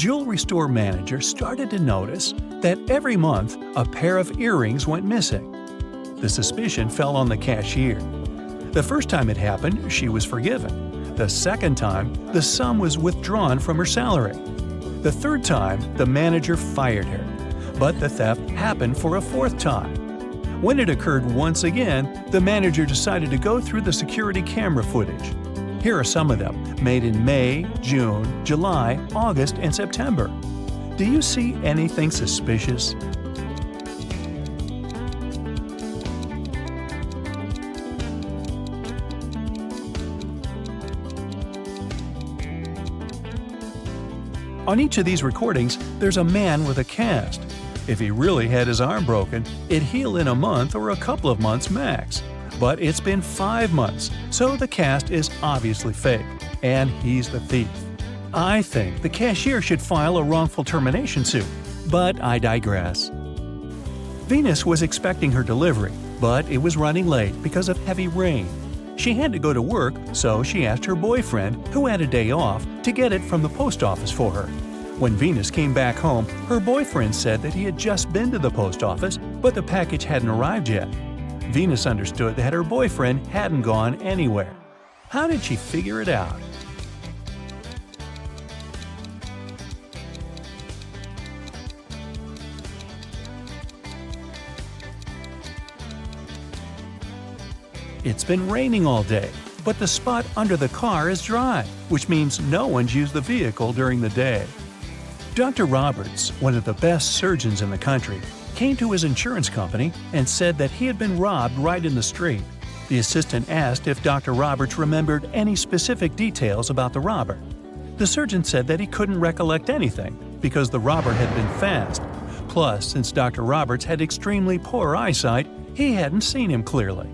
jewelry store manager started to notice that every month a pair of earrings went missing. The suspicion fell on the cashier. The first time it happened, she was forgiven. The second time, the sum was withdrawn from her salary. The third time, the manager fired her. But the theft happened for a fourth time. When it occurred once again, the manager decided to go through the security camera footage. Here are some of them, made in May, June, July, August, and September. Do you see anything suspicious? On each of these recordings, there's a man with a cast. If he really had his arm broken, it'd heal in a month or a couple of months max. But it's been 5 months, so the cast is obviously fake, and he's the thief. I think the cashier should file a wrongful termination suit, but I digress. Venus was expecting her delivery, but it was running late because of heavy rain. She had to go to work, so she asked her boyfriend, who had a day off, to get it from the post office for her. When Venus came back home, her boyfriend said that he had just been to the post office, but the package hadn't arrived yet. Venus understood that her boyfriend hadn't gone anywhere. How did she figure it out? It's been raining all day, but the spot under the car is dry, which means no one's used the vehicle during the day. Dr. Roberts, one of the best surgeons in the country, came to his insurance company and said that he had been robbed right in the street. The assistant asked if Dr. Roberts remembered any specific details about the robber. The surgeon said that he couldn't recollect anything because the robber had been fast. Plus, since Dr. Roberts had extremely poor eyesight, he hadn't seen him clearly.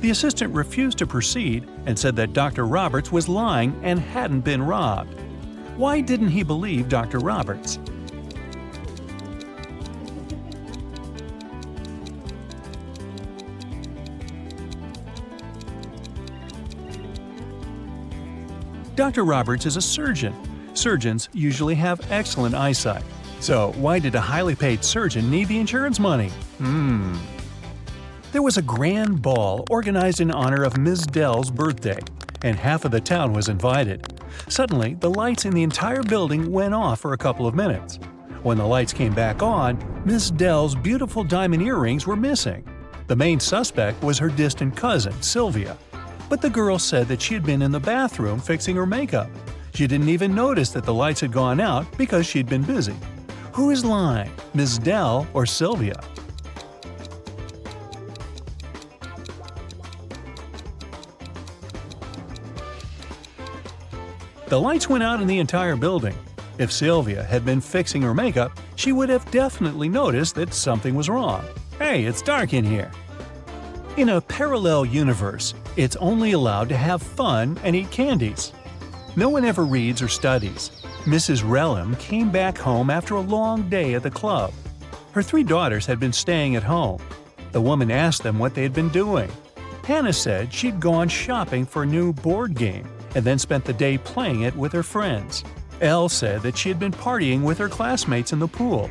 The assistant refused to proceed and said that Dr. Roberts was lying and hadn't been robbed. Why didn't he believe Dr. Roberts? Dr. Roberts is a surgeon. Surgeons usually have excellent eyesight. So why did a highly paid surgeon need the insurance money? There was a grand ball organized in honor of Ms. Dell's birthday, and half of the town was invited. Suddenly, the lights in the entire building went off for a couple of minutes. When the lights came back on, Ms. Dell's beautiful diamond earrings were missing. The main suspect was her distant cousin, Sylvia. But the girl said that she had been in the bathroom fixing her makeup. She didn't even notice that the lights had gone out because she'd been busy. Who is lying, Ms. Dell or Sylvia? The lights went out in the entire building. If Sylvia had been fixing her makeup, she would have definitely noticed that something was wrong. Hey, it's dark in here. In a parallel universe, it's only allowed to have fun and eat candies. No one ever reads or studies. Mrs. Relham came back home after a long day at the club. Her 3 daughters had been staying at home. The woman asked them what they had been doing. Hannah said she'd gone shopping for a new board game and then spent the day playing it with her friends. Elle said that she had been partying with her classmates in the pool.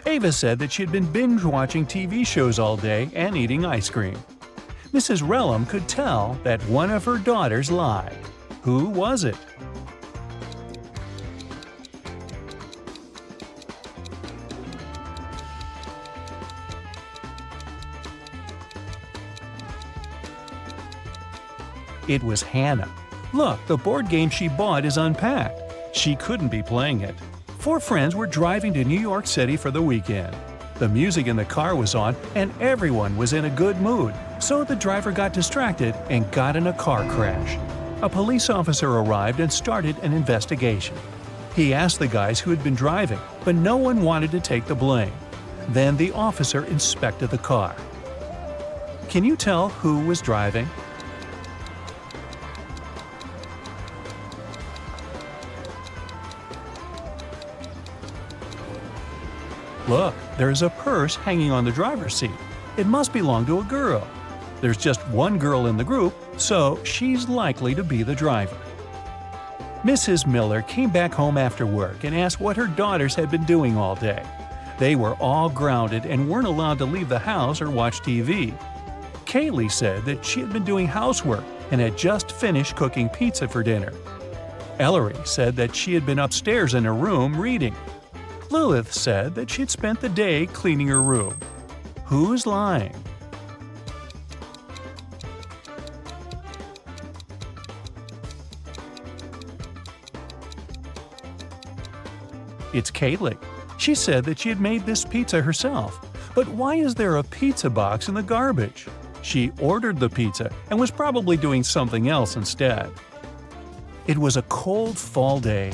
Ava said that she had been binge-watching TV shows all day and eating ice cream. Mrs. Relham could tell that one of her daughters lied. Who was it? It was Hannah. Look, the board game she bought is unpacked. She couldn't be playing it. 4 friends were driving to New York City for the weekend. The music in the car was on and everyone was in a good mood, so the driver got distracted and got in a car crash. A police officer arrived and started an investigation. He asked the guys who had been driving, but no one wanted to take the blame. Then the officer inspected the car. Can you tell who was driving? Look, there's a purse hanging on the driver's seat. It must belong to a girl. There's just one girl in the group, so she's likely to be the driver. Mrs. Miller came back home after work and asked what her daughters had been doing all day. They were all grounded and weren't allowed to leave the house or watch TV. Kaylee said that she had been doing housework and had just finished cooking pizza for dinner. Ellery said that she had been upstairs in her room reading. Lilith said that she'd spent the day cleaning her room. Who's lying? It's Kaylee. She said that she had made this pizza herself. But why is there a pizza box in the garbage? She ordered the pizza and was probably doing something else instead. It was a cold fall day.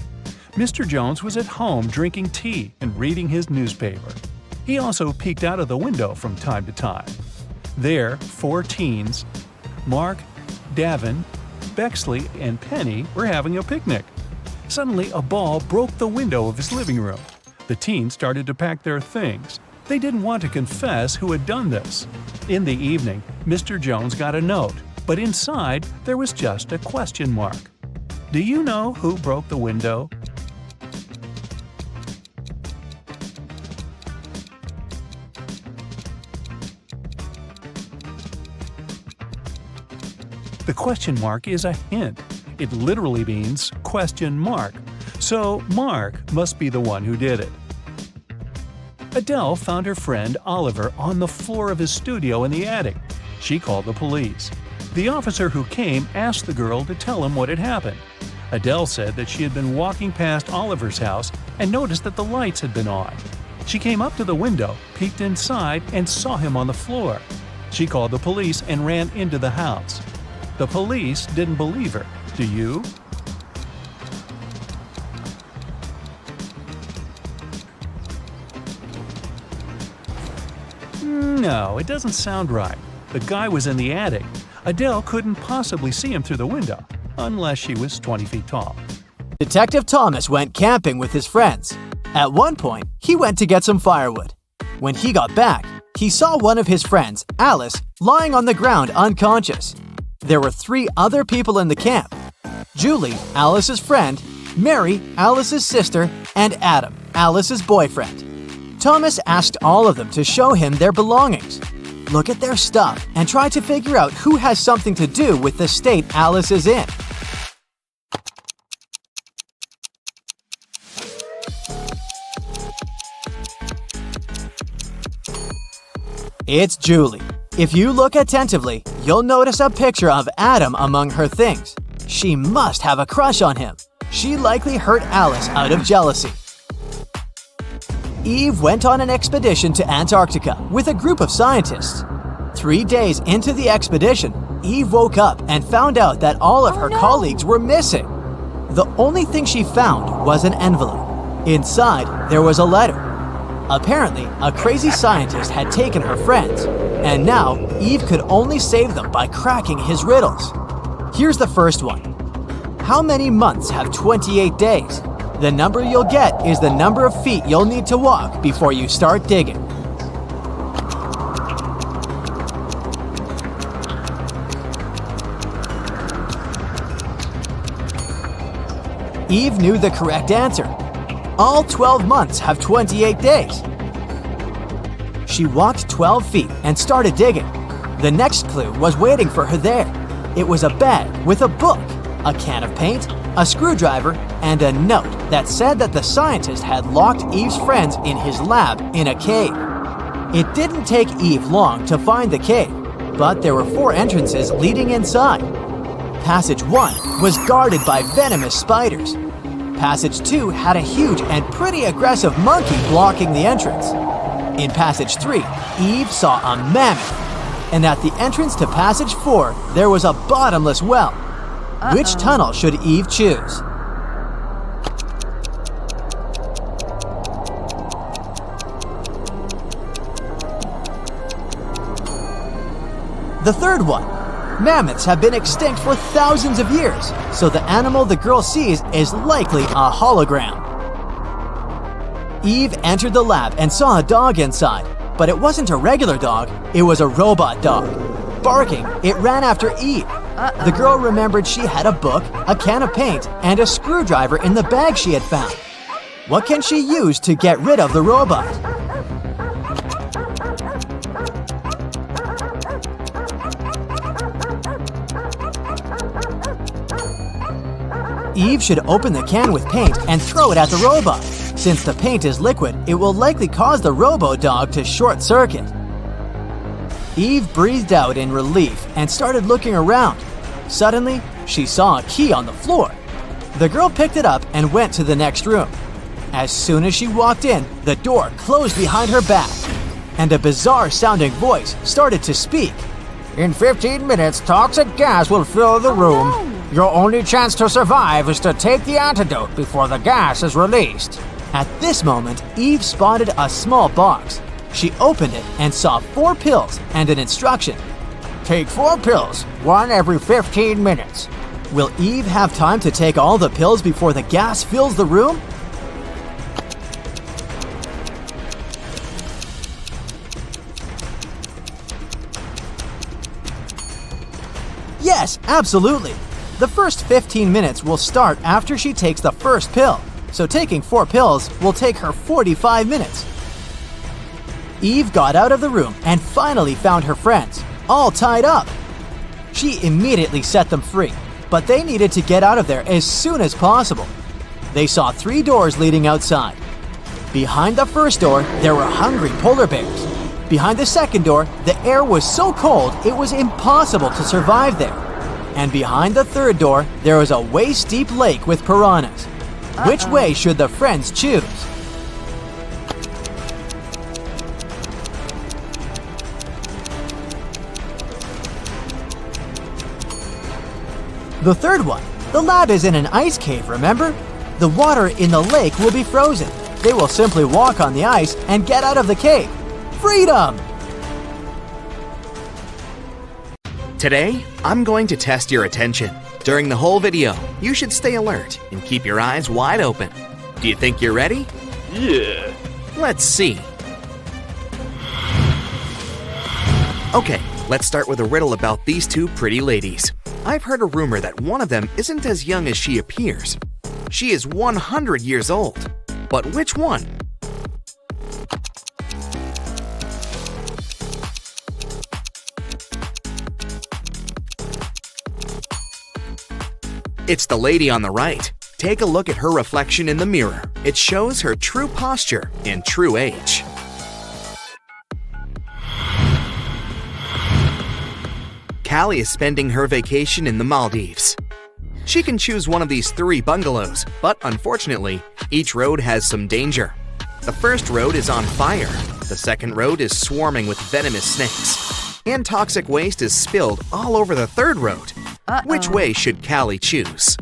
Mr. Jones was at home drinking tea and reading his newspaper. He also peeked out of the window from time to time. There, 4 teens, Mark, Davin, Bexley, and Penny, were having a picnic. Suddenly, a ball broke the window of his living room. The teens started to pack their things. They didn't want to confess who had done this. In the evening, Mr. Jones got a note, but inside there was just a question mark. Do you know who broke the window? The question mark is a hint. It literally means question mark. So Mark must be the one who did it. Adele found her friend Oliver on the floor of his studio in the attic. She called the police. The officer who came asked the girl to tell him what had happened. Adele said that she had been walking past Oliver's house and noticed that the lights had been on. She came up to the window, peeked inside, and saw him on the floor. She called the police and ran into the house. The police didn't believe her. Do you? No, it doesn't sound right. The guy was in the attic. Adele couldn't possibly see him through the window, unless she was 20 feet tall. Detective Thomas went camping with his friends. At one point, he went to get some firewood. When he got back, he saw one of his friends, Alice, lying on the ground unconscious. There were 3 other people in the camp: Julie, Alice's friend, Mary, Alice's sister, and Adam, Alice's boyfriend. Thomas asked all of them to show him their belongings. Look at their stuff and try to figure out who has something to do with the state Alice is in. It's Julie. If you look attentively, you'll notice a picture of Adam among her things. She must have a crush on him. She likely hurt Alice out of jealousy. Eve went on an expedition to Antarctica with a group of scientists. 3 days into the expedition, Eve woke up and found out that all of her colleagues were missing. The only thing she found was an envelope. Inside, there was a letter. Apparently, a crazy scientist had taken her friends, and now Eve could only save them by cracking his riddles. Here's the first one. How many months have 28 days? The number you'll get is the number of feet you'll need to walk before you start digging. Eve knew the correct answer. All 12 months have 28 days. She walked 12 feet and started digging. The next clue was waiting for her there. It was a bag with a book, a can of paint, a screwdriver, and a note that said that the scientist had locked Eve's friends in his lab in a cave. It didn't take Eve long to find the cave, but there were 4 entrances leading inside. Passage 1 was guarded by venomous spiders. Passage 2 had a huge and pretty aggressive monkey blocking the entrance. In Passage 3, Eve saw a mammoth. And at the entrance to Passage 4, there was a bottomless well. Which tunnel should Eve choose? The third one. Mammoths have been extinct for thousands of years, so the animal the girl sees is likely a hologram. Eve entered the lab and saw a dog inside, but it wasn't a regular dog, it was a robot dog. Barking, it ran after Eve. The girl remembered she had a book, a can of paint, and a screwdriver in the bag she had found. What can she use to get rid of the robot? Eve should open the can with paint and throw it at the robot. Since the paint is liquid, it will likely cause the robo-dog to short-circuit. Eve breathed out in relief and started looking around. Suddenly, she saw a key on the floor. The girl picked it up and went to the next room. As soon as she walked in, the door closed behind her back, and a bizarre-sounding voice started to speak. In 15 minutes, toxic gas will fill the room. Oh, no. Your only chance to survive is to take the antidote before the gas is released. At this moment, Eve spotted a small box. She opened it and saw 4 pills and an instruction. Take 4 pills, one every 15 minutes. Will Eve have time to take all the pills before the gas fills the room? Yes, absolutely. The first 15 minutes will start after she takes the first pill, so taking 4 pills will take her 45 minutes. Eve got out of the room and finally found her friends, all tied up. She immediately set them free, but they needed to get out of there as soon as possible. They saw 3 doors leading outside. Behind the first door, there were hungry polar bears. Behind the second door, the air was so cold it was impossible to survive there. And behind the third door, there was a waist-deep lake with piranhas. Which way should the friends choose? The third one. The lab is in an ice cave, remember? The water in the lake will be frozen. They will simply walk on the ice and get out of the cave. Freedom! Today, I'm going to test your attention. During the whole video, you should stay alert and keep your eyes wide open. Do you think you're ready? Yeah. Let's see. Okay, let's start with a riddle about these 2 pretty ladies. I've heard a rumor that one of them isn't as young as she appears. She is 100 years old. But which one? It's the lady on the right. Take a look at her reflection in the mirror. It shows her true posture and true age. Callie is spending her vacation in the Maldives. She can choose one of these 3 bungalows, but unfortunately, each road has some danger. The first road is on fire. The second road is swarming with venomous snakes. And toxic waste is spilled all over the third road. Which way should Callie choose?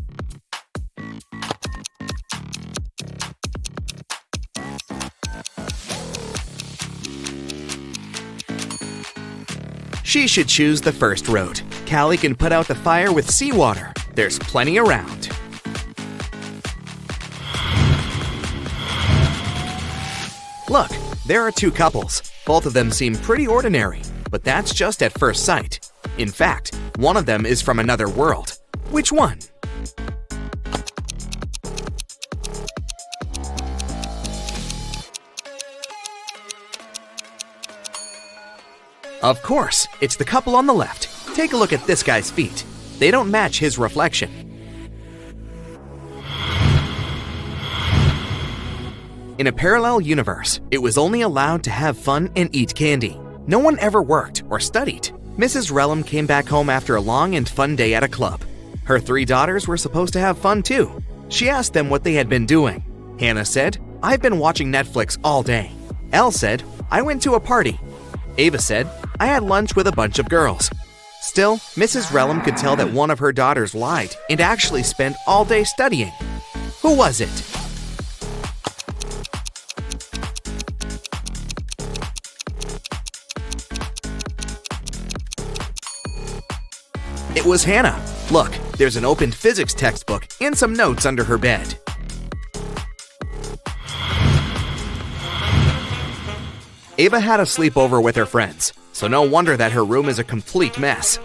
She should choose the first road. Callie can put out the fire with seawater. There's plenty around. Look, there are 2 couples. Both of them seem pretty ordinary, but that's just at first sight. In fact, one of them is from another world. Which one? Of course, it's the couple on the left. Take a look at this guy's feet. They don't match his reflection. In a parallel universe, it was only allowed to have fun and eat candy. No one ever worked or studied. Mrs. Relum came back home after a long and fun day at a club. Her 3 daughters were supposed to have fun too. She asked them what they had been doing. Hannah said, "I've been watching Netflix all day." Elle said, "I went to a party." Ava said, "I had lunch with a bunch of girls." Still, Mrs. Relum could tell that one of her daughters lied and actually spent all day studying. Who was it? It was Hannah. Look, there's an opened physics textbook and some notes under her bed. Ava had a sleepover with her friends, so no wonder that her room is a complete mess.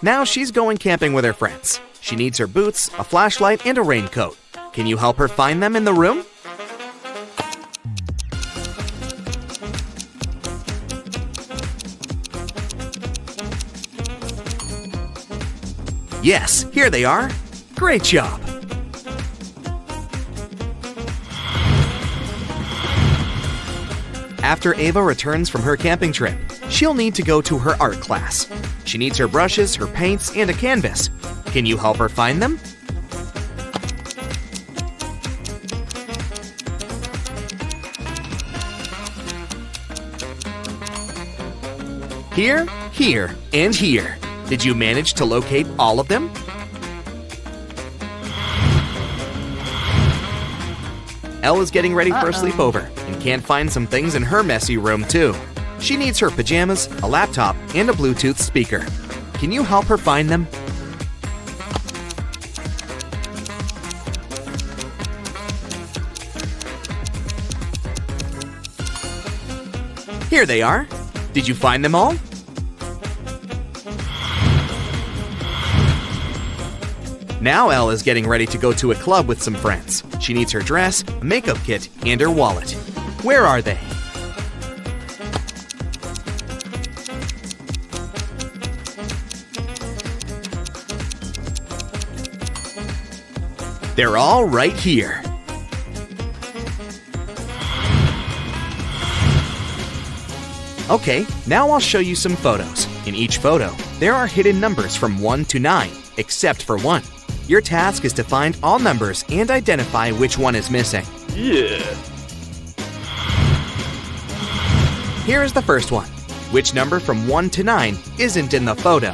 Now she's going camping with her friends. She needs her boots, a flashlight, and a raincoat. Can you help her find them in the room? Yes, here they are. Great job. After Ava returns from her camping trip, she'll need to go to her art class. She needs her brushes, her paints, and a canvas. Can you help her find them? Here, here, and here. Did you manage to locate all of them? Elle is getting ready for a sleepover and can't find some things in her messy room too. She needs her pajamas, a laptop, and a Bluetooth speaker. Can you help her find them? Here they are. Did you find them all? Now Elle is getting ready to go to a club with some friends. She needs her dress, a makeup kit, and her wallet. Where are they? They're all right here. Okay, now I'll show you some photos. In each photo, there are hidden numbers from 1 to 9, except for 1. Your task is to find all numbers and identify which one is missing. Yeah. Here is the first one. Which number from 1 to 9 isn't in the photo?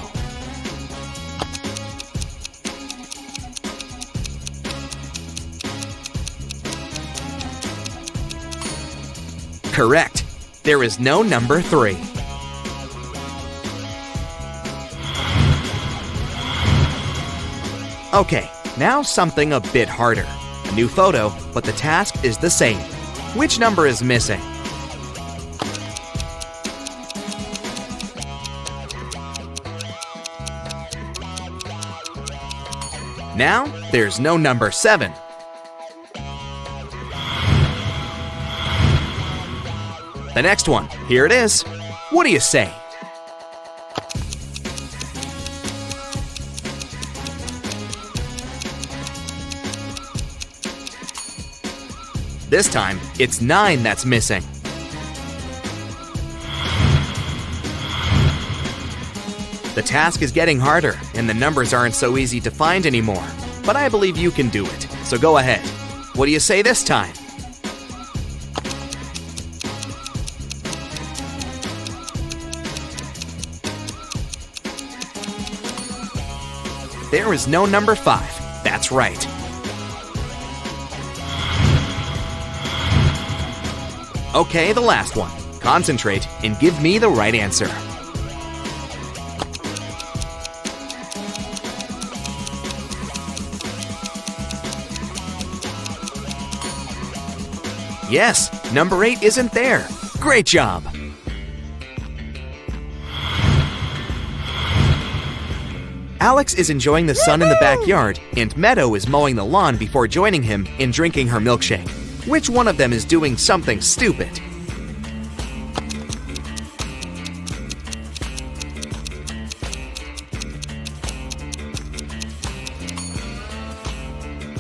Correct. There is no number 3. Okay, now something a bit harder. A new photo, but the task is the same. Which number is missing? Now, there's no number 7. The next one, here it is. What do you say? This time, it's 9 that's missing. The task is getting harder, and the numbers aren't so easy to find anymore. But I believe you can do it, so go ahead. What do you say this time? There is no number 5. That's right. Okay, the last one. Concentrate and give me the right answer. Yes, number 8 isn't there. Great job! Alex is enjoying the sun in the backyard, and Meadow is mowing the lawn before joining him and drinking her milkshake. Which one of them is doing something stupid?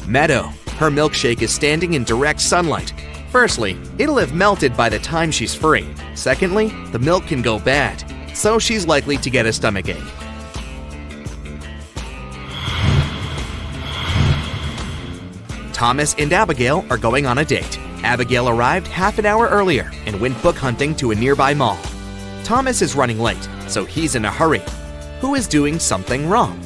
Meadow. Her milkshake is standing in direct sunlight. Firstly, it'll have melted by the time she's free. Secondly, the milk can go bad, so she's likely to get a stomachache. Thomas and Abigail are going on a date. Abigail arrived half an hour earlier and went book hunting to a nearby mall. Thomas is running late, so he's in a hurry. Who is doing something wrong?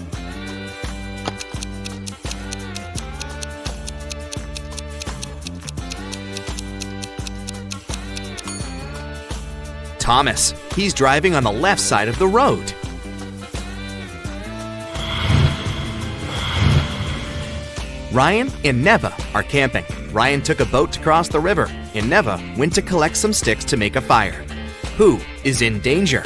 Thomas. He's driving on the left side of the road. Ryan and Neva are camping. Ryan took a boat to cross the river, and Neva went to collect some sticks to make a fire. Who is in danger?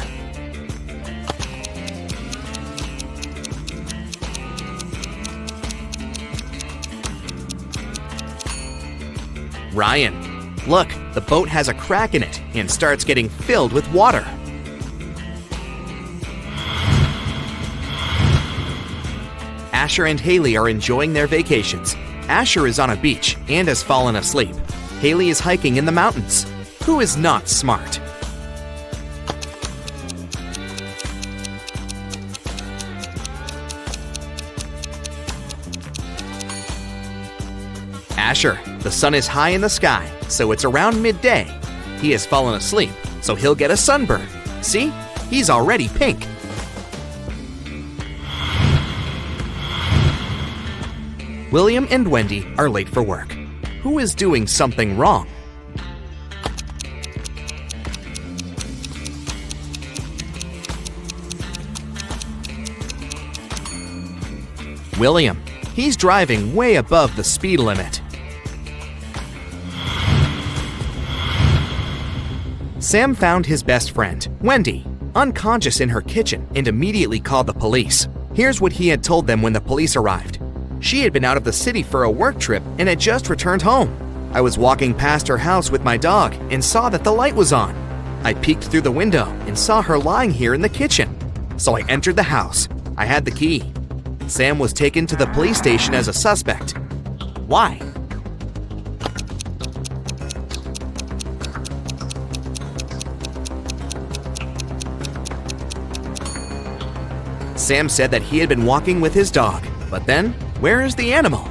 Ryan. Look, the boat has a crack in it and starts getting filled with water. Asher and Haley are enjoying their vacations. Asher is on a beach and has fallen asleep. Haley is hiking in the mountains. Who is not smart? Asher, the sun is high in the sky, so it's around midday. He has fallen asleep, so he'll get a sunburn. See? He's already pink. William and Wendy are late for work. Who is doing something wrong? William. He's driving way above the speed limit. Sam found his best friend, Wendy, unconscious in her kitchen and immediately called the police. Here's what he had told them when the police arrived. She had been out of the city for a work trip and had just returned home. I was walking past her house with my dog and saw that the light was on. I peeked through the window and saw her lying here in the kitchen. So I entered the house. I had the key. Sam was taken to the police station as a suspect. Why? Sam said that he had been walking with his dog, but then, where is the animal?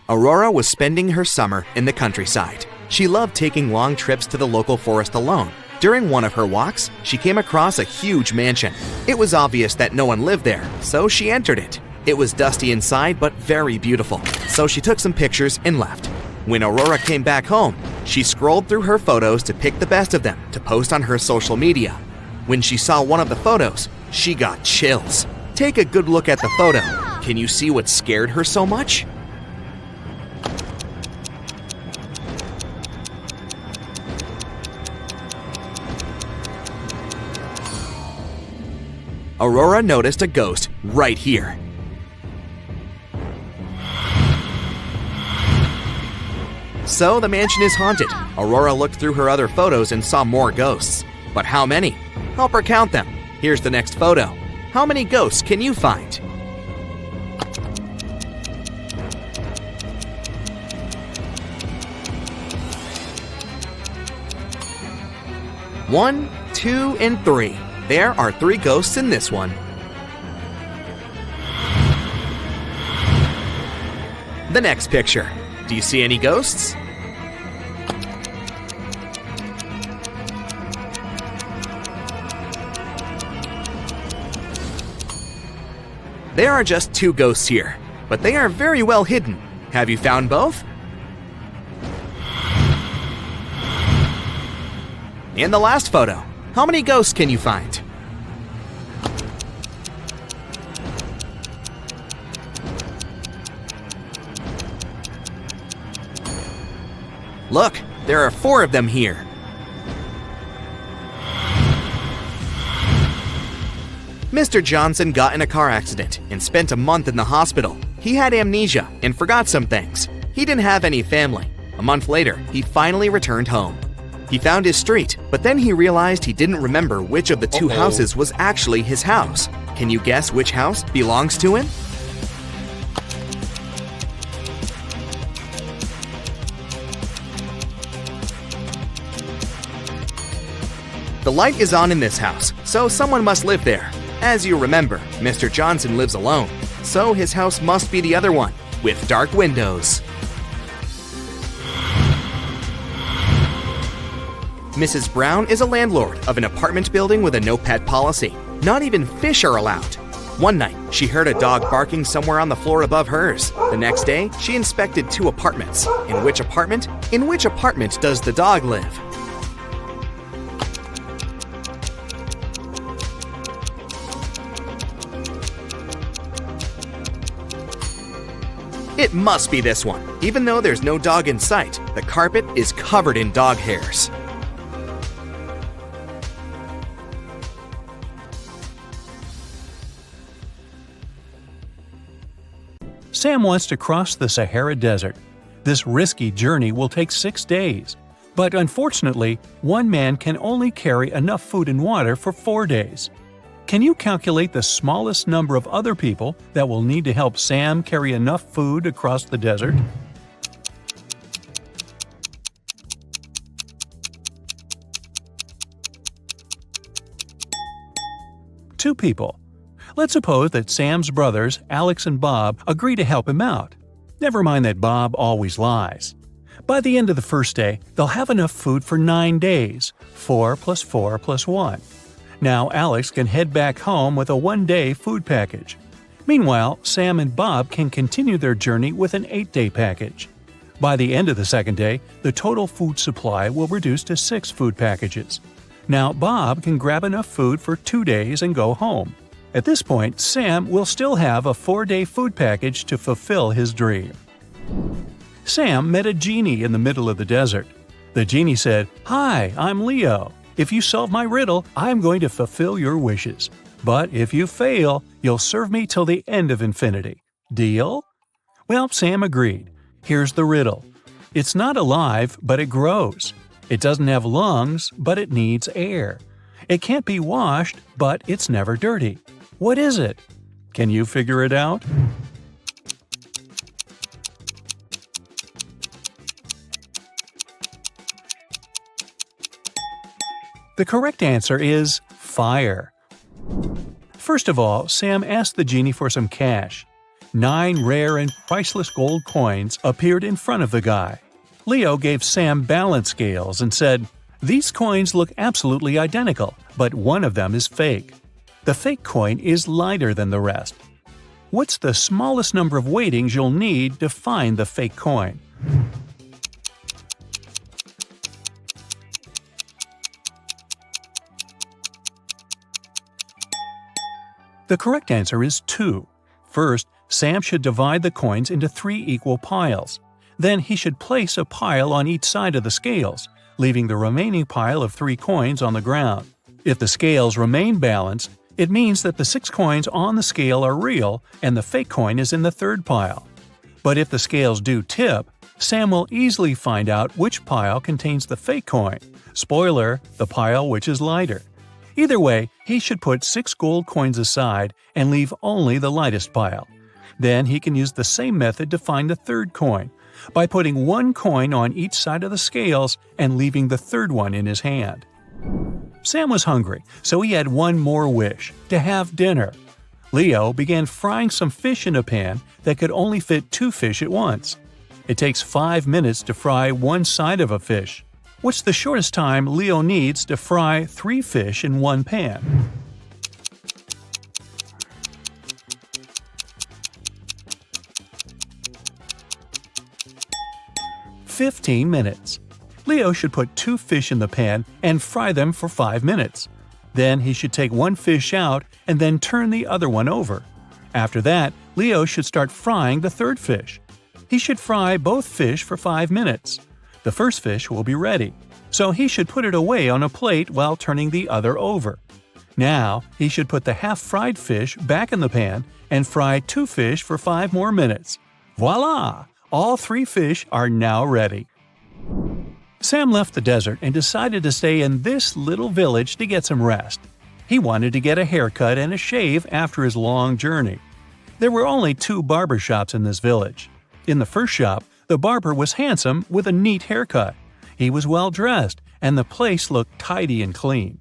Aurora was spending her summer in the countryside. She loved taking long trips to the local forest alone. During one of her walks, she came across a huge mansion. It was obvious that no one lived there, so she entered it. It was dusty inside, but very beautiful, so she took some pictures and left. When Aurora came back home, she scrolled through her photos to pick the best of them to post on her social media. When she saw one of the photos, she got chills. Take a good look at the photo. Can you see what scared her so much? Aurora noticed a ghost right here. So the mansion is haunted. Aurora looked through her other photos and saw more ghosts. But how many? Help her count them. Here's the next photo. How many ghosts can you find? One, 2, and 3. There are 3 ghosts in this one. The next picture. Do you see any ghosts? There are just 2 ghosts here, but they are very well hidden. Have you found both? And the last photo. How many ghosts can you find? Look, there are 4 of them here. Mr. Johnson got in a car accident and spent a month in the hospital. He had amnesia and forgot some things. He didn't have any family. A month later, he finally returned home. He found his street, but then he realized he didn't remember which of the 2 houses was actually his house. Can you guess which house belongs to him? The light is on in this house, so someone must live there. As you remember, Mr. Johnson lives alone, so his house must be the other one, with dark windows. Mrs. Brown is a landlord of an apartment building with a no-pet policy. Not even fish are allowed. One night, she heard a dog barking somewhere on the floor above hers. The next day, she inspected 2 apartments. In which apartment does the dog live? It must be this one. Even though there's no dog in sight, the carpet is covered in dog hairs. Sam wants to cross the Sahara Desert. This risky journey will take 6 days. But unfortunately, one man can only carry enough food and water for 4 days. Can you calculate the smallest number of other people that will need to help Sam carry enough food across the desert? 2 people. Let's suppose that Sam's brothers, Alex and Bob, agree to help him out. Never mind that Bob always lies. By the end of the first day, they'll have enough food for 9 days, 4 plus 4 plus 1. Now Alex can head back home with a 1-day food package. Meanwhile, Sam and Bob can continue their journey with an 8-day package. By the end of the second day, the total food supply will reduce to 6 food packages. Now Bob can grab enough food for 2 days and go home. At this point, Sam will still have a 4-day food package to fulfill his dream. Sam met a genie in the middle of the desert. The genie said, "Hi, I'm Leo. If you solve my riddle, I'm going to fulfill your wishes. But if you fail, you'll serve me till the end of infinity. Deal?" Well, Sam agreed. Here's the riddle. It's not alive, but it grows. It doesn't have lungs, but it needs air. It can't be washed, but it's never dirty. What is it? Can you figure it out? The correct answer is fire. First of all, Sam asked the genie for some cash. 9 rare and priceless gold coins appeared in front of the guy. Leo gave Sam balance scales and said, "These coins look absolutely identical, but one of them is fake. The fake coin is lighter than the rest. What's the smallest number of weightings you'll need to find the fake coin?" The correct answer is 2. First, Sam should divide the coins into 3 equal piles. Then he should place a pile on each side of the scales, leaving the remaining pile of 3 coins on the ground. If the scales remain balanced, it means that the 6 coins on the scale are real and the fake coin is in the 3rd pile. But if the scales do tip, Sam will easily find out which pile contains the fake coin. Spoiler, the pile which is lighter. Either way, he should put 6 gold coins aside and leave only the lightest pile. Then he can use the same method to find the 3rd coin, by putting 1 coin on each side of the scales and leaving the 3rd one in his hand. Sam was hungry, so he had one more wish, to have dinner. Leo began frying some fish in a pan that could only fit 2 fish at once. It takes 5 minutes to fry one side of a fish. What's the shortest time Leo needs to fry 3 fish in one pan? "15 minutes. Leo should put 2 fish in the pan and fry them for 5 minutes. Then he should take 1 fish out and then turn the other one over. After that, Leo should start frying the 3rd fish. He should fry both fish for 5 minutes. The first fish will be ready, so he should put it away on a plate while turning the other over. Now, he should put the half-fried fish back in the pan and fry 2 fish for 5 more minutes. Voila! All 3 fish are now ready." Sam left the desert and decided to stay in this little village to get some rest. He wanted to get a haircut and a shave after his long journey. There were only 2 barber shops in this village. In the first shop, the barber was handsome with a neat haircut. He was well dressed, and the place looked tidy and clean.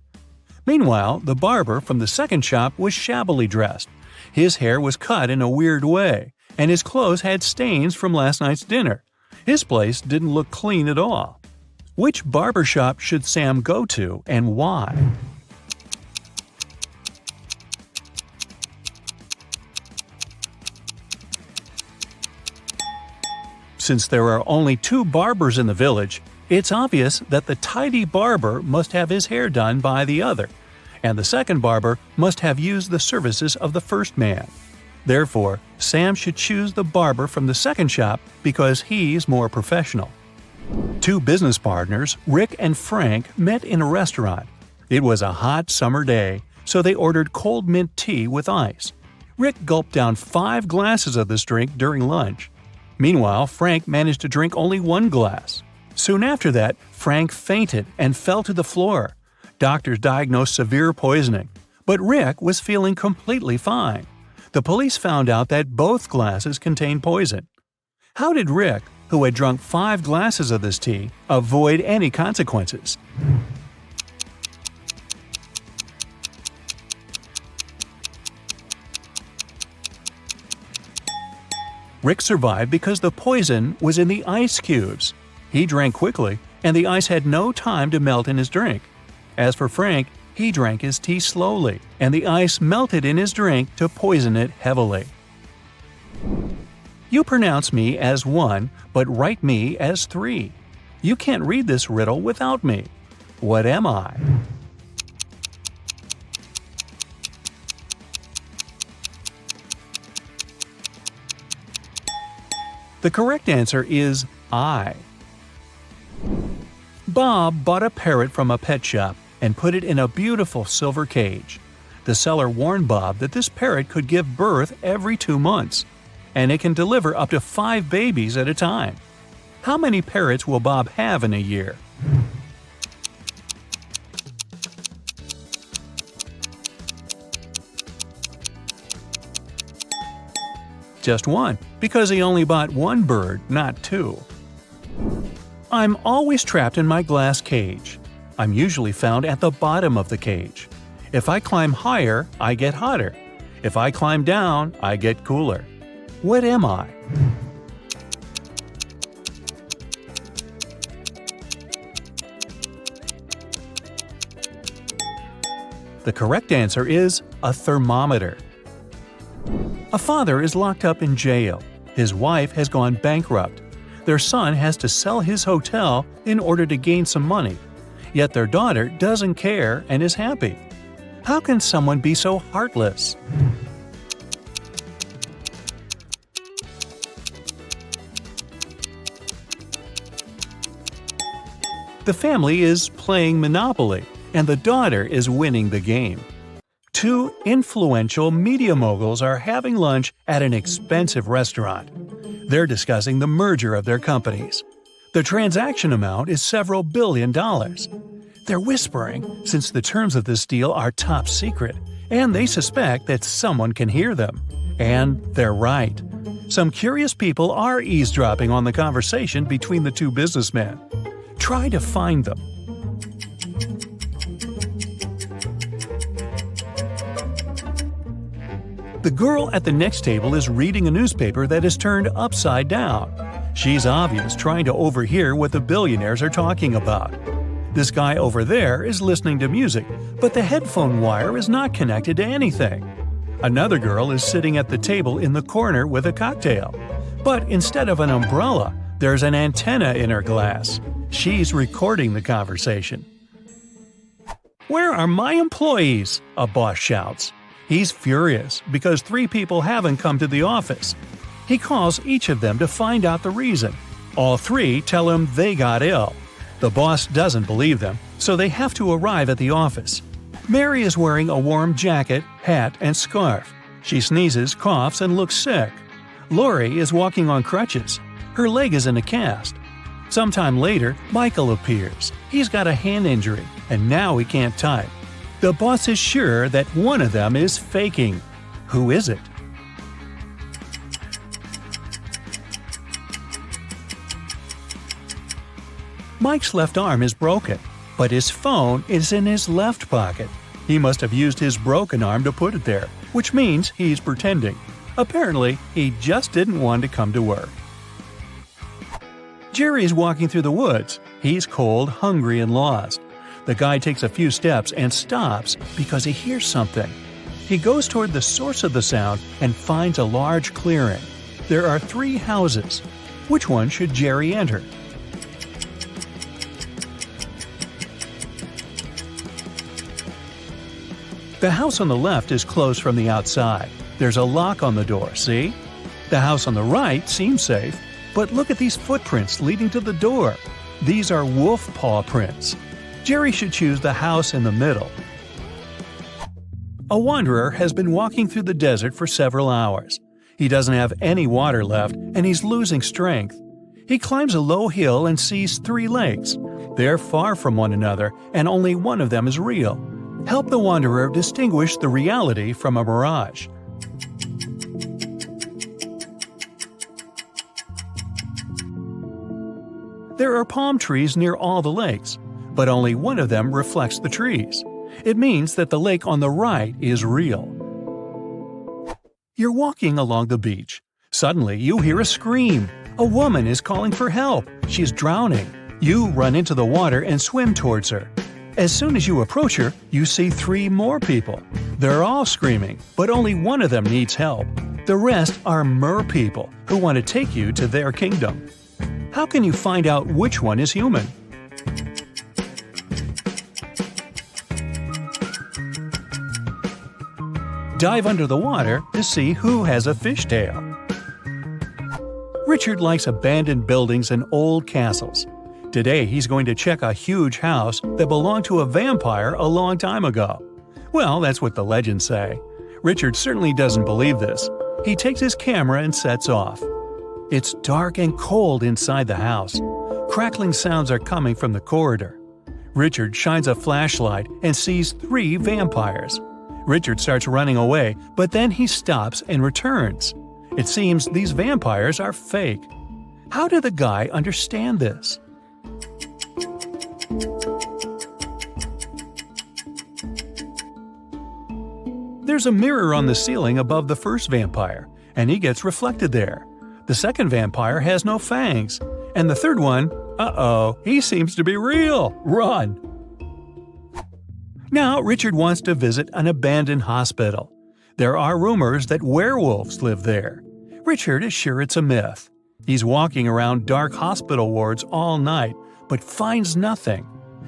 Meanwhile, the barber from the second shop was shabbily dressed. His hair was cut in a weird way, and his clothes had stains from last night's dinner. His place didn't look clean at all. Which barber shop should Sam go to, and why? Since there are only 2 barbers in the village, it's obvious that the tidy barber must have his hair done by the other, and the second barber must have used the services of the first man. Therefore, Sam should choose the barber from the second shop because he's more professional. 2 business partners, Rick and Frank, met in a restaurant. It was a hot summer day, so they ordered cold mint tea with ice. Rick gulped down 5 glasses of this drink during lunch. Meanwhile, Frank managed to drink only 1 glass. Soon after that, Frank fainted and fell to the floor. Doctors diagnosed severe poisoning, but Rick was feeling completely fine. The police found out that both glasses contained poison. How did Rick, who had drunk 5 glasses of this tea, avoid any consequences? Rick survived because the poison was in the ice cubes. He drank quickly, and the ice had no time to melt in his drink. As for Frank, he drank his tea slowly, and the ice melted in his drink to poison it heavily. You pronounce me as 1, but write me as 3. You can't read this riddle without me. What am I? The correct answer is I. Bob bought a parrot from a pet shop and put it in a beautiful silver cage. The seller warned Bob that this parrot could give birth every 2 months, and it can deliver up to 5 babies at a time. How many parrots will Bob have in a year? Just 1, because he only bought 1 bird, not 2. I'm always trapped in my glass cage. I'm usually found at the bottom of the cage. If I climb higher, I get hotter. If I climb down, I get cooler. What am I? The correct answer is a thermometer. A father is locked up in jail. His wife has gone bankrupt. Their son has to sell his hotel in order to gain some money. Yet their daughter doesn't care and is happy. How can someone be so heartless? The family is playing Monopoly, and the daughter is winning the game. 2 influential media moguls are having lunch at an expensive restaurant. They're discussing the merger of their companies. The transaction amount is several $billion. They're whispering since the terms of this deal are top secret, and they suspect that someone can hear them. And they're right. Some curious people are eavesdropping on the conversation between the 2 businessmen. Try to find them. The girl at the next table is reading a newspaper that is turned upside down. She's obvious trying to overhear what the billionaires are talking about. This guy over there is listening to music, but the headphone wire is not connected to anything. Another girl is sitting at the table in the corner with a cocktail. But instead of an umbrella, there's an antenna in her glass. She's recording the conversation. "Where are my employees?" a boss shouts. He's furious because 3 people haven't come to the office. He calls each of them to find out the reason. All 3 tell him they got ill. The boss doesn't believe them, so they have to arrive at the office. Mary is wearing a warm jacket, hat, and scarf. She sneezes, coughs, and looks sick. Lori is walking on crutches. Her leg is in a cast. Sometime later, Michael appears. He's got a hand injury, and now he can't type. The boss is sure that one of them is faking. Who is it? Mike's left arm is broken, but his phone is in his left pocket. He must have used his broken arm to put it there, which means he's pretending. Apparently, he just didn't want to come to work. Jerry's walking through the woods. He's cold, hungry, and lost. The guy takes a few steps and stops because he hears something. He goes toward the source of the sound and finds a large clearing. There are 3 houses. Which one should Jerry enter? The house on the left is closed from the outside. There's a lock on the door, see? The house on the right seems safe, but look at these footprints leading to the door. These are wolf paw prints. Jerry should choose the house in the middle. A wanderer has been walking through the desert for several hours. He doesn't have any water left and he's losing strength. He climbs a low hill and sees 3 lakes. They're far from one another and only one of them is real. Help the wanderer distinguish the reality from a mirage. There are palm trees near all the lakes, but only one of them reflects the trees. It means that the lake on the right is real. You're walking along the beach. Suddenly, you hear a scream. A woman is calling for help. She's drowning. You run into the water and swim towards her. As soon as you approach her, you see 3 more people. They're all screaming, but only one of them needs help. The rest are mer people who want to take you to their kingdom. How can you find out which one is human? Dive under the water to see who has a fishtail. Richard likes abandoned buildings and old castles. Today he's going to check a huge house that belonged to a vampire a long time ago. Well, that's what the legends say. Richard certainly doesn't believe this. He takes his camera and sets off. It's dark and cold inside the house. Crackling sounds are coming from the corridor. Richard shines a flashlight and sees 3 vampires. Richard starts running away, but then he stops and returns. It seems these vampires are fake. How did the guy understand this? There's a mirror on the ceiling above the first vampire, and he gets reflected there. The second vampire has no fangs, and the third one, he seems to be real. Run! Now Richard wants to visit an abandoned hospital. There are rumors that werewolves live there. Richard is sure it's a myth. He's walking around dark hospital wards all night, but finds nothing.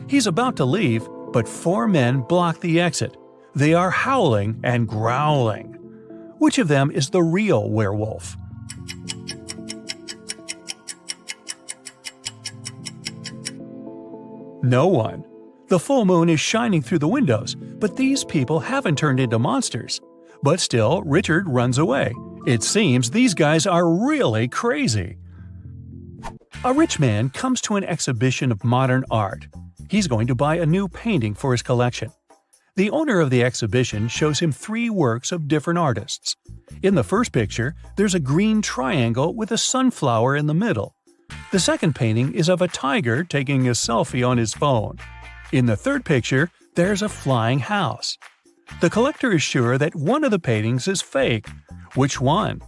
He's about to leave, but 4 men block the exit. They are howling and growling. Which of them is the real werewolf? No one. The full moon is shining through the windows, but these people haven't turned into monsters. But still, Richard runs away. It seems these guys are really crazy. A rich man comes to an exhibition of modern art. He's going to buy a new painting for his collection. The owner of the exhibition shows him 3 works of different artists. In the first picture, there's a green triangle with a sunflower in the middle. The second painting is of a tiger taking a selfie on his phone. In the third picture, there's a flying house. The collector is sure that one of the paintings is fake. Which one?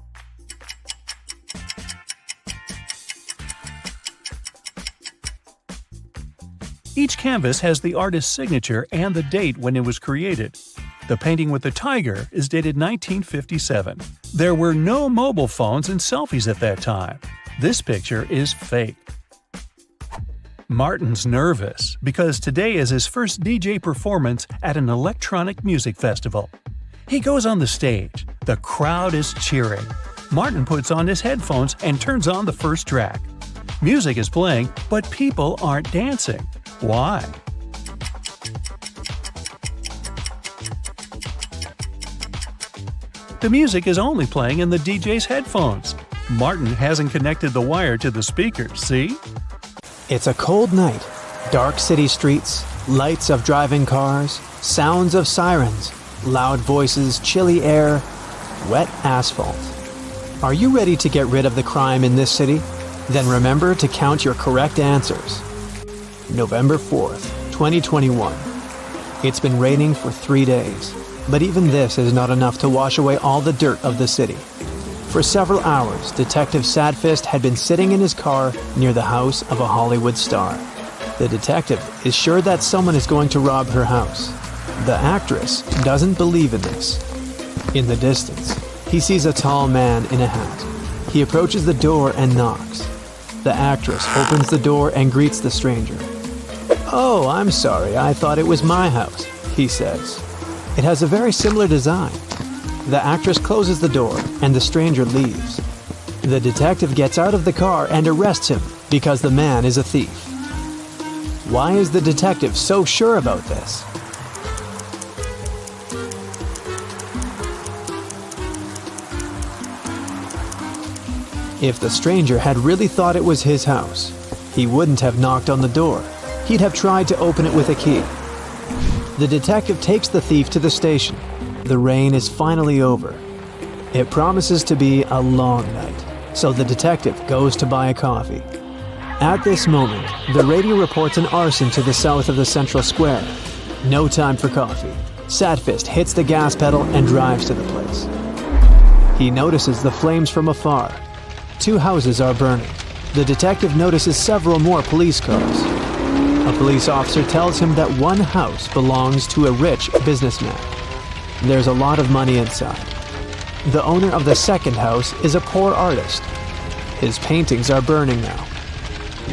Each canvas has the artist's signature and the date when it was created. The painting with the tiger is dated 1957. There were no mobile phones and selfies at that time. This picture is fake. Martin's nervous because today is his first DJ performance at an electronic music festival. He goes on the stage. The crowd is cheering. Martin puts on his headphones and turns on the first track. Music is playing, but people aren't dancing. Why? The music is only playing in the DJ's headphones. Martin hasn't connected the wire to the speaker, see? It's a cold night. Dark city streets, lights of driving cars, sounds of sirens, loud voices, chilly air, wet asphalt. Are you ready to get rid of the crime in this city? Then remember to count your correct answers. November 4th, 2021. It's been raining for 3 days, but even this is not enough to wash away all the dirt of the city. For several hours, Detective Sadfist had been sitting in his car near the house of a Hollywood star. The detective is sure that someone is going to rob her house. The actress doesn't believe in this. In the distance, he sees a tall man in a hat. He approaches the door and knocks. The actress opens the door and greets the stranger. "Oh, I'm sorry, I thought it was my house," he says. "It has a very similar design." The actress closes the door and the stranger leaves. The detective gets out of the car and arrests him because the man is a thief. Why is the detective so sure about this? If the stranger had really thought it was his house, he wouldn't have knocked on the door. He'd have tried to open it with a key. The detective takes the thief to the station. The rain is finally over. It promises to be a long night, so the detective goes to buy a coffee. At this moment, the radio reports an arson to the south of the central square. No time for coffee. Sadfist hits the gas pedal and drives to the place. He notices the flames from afar. 2 houses are burning. The detective notices several more police cars. A police officer tells him that one house belongs to a rich businessman. There's a lot of money inside. The owner of the second house is a poor artist. His paintings are burning now.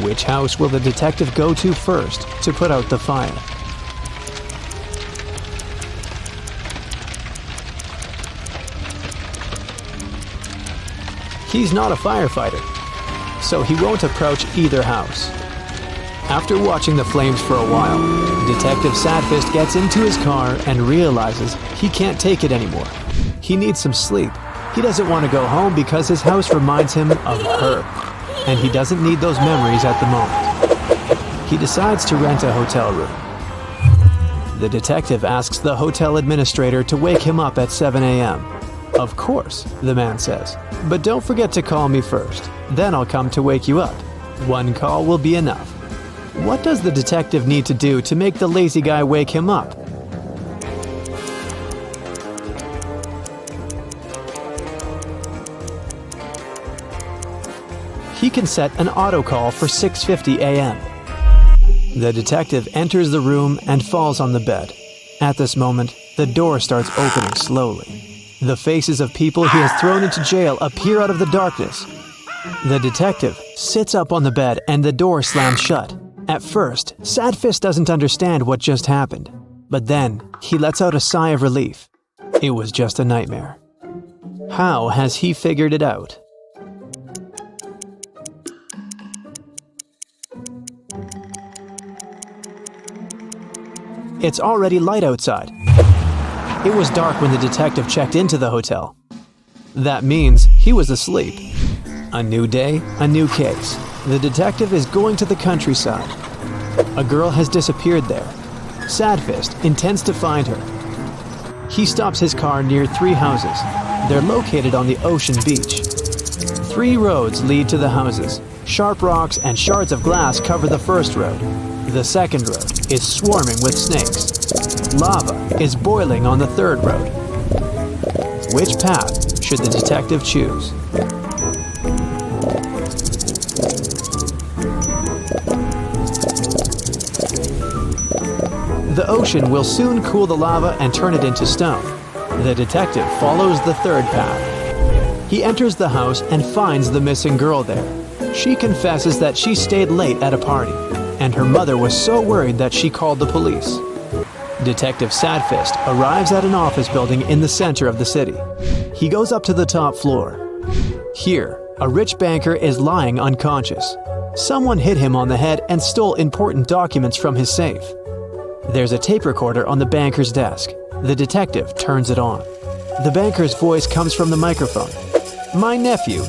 Which house will the detective go to first to put out the fire? He's not a firefighter, so he won't approach either house. After watching the flames for a while, Detective Sadfist gets into his car and realizes he can't take it anymore. He needs some sleep. He doesn't want to go home because his house reminds him of her, and he doesn't need those memories at the moment. He decides to rent a hotel room. The detective asks the hotel administrator to wake him up at 7 a.m. Of course, the man says, but don't forget to call me first. Then I'll come to wake you up. One call will be enough. What does the detective need to do to make the lazy guy wake him up? He can set an auto call for 6:50 a.m. The detective enters the room and falls on the bed. At this moment, the door starts opening slowly. The faces of people he has thrown into jail appear out of the darkness. The detective sits up on the bed and the door slams shut. At first, Sadfist doesn't understand what just happened, but then he lets out a sigh of relief. It was just a nightmare. How has he figured it out? It's already light outside. It was dark when the detective checked into the hotel. That means he was asleep. A new day, a new case. The detective is going to the countryside. A girl has disappeared there. Sadfist intends to find her. He stops his car near 3 houses. They're located on the ocean beach. 3 roads lead to the houses. Sharp rocks and shards of glass cover the first road. The second road is swarming with snakes. Lava is boiling on the third road. Which path should the detective choose? The ocean will soon cool the lava and turn it into stone. The detective follows the third path. He enters the house and finds the missing girl there. She confesses that she stayed late at a party, and her mother was so worried that she called the police. Detective Sadfist arrives at an office building in the center of the city. He goes up to the top floor. Here, a rich banker is lying unconscious. Someone hit him on the head and stole important documents from his safe. There's a tape recorder on the banker's desk. The detective turns it on. The banker's voice comes from the microphone. "My nephew.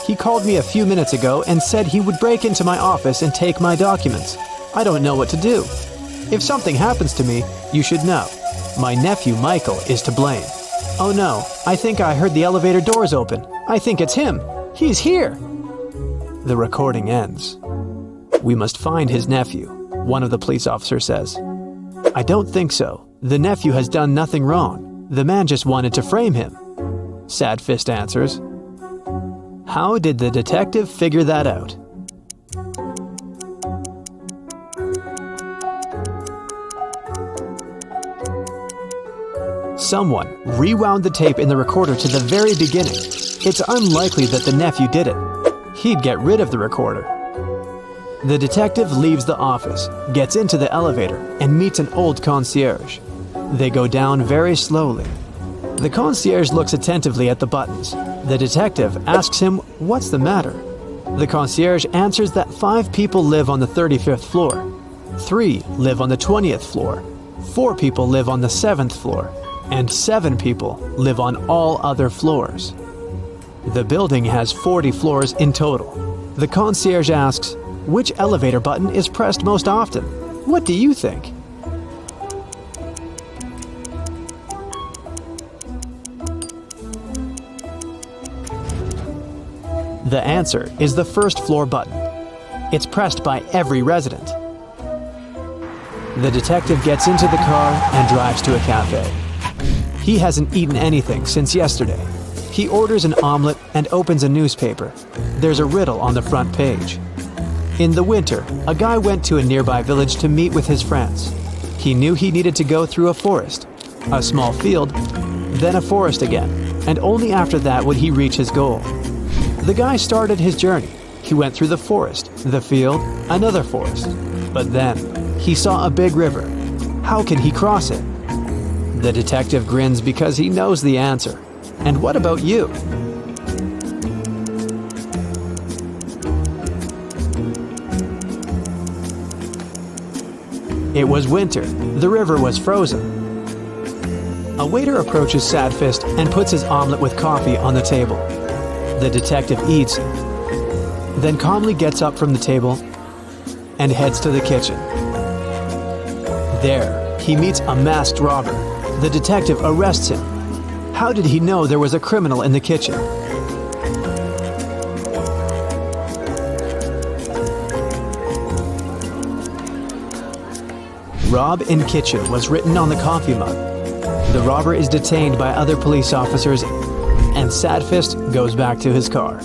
He called me a few minutes ago and said he would break into my office and take my documents. I don't know what to do. If something happens to me, you should know. My nephew Michael is to blame. Oh no, I think I heard the elevator doors open. I think it's him. He's here." The recording ends. "We must find his nephew," one of the police officers says. "I don't think so. The nephew has done nothing wrong. The man just wanted to frame him," Sadfist answers. How did the detective figure that out? Someone rewound the tape in the recorder to the very beginning. It's unlikely that the nephew did it. He'd get rid of the recorder. The detective leaves the office, gets into the elevator, and meets an old concierge. They go down very slowly. The concierge looks attentively at the buttons. The detective asks him what's the matter. The concierge answers that 5 people live on the 35th floor. 3 live on the 20th floor. 4 people live on the 7th floor. And 7 people live on all other floors. The building has 40 floors in total. The concierge asks, which elevator button is pressed most often? What do you think? The answer is the first floor button. It's pressed by every resident. The detective gets into the car and drives to a cafe. He hasn't eaten anything since yesterday. He orders an omelet and opens a newspaper. There's a riddle on the front page. In the winter, a guy went to a nearby village to meet with his friends. He knew he needed to go through a forest, a small field, then a forest again, and only after that would he reach his goal. The guy started his journey. He went through the forest, the field, another forest. But then, he saw a big river. How can he cross it? The detective grins because he knows the answer. And what about you? It was winter. The river was frozen. A waiter approaches Sadfist and puts his omelet with coffee on the table. The detective eats, then calmly gets up from the table and heads to the kitchen. There, he meets a masked robber. The detective arrests him. How did he know there was a criminal in the kitchen? Rob in kitchen was written on the coffee mug. The robber is detained by other police officers, and Sadfist goes back to his car.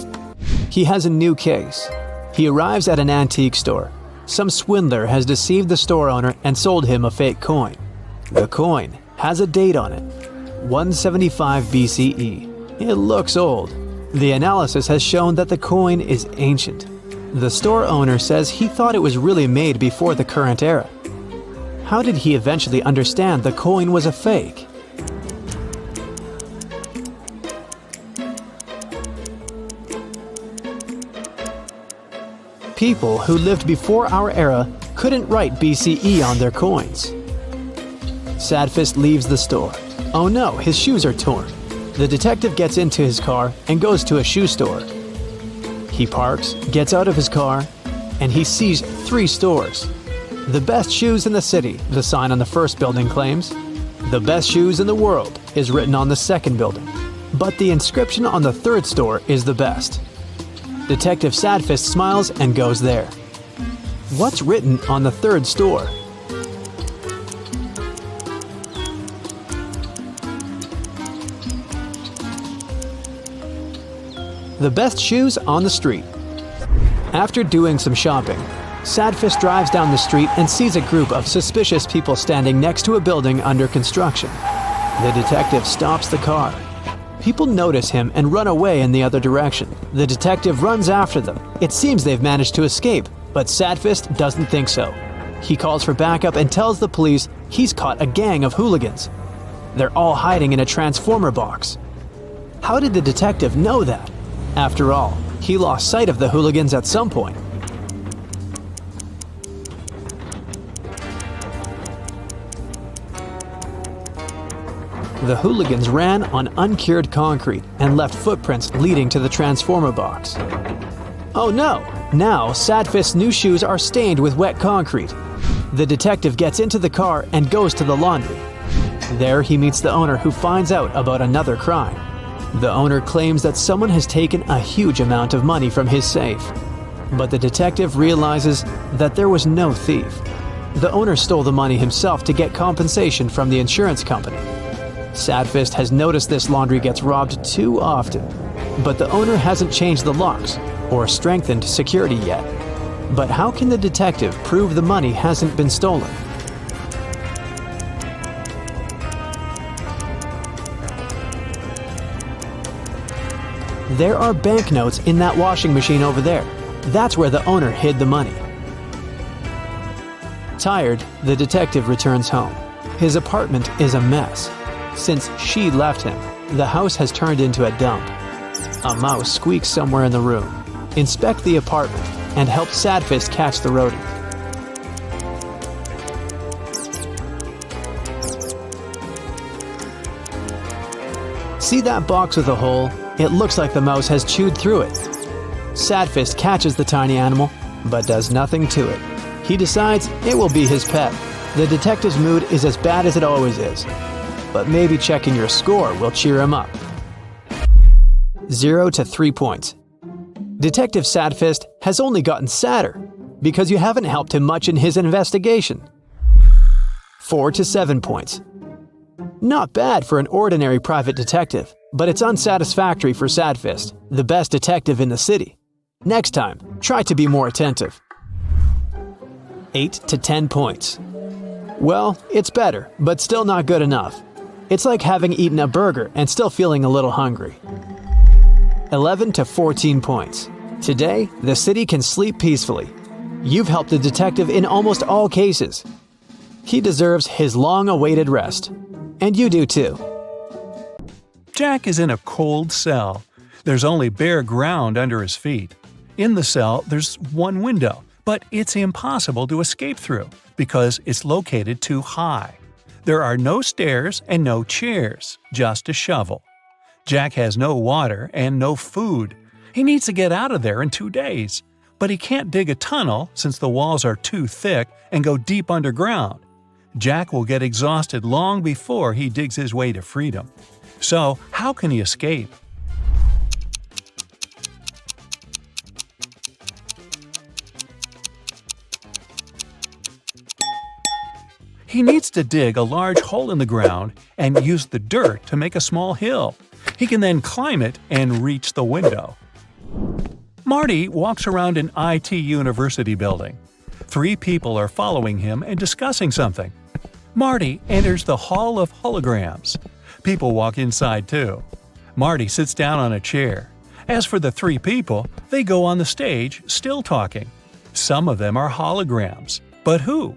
He has a new case. He arrives at an antique store. Some swindler has deceived the store owner and sold him a fake coin. The coin has a date on it, 175 BCE. It looks old. The analysis has shown that the coin is ancient. The store owner says he thought it was really made before the current era. How did he eventually understand the coin was a fake? People who lived before our era couldn't write BCE on their coins. Sadfist leaves the store. Oh no, his shoes are torn. The detective gets into his car and goes to a shoe store. He parks, gets out of his car, and he sees 3 stores. The best shoes in the city, the sign on the first building claims. The best shoes in the world is written on the second building. But the inscription on the third store is the best. Detective Sadfist smiles and goes there. What's written on the third store? The best shoes on the street. After doing some shopping, Sadfist drives down the street and sees a group of suspicious people standing next to a building under construction. The detective stops the car. People notice him and run away in the other direction. The detective runs after them. It seems they've managed to escape, but Sadfist doesn't think so. He calls for backup and tells the police he's caught a gang of hooligans. They're all hiding in a transformer box. How did the detective know that? After all, he lost sight of the hooligans at some point. The hooligans ran on uncured concrete and left footprints leading to the transformer box. Oh no! Now, Sadfist's new shoes are stained with wet concrete. The detective gets into the car and goes to the laundry. There he meets the owner, who finds out about another crime. The owner claims that someone has taken a huge amount of money from his safe. But the detective realizes that there was no thief. The owner stole the money himself to get compensation from the insurance company. Sadfist has noticed this laundry gets robbed too often, but the owner hasn't changed the locks or strengthened security yet. But how can the detective prove the money hasn't been stolen? There are banknotes in that washing machine over there. That's where the owner hid the money. Tired, the detective returns home. His apartment is a mess. Since she left him, the house has turned into a dump. A mouse squeaks somewhere in the room. Inspect the apartment and help Sadfist catch the rodent. See that box with a hole? It looks like the mouse has chewed through it. Sadfist catches the tiny animal, but does nothing to it. He decides it will be his pet. The detective's mood is as bad as it always is, but maybe checking your score will cheer him up. 0 to 3 points. Detective Sadfist has only gotten sadder because you haven't helped him much in his investigation. 4 to 7 points. Not bad for an ordinary private detective, but it's unsatisfactory for Sadfist, the best detective in the city. Next time, try to be more attentive. 8 to 10 points. Well, it's better, but still not good enough. It's like having eaten a burger and still feeling a little hungry. 11 to 14 points. Today, the city can sleep peacefully. You've helped the detective in almost all cases. He deserves his long-awaited rest. And you do too. Jack is in a cold cell. There's only bare ground under his feet. In the cell, there's one window, but it's impossible to escape through because it's located too high. There are no stairs and no chairs, just a shovel. Jack has no water and no food. He needs to get out of there in 2 days. But he can't dig a tunnel since the walls are too thick and go deep underground. Jack will get exhausted long before he digs his way to freedom. So, how can he escape? He needs to dig a large hole in the ground and use the dirt to make a small hill. He can then climb it and reach the window. Marty walks around an IT university building. 3 people are following him and discussing something. Marty enters the Hall of Holograms. People walk inside too. Marty sits down on a chair. As for the 3 people, they go on the stage, still talking. Some of them are holograms. But who?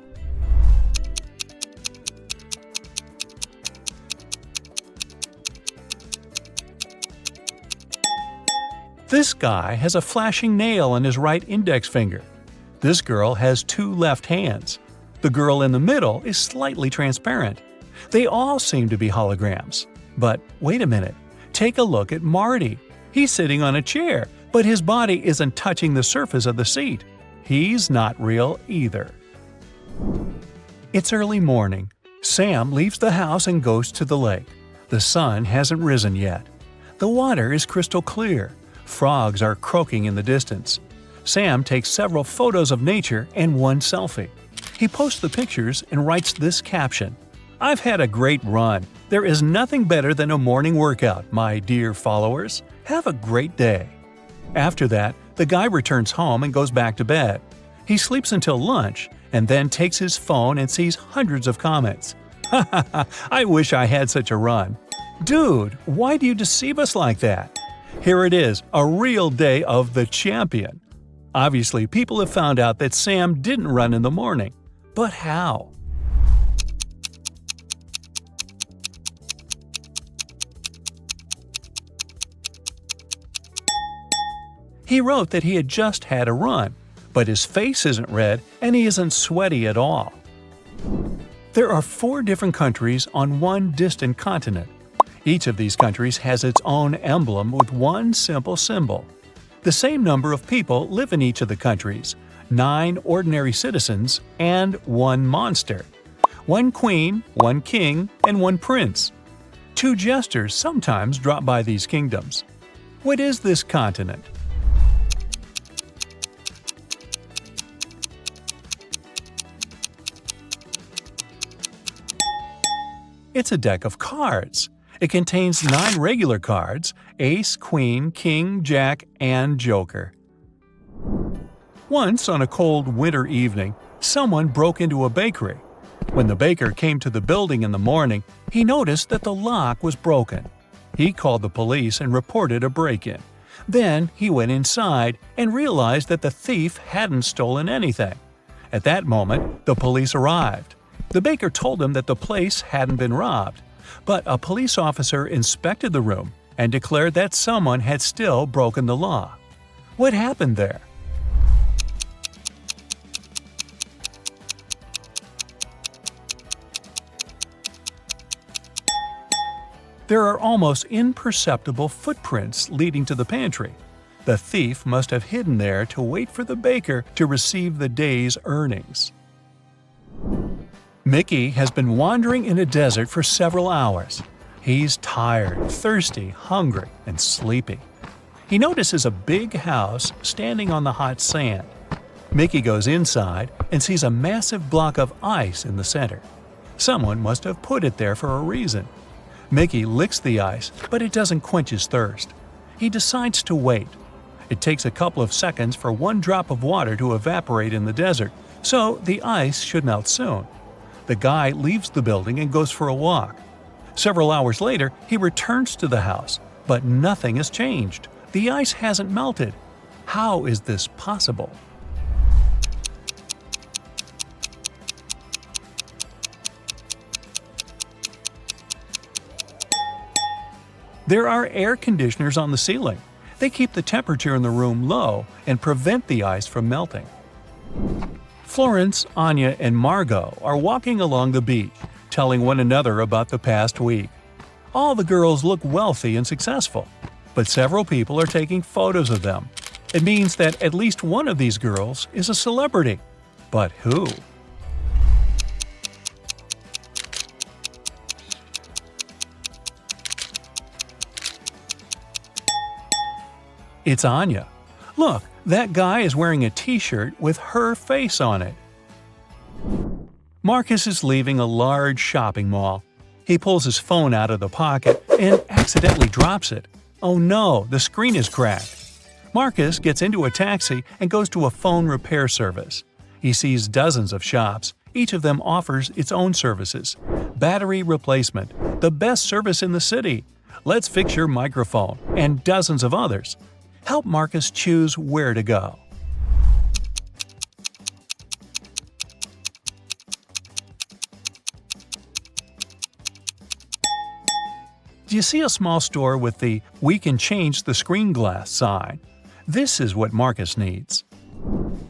This guy has a flashing nail on his right index finger. This girl has 2 left hands. The girl in the middle is slightly transparent. They all seem to be holograms. But wait a minute. Take a look at Marty. He's sitting on a chair, but his body isn't touching the surface of the seat. He's not real either. It's early morning. Sam leaves the house and goes to the lake. The sun hasn't risen yet. The water is crystal clear. Frogs are croaking in the distance. Sam takes several photos of nature and one selfie. He posts the pictures and writes this caption: "I've had a great run. There is nothing better than a morning workout, my dear followers. Have a great day." After that, the guy returns home and goes back to bed. He sleeps until lunch and then takes his phone and sees hundreds of comments. "Ha ha ha, I wish I had such a run." Dude, why do you deceive us like that? Here it is, a real day of the champion. Obviously, people have found out that Sam didn't run in the morning. But how? He wrote that he had just had a run, but his face isn't red and he isn't sweaty at all. There are 4 different countries on one distant continent. Each of these countries has its own emblem with one simple symbol. The same number of people live in each of the countries, 9 ordinary citizens and 1 monster. 1 queen, 1 king, and 1 prince. 2 jesters sometimes drop by these kingdoms. What is this continent? It's a deck of cards. It contains 9 regular cards: Ace, Queen, King, Jack, and Joker. Once, on a cold winter evening, someone broke into a bakery. When the baker came to the building in the morning, he noticed that the lock was broken. He called the police and reported a break-in. Then he went inside and realized that the thief hadn't stolen anything. At that moment, the police arrived. The baker told him that the place hadn't been robbed. But a police officer inspected the room and declared that someone had still broken the law. What happened there? There are almost imperceptible footprints leading to the pantry. The thief must have hidden there to wait for the baker to receive the day's earnings. Mickey has been wandering in a desert for several hours. He's tired, thirsty, hungry, and sleepy. He notices a big house standing on the hot sand. Mickey goes inside and sees a massive block of ice in the center. Someone must have put it there for a reason. Mickey licks the ice, but it doesn't quench his thirst. He decides to wait. It takes a couple of seconds for one drop of water to evaporate in the desert, so the ice should melt soon. The guy leaves the building and goes for a walk. Several hours later, he returns to the house, but nothing has changed. The ice hasn't melted. How is this possible? There are air conditioners on the ceiling. They keep the temperature in the room low and prevent the ice from melting. Florence, Anya, and Margot are walking along the beach, telling one another about the past week. All the girls look wealthy and successful, but several people are taking photos of them. It means that at least one of these girls is a celebrity. But who? It's Anya. Look, that guy is wearing a t-shirt with her face on it. Marcus is leaving a large shopping mall. He pulls his phone out of the pocket and accidentally drops it. Oh no, the screen is cracked. Marcus gets into a taxi and goes to a phone repair service. He sees dozens of shops. Each of them offers its own services. Battery replacement, the best service in the city. Let's fix your microphone, and dozens of others. Help Marcus choose where to go. Do you see a small store with the "We can change the screen glass" sign? This is what Marcus needs.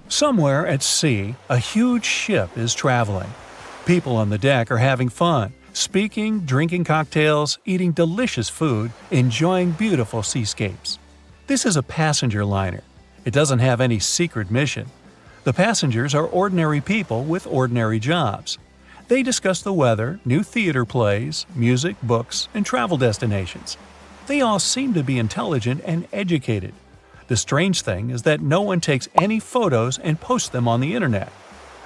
Somewhere at sea, a huge ship is traveling. People on the deck are having fun, speaking, drinking cocktails, eating delicious food, enjoying beautiful seascapes. This is a passenger liner. It doesn't have any secret mission. The passengers are ordinary people with ordinary jobs. They discuss the weather, new theater plays, music, books, and travel destinations. They all seem to be intelligent and educated. The strange thing is that no one takes any photos and posts them on the internet.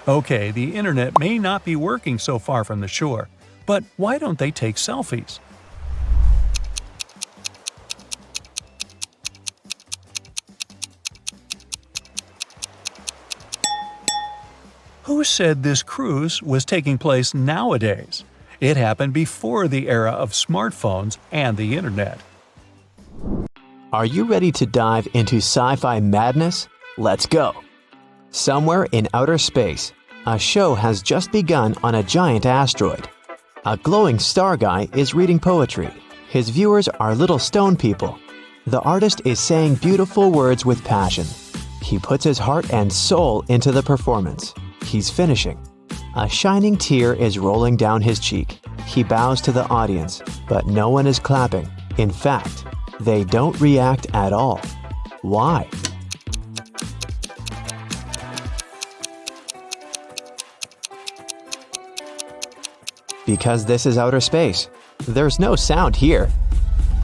Okay, the internet may not be working so far from the shore, but why don't they take selfies? Who said this cruise was taking place nowadays? It happened before the era of smartphones and the internet. Are you ready to dive into sci-fi madness? Let's go! Somewhere in outer space, a show has just begun on a giant asteroid. A glowing star guy is reading poetry. His viewers are little stone people. The artist is saying beautiful words with passion. He puts his heart and soul into the performance. He's finishing. A shining tear is rolling down his cheek. He bows to the audience, but no one is clapping. In fact, they don't react at all. Why? Because this is outer space. There's no sound here.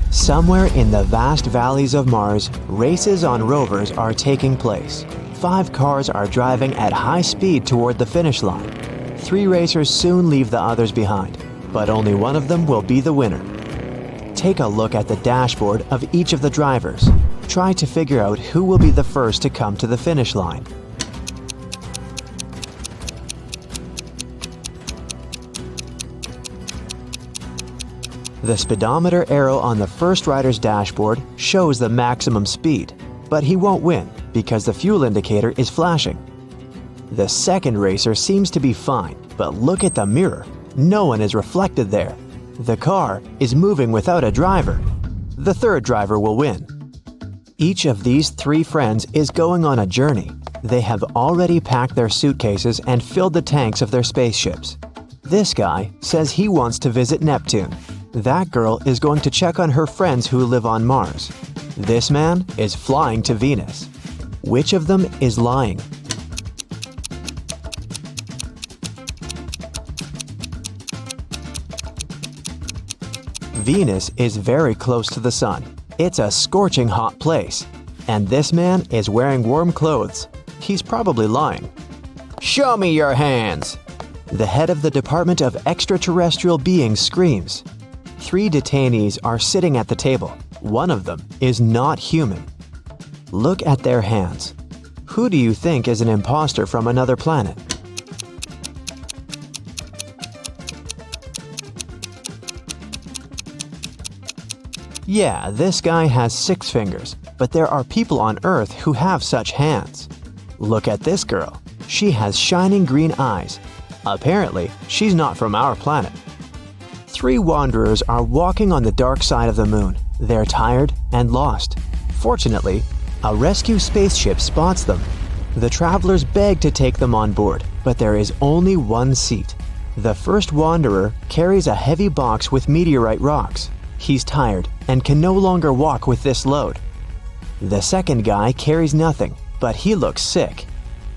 Somewhere in the vast valleys of Mars, races on rovers are taking place. 5 cars are driving at high speed toward the finish line. 3 racers soon leave the others behind, but only one of them will be the winner. Take a look at the dashboard of each of the drivers. Try to figure out who will be the first to come to the finish line. The speedometer arrow on the first rider's dashboard shows the maximum speed, but he won't win because the fuel indicator is flashing. The second racer seems to be fine, but look at the mirror. No one is reflected there. The car is moving without a driver. The third driver will win. Each of these 3 friends is going on a journey. They have already packed their suitcases and filled the tanks of their spaceships. This guy says he wants to visit Neptune. That girl is going to check on her friends who live on Mars. This man is flying to Venus. Which of them is lying? Venus is very close to the sun. It's a scorching hot place. And this man is wearing warm clothes. He's probably lying. Show me your hands. The head of the Department of Extraterrestrial Beings screams. 3 detainees are sitting at the table. One of them is not human. Look at their hands. Who do you think is an imposter from another planet? Yeah, this guy has 6 fingers, but there are people on Earth who have such hands. Look at this girl. She has shining green eyes. Apparently, she's not from our planet. 3 wanderers are walking on the dark side of the moon. They're tired and lost. Fortunately, a rescue spaceship spots them. The travelers beg to take them on board, but there is only one seat. The first wanderer carries a heavy box with meteorite rocks. He's tired and can no longer walk with this load. The second guy carries nothing, but he looks sick.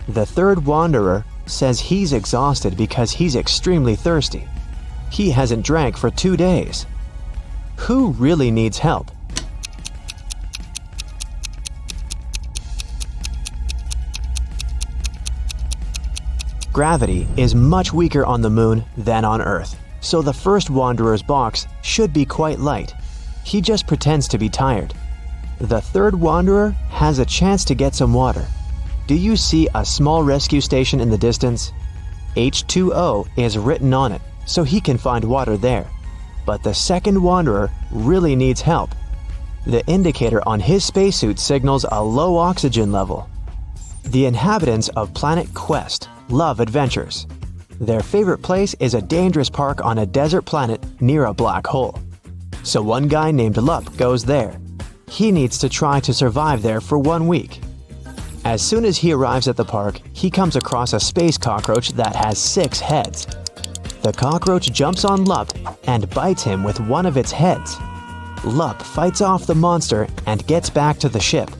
The third wanderer says he's exhausted because he's extremely thirsty. He hasn't drank for 2 days. Who really needs help? Gravity is much weaker on the moon than on Earth, so the first wanderer's box should be quite light. He just pretends to be tired. The third wanderer has a chance to get some water. Do you see a small rescue station in the distance? H2O is written on it, so he can find water there. But the second wanderer really needs help. The indicator on his spacesuit signals a low oxygen level. The inhabitants of Planet Quest love adventures. Their favorite place is a dangerous park on a desert planet near a black hole. So one guy named Lup goes there. He needs to try to survive there for 1 week. As soon as he arrives at the park, he comes across a space cockroach that has 6 heads. The cockroach jumps on Lup and bites him with one of its heads. Lup fights off the monster and gets back to the ship.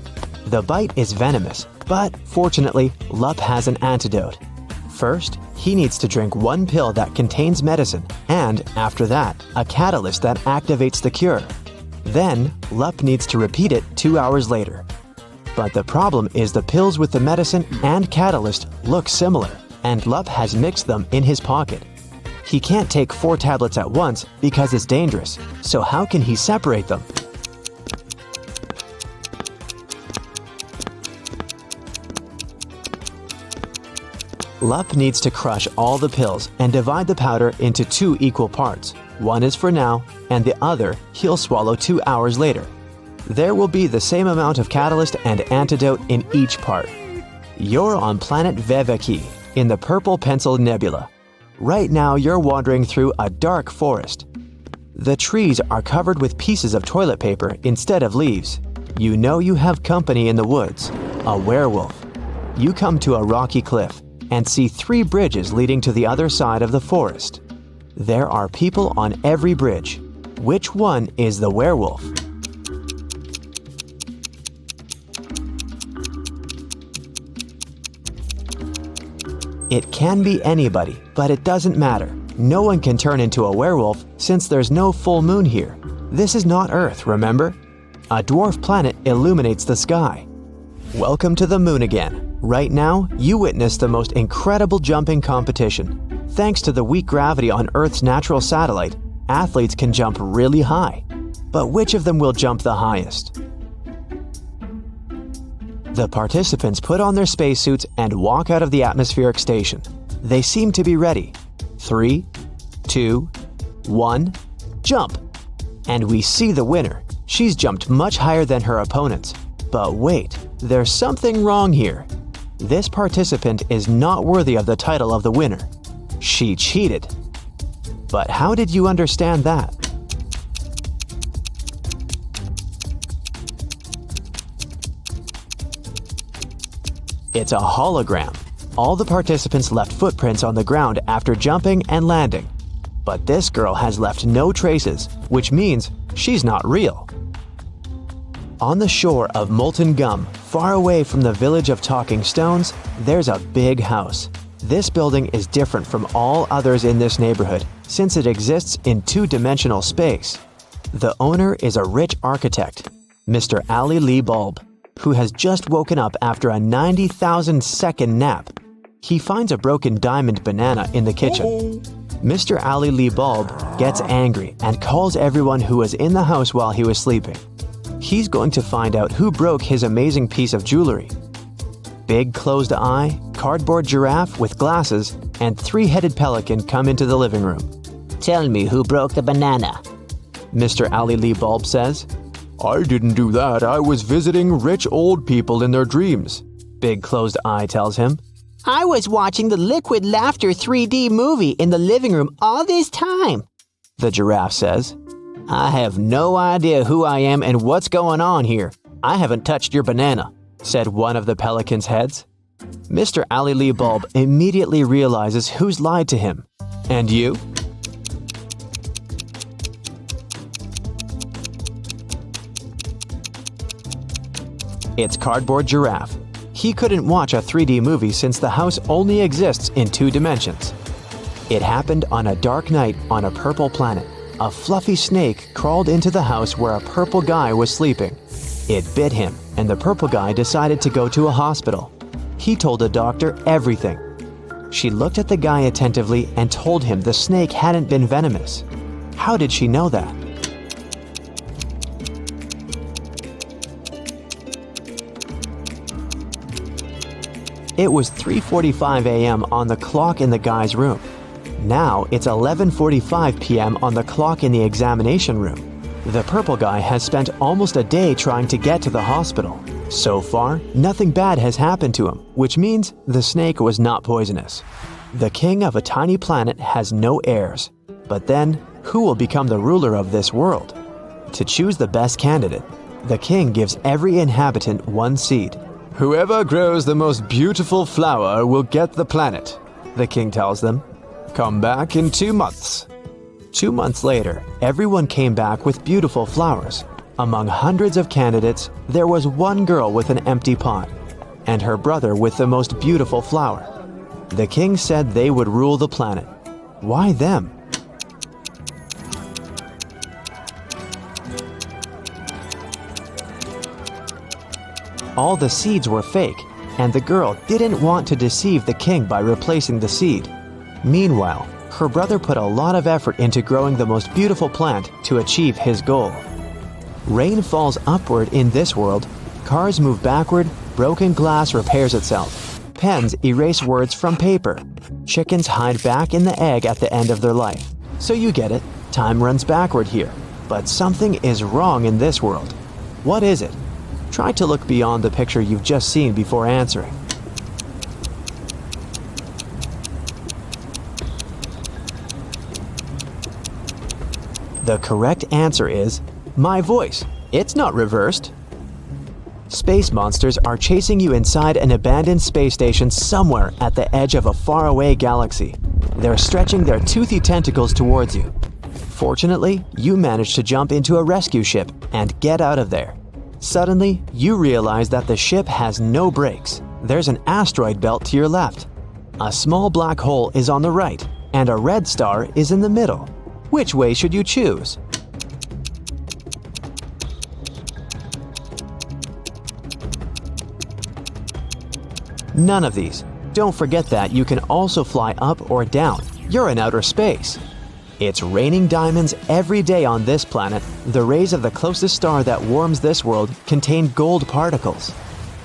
The bite is venomous, but fortunately, Lup has an antidote. First, he needs to drink 1 pill that contains medicine, and after that, a catalyst that activates the cure. Then, Lup needs to repeat it 2 hours later. But the problem is the pills with the medicine and catalyst look similar, and Lup has mixed them in his pocket. He can't take 4 tablets at once because it's dangerous, so how can he separate them? Lup needs to crush all the pills and divide the powder into 2 equal parts. One is for now, and the other he'll swallow 2 hours later. There will be the same amount of catalyst and antidote in each part. You're on planet Veveki, in the Purple Pencil Nebula. Right now you're wandering through a dark forest. The trees are covered with pieces of toilet paper instead of leaves. You know you have company in the woods, a werewolf. You come to a rocky cliff and see 3 bridges leading to the other side of the forest. There are people on every bridge. Which one is the werewolf? It can be anybody, but it doesn't matter. No one can turn into a werewolf since there's no full moon here. This is not Earth, remember? A dwarf planet illuminates the sky. Welcome to the moon again. Right now, you witness the most incredible jumping competition. Thanks to the weak gravity on Earth's natural satellite, athletes can jump really high. But which of them will jump the highest? The participants put on their spacesuits and walk out of the atmospheric station. They seem to be ready. 3, 2, 1, jump! And we see the winner. She's jumped much higher than her opponents. But wait, there's something wrong here. This participant is not worthy of the title of the winner. She cheated. But how did you understand that? It's a hologram. All the participants left footprints on the ground after jumping and landing. But this girl has left no traces, which means she's not real. On the shore of Molten Gum, far away from the village of Talking Stones, there's a big house. This building is different from all others in this neighborhood since it exists in two-dimensional space. The owner is a rich architect, Mr. Ali Lee Bulb, who has just woken up after a 90,000-second nap. He finds a broken diamond banana in the kitchen. Mr. Ali Lee Bulb gets angry and calls everyone who was in the house while he was sleeping. He's going to find out who broke his amazing piece of jewelry. Big closed eye, cardboard giraffe with glasses, and three-headed pelican come into the living room. Tell me who broke the banana. Mr. Ali Lee Bulb says, "I didn't do that. I was visiting rich old people in their dreams," Big Closed Eye tells him. I was watching the Liquid Laughter 3D movie in the living room all this time. The giraffe says, "I have no idea who I am and what's going on here. I haven't touched your banana," said one of the pelican's heads. Mr. Ali Lee Bulb immediately realizes who's lied to him. And you? It's Cardboard Giraffe. He couldn't watch a 3D movie since the house only exists in two dimensions. It happened on a dark night on a purple planet. A fluffy snake crawled into the house where a purple guy was sleeping. It bit him, and the purple guy decided to go to a hospital. He told the doctor everything. She looked at the guy attentively and told him the snake hadn't been venomous. How did she know that? It was 3:45 a.m. on the clock in the guy's room. Now it's 11:45 p.m. on the clock in the examination room. The purple guy has spent almost a day trying to get to the hospital. So far, nothing bad has happened to him, which means the snake was not poisonous. The king of a tiny planet has no heirs. But then, who will become the ruler of this world? To choose the best candidate, the king gives every inhabitant one seed. "Whoever grows the most beautiful flower will get the planet," the king tells them. "Come back in 2 months." 2 months later, everyone came back with beautiful flowers. Among hundreds of candidates, there was one girl with an empty pot, and her brother with the most beautiful flower. The king said they would rule the planet. Why them? All the seeds were fake, and the girl didn't want to deceive the king by replacing the seed. Meanwhile, her brother put a lot of effort into growing the most beautiful plant to achieve his goal. Rain falls upward in this world, cars move backward, broken glass repairs itself, pens erase words from paper, chickens hide back in the egg at the end of their life. So you get it, time runs backward here. But something is wrong in this world. What is it? Try to look beyond the picture you've just seen before answering. The correct answer is my voice. It's not reversed. Space monsters are chasing you inside an abandoned space station somewhere at the edge of a faraway galaxy. They're stretching their toothy tentacles towards you. Fortunately, you manage to jump into a rescue ship and get out of there. Suddenly, you realize that the ship has no brakes. There's an asteroid belt to your left. A small black hole is on the right, and a red star is in the middle. Which way should you choose? None of these. Don't forget that you can also fly up or down. You're in outer space. It's raining diamonds every day on this planet. The rays of the closest star that warms this world contain gold particles.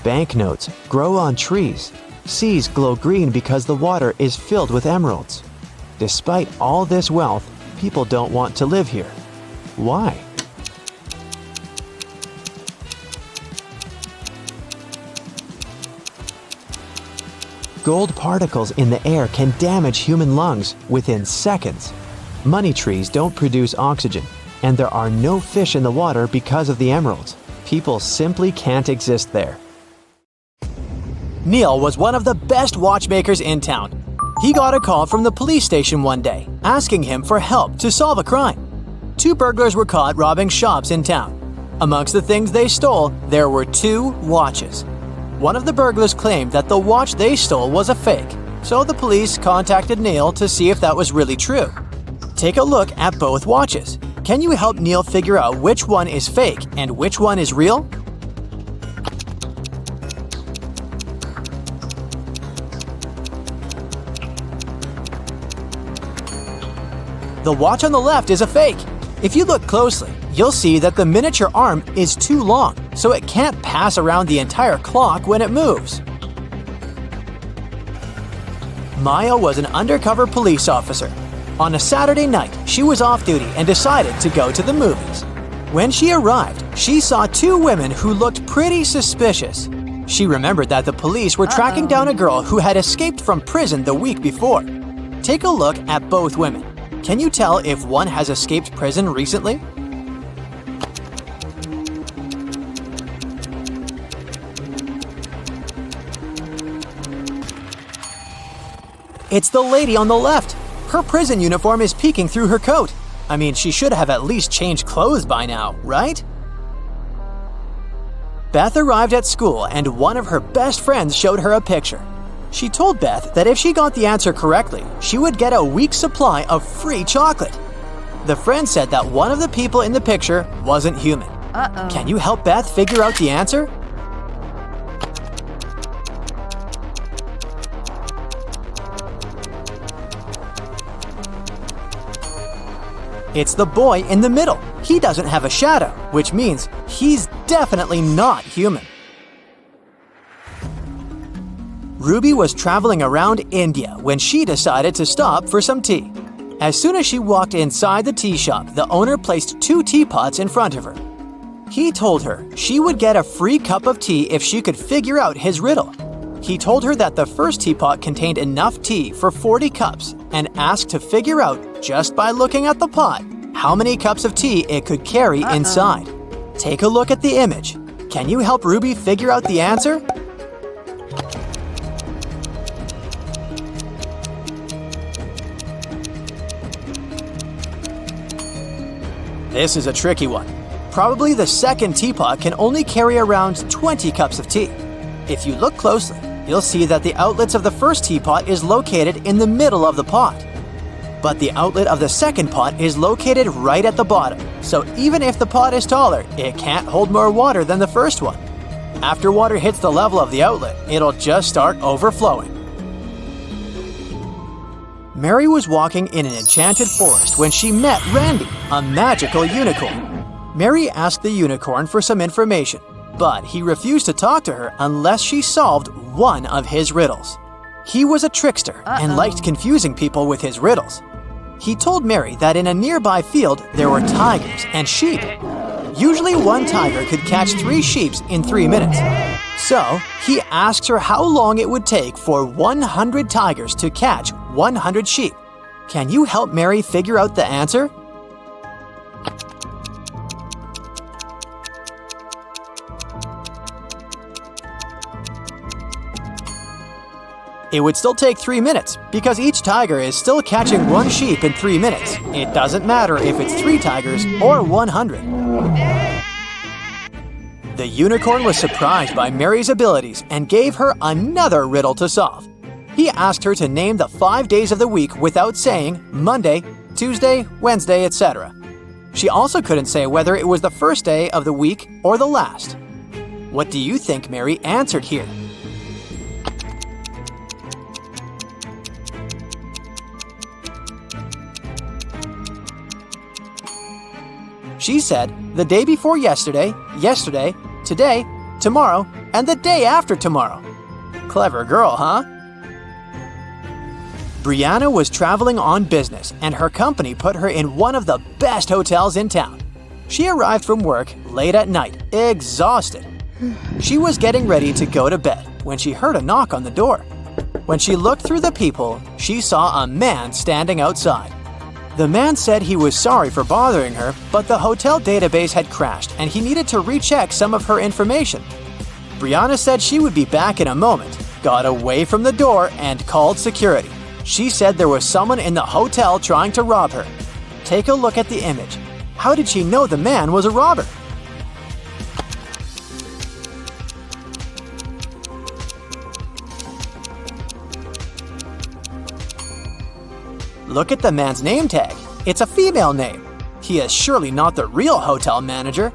Banknotes grow on trees. Seas glow green because the water is filled with emeralds. Despite all this wealth, people don't want to live here. Why? Gold particles in the air can damage human lungs within seconds. Money trees don't produce oxygen, and there are no fish in the water because of the emeralds. People simply can't exist there. Neil was one of the best watchmakers in town. He got a call from the police station one day, asking him for help to solve a crime. 2 burglars were caught robbing shops in town. Amongst the things they stole, there were 2 watches. One of the burglars claimed that the watch they stole was a fake, so the police contacted Neil to see if that was really true. Take a look at both watches. Can you help Neil figure out which one is fake and which one is real? The watch on the left is a fake. If you look closely, you'll see that the miniature arm is too long, so it can't pass around the entire clock when it moves. Maya was an undercover police officer. On a Saturday night, she was off duty and decided to go to the movies. When she arrived, she saw 2 women who looked pretty suspicious. She remembered that the police were tracking down a girl who had escaped from prison the week before. Take a look at both women. Can you tell if one has escaped prison recently? It's the lady on the left. Her prison uniform is peeking through her coat. I mean, she should have at least changed clothes by now, right? Beth arrived at school and one of her best friends showed her a picture. She told Beth that if she got the answer correctly, she would get a week's supply of free chocolate. The friend said that one of the people in the picture wasn't human. Can you help Beth figure out the answer? It's the boy in the middle. He doesn't have a shadow, which means he's definitely not human. Ruby was traveling around India when she decided to stop for some tea. As soon as she walked inside the tea shop, the owner placed 2 teapots in front of her. He told her she would get a free cup of tea if she could figure out his riddle. He told her that the first teapot contained enough tea for 40 cups and asked to figure out, just by looking at the pot, how many cups of tea it could carry inside. Take a look at the image. Can you help Ruby figure out the answer? This is a tricky one. Probably the second teapot can only carry around 20 cups of tea. If you look closely, you'll see that the outlets of the first teapot is located in the middle of the pot. But the outlet of the second pot is located right at the bottom, so even if the pot is taller, it can't hold more water than the first one. After water hits the level of the outlet, it'll just start overflowing. Mary was walking in an enchanted forest when she met Randy, a magical unicorn. Mary asked the unicorn for some information, but he refused to talk to her unless she solved one of his riddles. He was a trickster and liked confusing people with his riddles. He told Mary that in a nearby field there were tigers and sheep. Usually one tiger could catch 3 sheep in 3 minutes. So he asked her how long it would take for 100 tigers to catch 100 sheep. Can you help Mary figure out the answer? It would still take 3 minutes, because each tiger is still catching 1 sheep in 3 minutes. It doesn't matter if it's 3 tigers or 100. The unicorn was surprised by Mary's abilities and gave her another riddle to solve. He asked her to name the 5 days of the week without saying Monday, Tuesday, Wednesday, etc. She also couldn't say whether it was the first day of the week or the last. What do you think Mary answered here? She said, the day before yesterday, yesterday, today, tomorrow, and the day after tomorrow. Clever girl, huh? Brianna was traveling on business, and her company put her in one of the best hotels in town. She arrived from work late at night, exhausted. She was getting ready to go to bed when she heard a knock on the door. When she looked through the peephole, she saw a man standing outside. The man said he was sorry for bothering her, but the hotel database had crashed and he needed to recheck some of her information. Brianna said she would be back in a moment, got away from the door, and called security. She said there was someone in the hotel trying to rob her. Take a look at the image. How did she know the man was a robber? Look at the man's name tag. It's a female name. He is surely not the real hotel manager.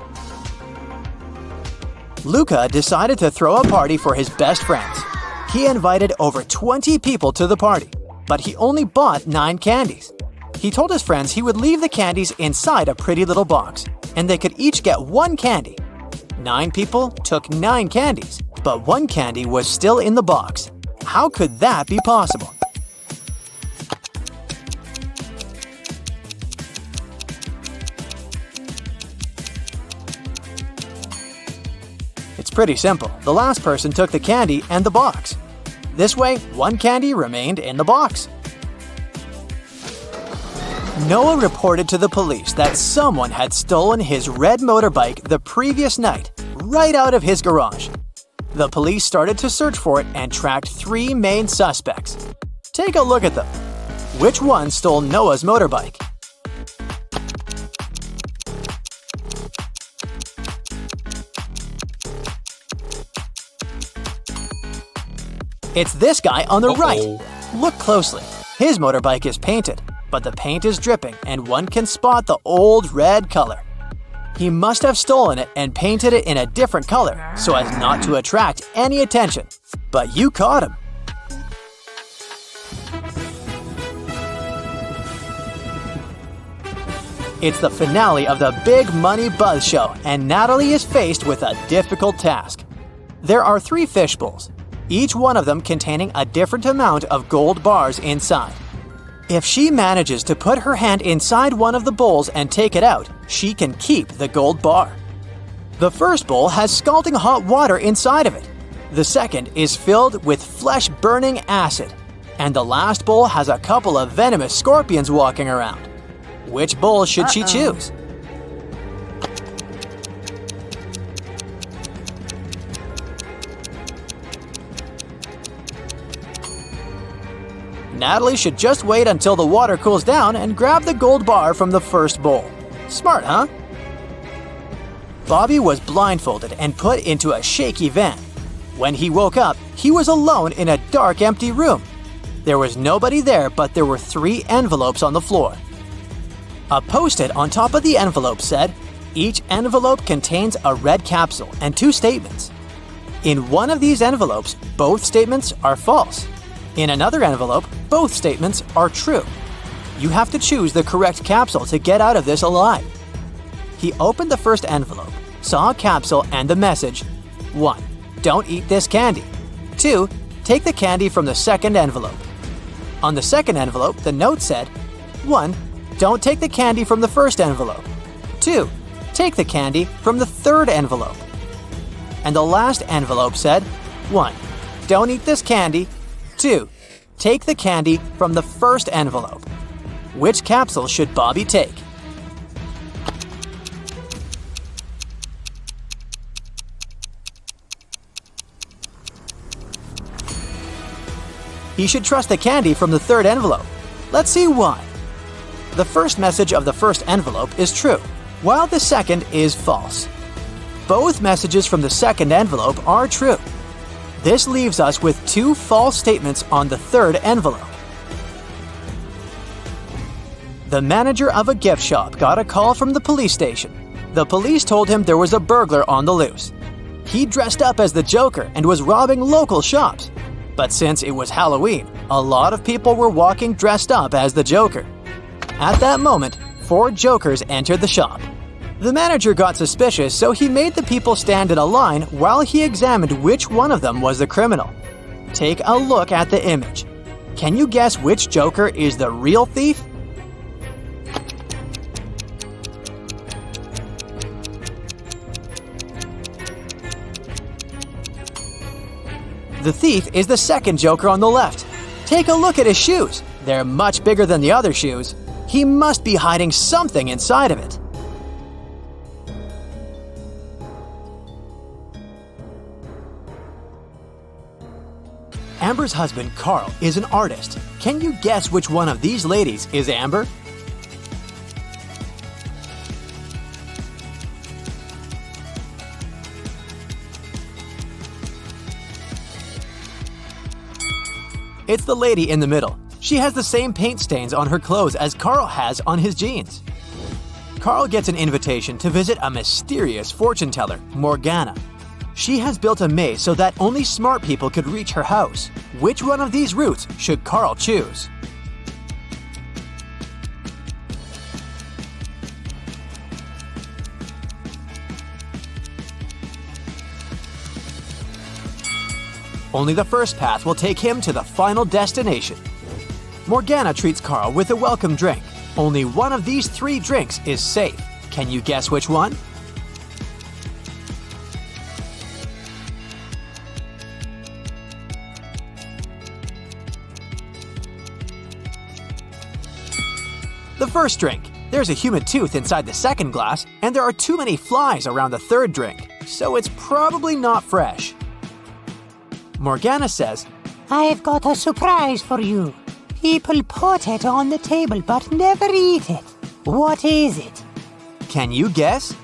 Luca decided to throw a party for his best friends. He invited over 20 people to the party, but he only bought 9 candies. He told his friends he would leave the candies inside a pretty little box, and they could each get 1 candy. 9 people took 9 candies, but 1 candy was still in the box. How could that be possible? It's pretty simple. The last person took the candy and the box. This way, 1 candy remained in the box. Noah reported to the police that someone had stolen his red motorbike the previous night, right out of his garage. The police started to search for it and tracked 3 main suspects. Take a look at them. Which one stole Noah's motorbike? It's this guy on the right. Look closely. His motorbike is painted, but the paint is dripping and one can spot the old red color. He must have stolen it and painted it in a different color so as not to attract any attention. But you caught him. It's the finale of the Big Money Buzz Show, and Natalie is faced with a difficult task. There are 3 fish bowls, each one of them containing a different amount of gold bars inside. If she manages to put her hand inside one of the bowls and take it out, she can keep the gold bar. The first bowl has scalding hot water inside of it. The second is filled with flesh-burning acid. And the last bowl has a couple of venomous scorpions walking around. Which bowl should she choose? Natalie should just wait until the water cools down and grab the gold bar from the first bowl. Smart, huh? Bobby was blindfolded and put into a shaky van. When he woke up, he was alone in a dark, empty room. There was nobody there, but there were 3 envelopes on the floor. A post-it on top of the envelope said, "Each envelope contains a red capsule and 2 statements. In one of these envelopes, both statements are false. In another envelope, both statements are true. You have to choose the correct capsule to get out of this alive." He opened the first envelope, saw a capsule and the message, 1. Don't eat this candy. 2. Take the candy from the second envelope. On the second envelope, the note said, 1. Don't take the candy from the first envelope. 2. Take the candy from the third envelope. And the last envelope said, 1. Don't eat this candy. 2. Take the candy from the first envelope. Which capsule should Bobby take? He should trust the candy from the third envelope. Let's see why. The first message of the first envelope is true, while the second is false. Both messages from the second envelope are true. This leaves us with 2 false statements on the third envelope. The manager of a gift shop got a call from the police station. The police told him there was a burglar on the loose. He dressed up as the Joker and was robbing local shops. But since it was Halloween, a lot of people were walking dressed up as the Joker. At that moment, 4 Jokers entered the shop. The manager got suspicious, so he made the people stand in a line while he examined which one of them was the criminal. Take a look at the image. Can you guess which Joker is the real thief? The thief is the second Joker on the left. Take a look at his shoes. They're much bigger than the other shoes. He must be hiding something inside of it. Amber's husband, Carl, is an artist. Can you guess which one of these ladies is Amber? It's the lady in the middle. She has the same paint stains on her clothes as Carl has on his jeans. Carl gets an invitation to visit a mysterious fortune teller, Morgana. She has built a maze so that only smart people could reach her house. Which one of these routes should Carl choose? Only the first path will take him to the final destination. Morgana treats Carl with a welcome drink. Only one of these 3 drinks is safe. Can you guess which one? The first drink. There's a human tooth inside the second glass, and there are too many flies around the third drink, so it's probably not fresh. Morgana says, I've got a surprise for you. People put it on the table but never eat it. What is it? Can you guess?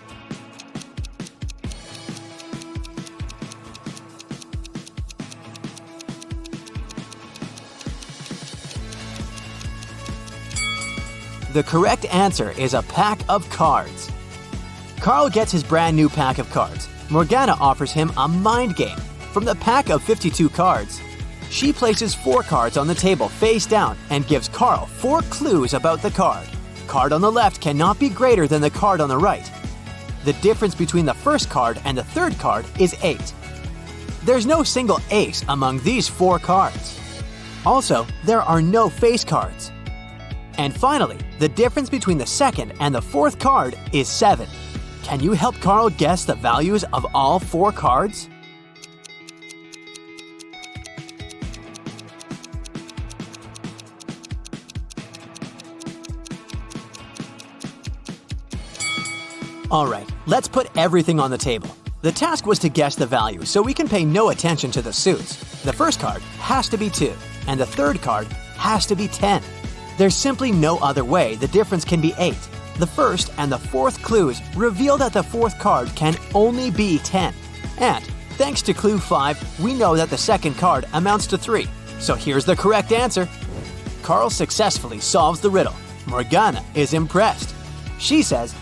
The correct answer is a pack of cards. Carl gets his brand new pack of cards. Morgana offers him a mind game. From the pack of 52 cards, she places 4 cards on the table face down and gives Carl 4 clues about the card. Card on the left cannot be greater than the card on the right. The difference between the first card and the third card is 8. There's no single ace among these 4 cards. Also, there are no face cards. And finally, the difference between the second and the fourth card is 7. Can you help Carl guess the values of all 4 cards? Alright, let's put everything on the table. The task was to guess the value, so we can pay no attention to the suits. The first card has to be 2, and the third card has to be 10. There's simply no other way the difference can be 8. The first and the fourth clues reveal that the fourth card can only be 10. And, thanks to clue 5, we know that the second card amounts to 3. So here's the correct answer. Carl successfully solves the riddle. Morgana is impressed. She says,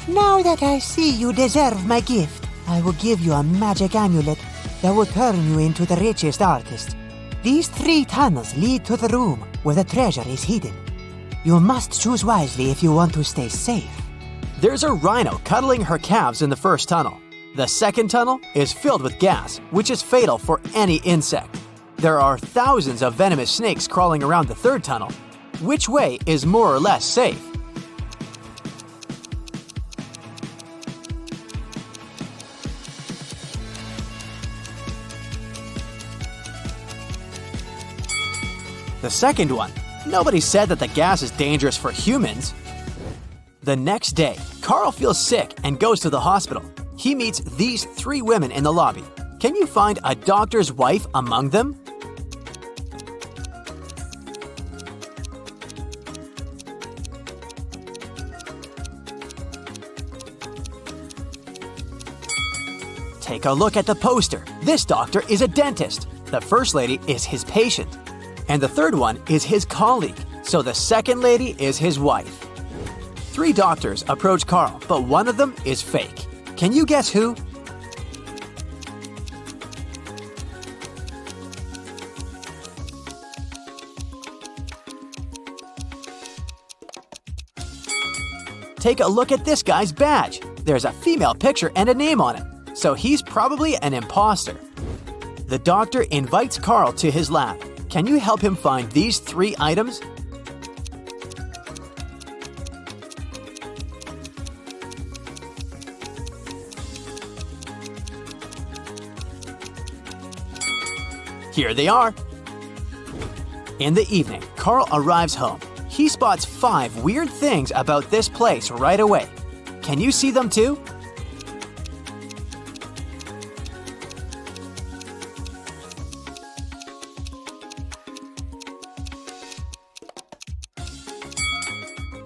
Now that I see you deserve my gift, I will give you a magic amulet that will turn you into the richest artist. These 3 tunnels lead to the room where the treasure is hidden. You must choose wisely if you want to stay safe. There's a rhino cuddling her calves in the first tunnel. The second tunnel is filled with gas, which is fatal for any insect. There are thousands of venomous snakes crawling around the third tunnel. Which way is more or less safe? The second one. Nobody said that the gas is dangerous for humans. The next day, Carl feels sick and goes to the hospital. He meets these 3 women in the lobby. Can you find a doctor's wife among them? Take a look at the poster. This doctor is a dentist. The first lady is his patient. And the third one is his colleague, so the second lady is his wife. 3 doctors approach Carl, but one of them is fake. Can you guess who? Take a look at this guy's badge. There's a female picture and a name on it, so he's probably an imposter. The doctor invites Carl to his lab. Can you help him find these 3 items? Here they are. In the evening, Carl arrives home. He spots 5 weird things about this place right away. Can you see them too?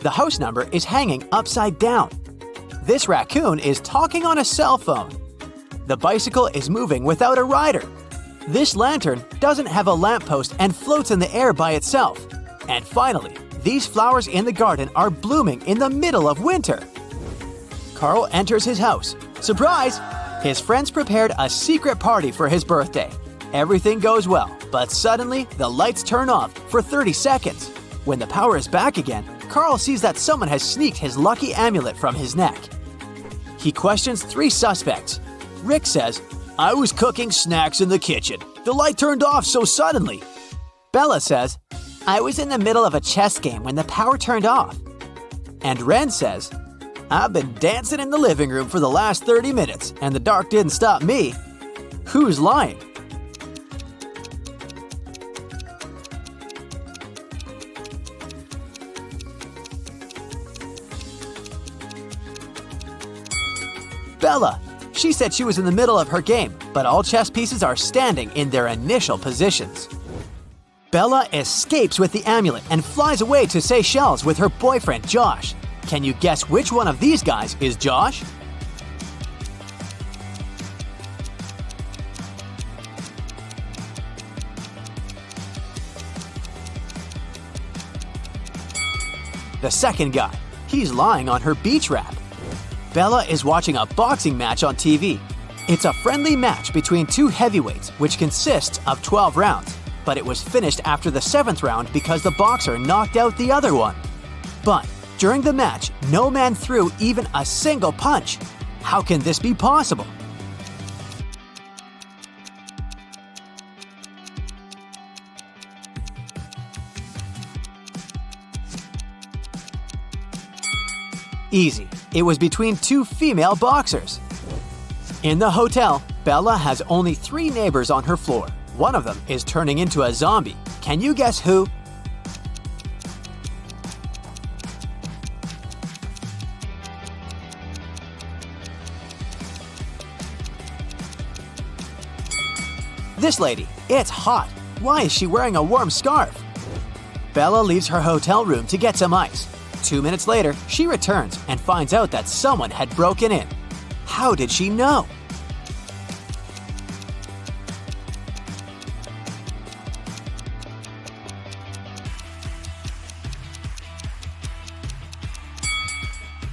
The house number is hanging upside down. This raccoon is talking on a cell phone. The bicycle is moving without a rider. This lantern doesn't have a lamppost and floats in the air by itself. And finally, these flowers in the garden are blooming in the middle of winter. Carl enters his house. Surprise! His friends prepared a secret party for his birthday. Everything goes well, but suddenly the lights turn off for 30 seconds. When the power is back again, Carl sees that someone has sneaked his lucky amulet from his neck. He questions 3 suspects. Rick says, "I was cooking snacks in the kitchen. The light turned off so suddenly." Bella says, "I was in the middle of a chess game when the power turned off." And Ren says, "I've been dancing in the living room for the last 30 minutes, and the dark didn't stop me." Who's lying? Bella. She said she was in the middle of her game, but all chess pieces are standing in their initial positions. Bella escapes with the amulet and flies away to Seychelles with her boyfriend Josh. Can you guess which one of these guys is Josh? The second guy. He's lying on her beach raft. Bella is watching a boxing match on TV. It's a friendly match between 2 heavyweights, which consists of 12 rounds. But it was finished after the 7th round because the boxer knocked out the other one. But during the match, no man threw even a single punch. How can this be possible? Easy. It was between 2 female boxers. In the hotel, Bella has only 3 neighbors on her floor. One of them is turning into a zombie. Can you guess who? This lady. It's hot. Why is she wearing a warm scarf? Bella leaves her hotel room to get some ice. 2 minutes later, she returns and finds out that someone had broken in. How did she know?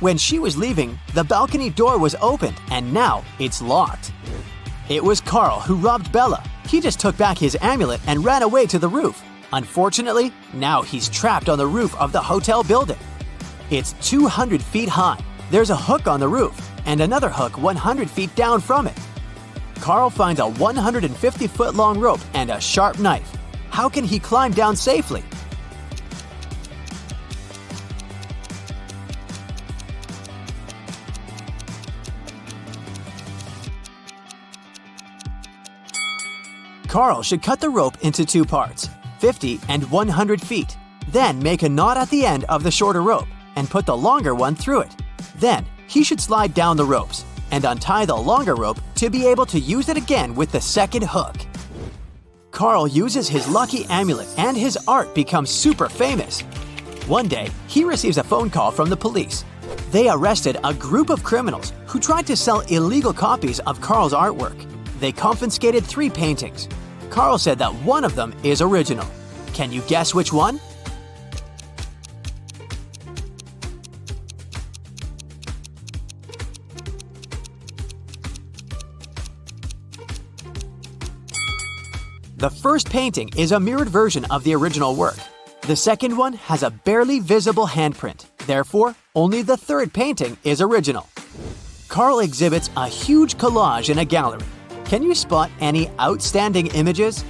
When she was leaving, the balcony door was opened and now it's locked. It was Carl who robbed Bella. He just took back his amulet and ran away to the roof. Unfortunately, now he's trapped on the roof of the hotel building. It's 200 feet high. There's a hook on the roof and another hook 100 feet down from it. Carl finds a 150-foot long rope and a sharp knife. How can he climb down safely? Carl should cut the rope into 2 parts, 50 and 100 feet. Then make a knot at the end of the shorter rope and put the longer one through it. Then he should slide down the ropes and untie the longer rope to be able to use it again with the second hook. Carl uses his lucky amulet and his art becomes super famous. One day, he receives a phone call from the police. They arrested a group of criminals who tried to sell illegal copies of Carl's artwork. They confiscated 3 paintings. Carl said that one of them is original. Can you guess which one? The first painting is a mirrored version of the original work. The second one has a barely visible handprint. Therefore, only the third painting is original. Carl exhibits a huge collage in a gallery. Can you spot any outstanding images?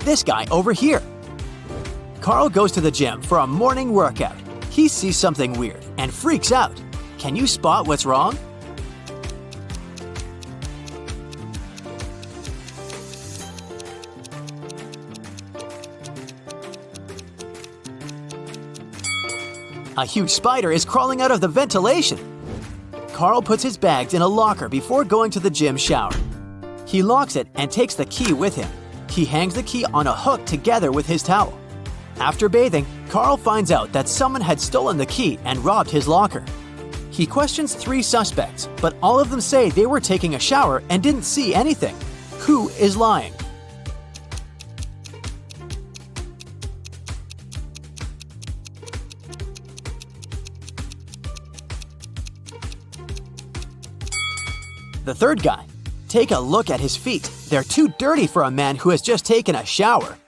This guy over here. Carl goes to the gym for a morning workout. He sees something weird and freaks out. Can you spot what's wrong? A huge spider is crawling out of the ventilation. Carl puts his bags in a locker before going to the gym shower. He locks it and takes the key with him. He hangs the key on a hook together with his towel. After bathing, Carl finds out that someone had stolen the key and robbed his locker. He questions 3 suspects, but all of them say they were taking a shower and didn't see anything. Who is lying? The third guy. Take a look at his feet. They're too dirty for a man who has just taken a shower.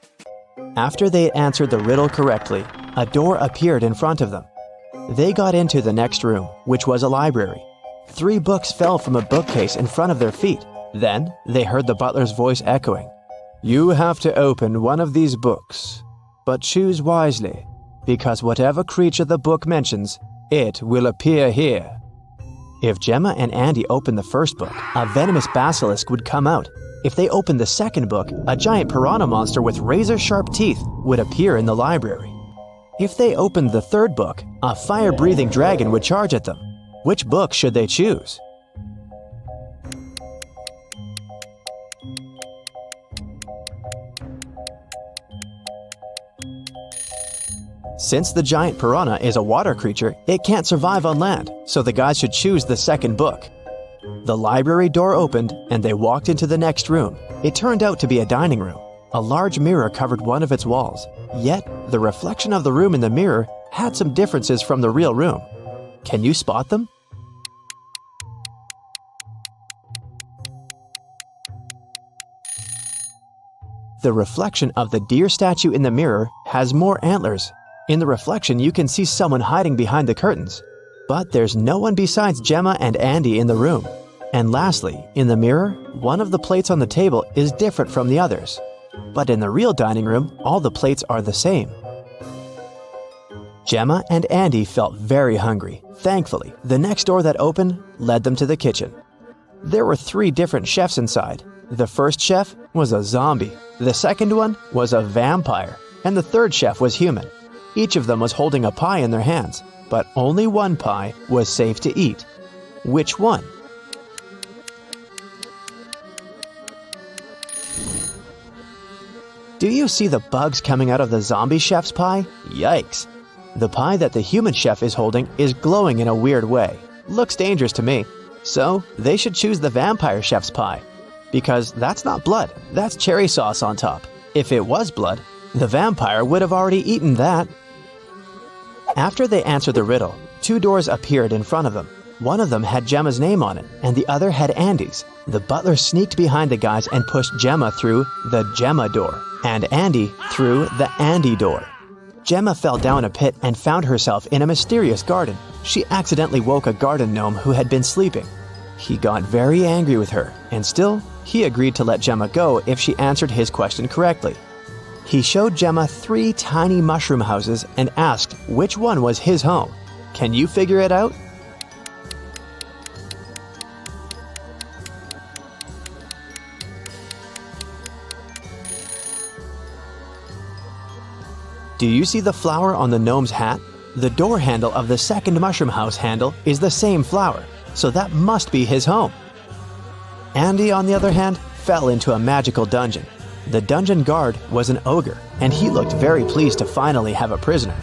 After they answered the riddle correctly, a door appeared in front of them. They got into the next room, which was a library. 3 books fell from a bookcase in front of their feet. Then they heard the butler's voice echoing. You have to open one of these books, but choose wisely, because whatever creature the book mentions, it will appear here. If Gemma and Andy opened the first book, a venomous basilisk would come out. If they opened the second book, a giant piranha monster with razor-sharp teeth would appear in the library. If they opened the third book, a fire-breathing dragon would charge at them. Which book should they choose? Since the giant piranha is a water creature, it can't survive on land, so the guys should choose the second book. The library door opened, and they walked into the next room. It turned out to be a dining room. A large mirror covered one of its walls. Yet, the reflection of the room in the mirror had some differences from the real room. Can you spot them? The reflection of the deer statue in the mirror has more antlers. In the reflection, you can see someone hiding behind the curtains. But there's no one besides Gemma and Andy in the room. And lastly, in the mirror, one of the plates on the table is different from the others. But in the real dining room, all the plates are the same. Gemma and Andy felt very hungry. Thankfully, the next door that opened led them to the kitchen. There were 3 different chefs inside. The first chef was a zombie, the second one was a vampire, and the third chef was human. Each of them was holding a pie in their hands, but only one pie was safe to eat. Which one? Do you see the bugs coming out of the zombie chef's pie? Yikes! The pie that the human chef is holding is glowing in a weird way. Looks dangerous to me. So, they should choose the vampire chef's pie. Because that's not blood, that's cherry sauce on top. If it was blood, the vampire would have already eaten that. After they answered the riddle, 2 doors appeared in front of them. One of them had Gemma's name on it, and the other had Andy's. The butler sneaked behind the guys and pushed Gemma through the Gemma door, and Andy through the Andy door. Gemma fell down a pit and found herself in a mysterious garden. She accidentally woke a garden gnome who had been sleeping. He got very angry with her, and still, he agreed to let Gemma go if she answered his question correctly. He showed Gemma 3 tiny mushroom houses and asked which one was his home. Can you figure it out? Do you see the flower on the gnome's hat? The door handle of the second mushroom house handle is the same flower, so that must be his home. Andy, on the other hand, fell into a magical dungeon. The dungeon guard was an ogre, and he looked very pleased to finally have a prisoner.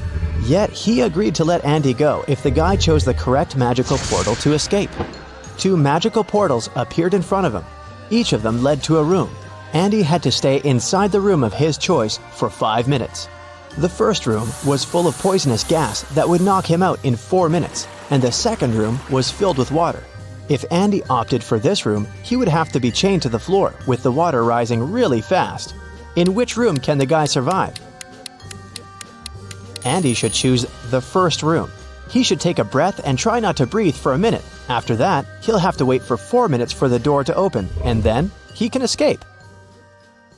Yet he agreed to let Andy go if the guy chose the correct magical portal to escape. 2 magical portals appeared in front of him. Each of them led to a room. Andy had to stay inside the room of his choice for 5 minutes. The first room was full of poisonous gas that would knock him out in 4 minutes, and the second room was filled with water. If Andy opted for this room, he would have to be chained to the floor with the water rising really fast. In which room can the guy survive? Andy should choose the first room. He should take a breath and try not to breathe for a minute. After that, he'll have to wait for 4 minutes for the door to open, and then he can escape.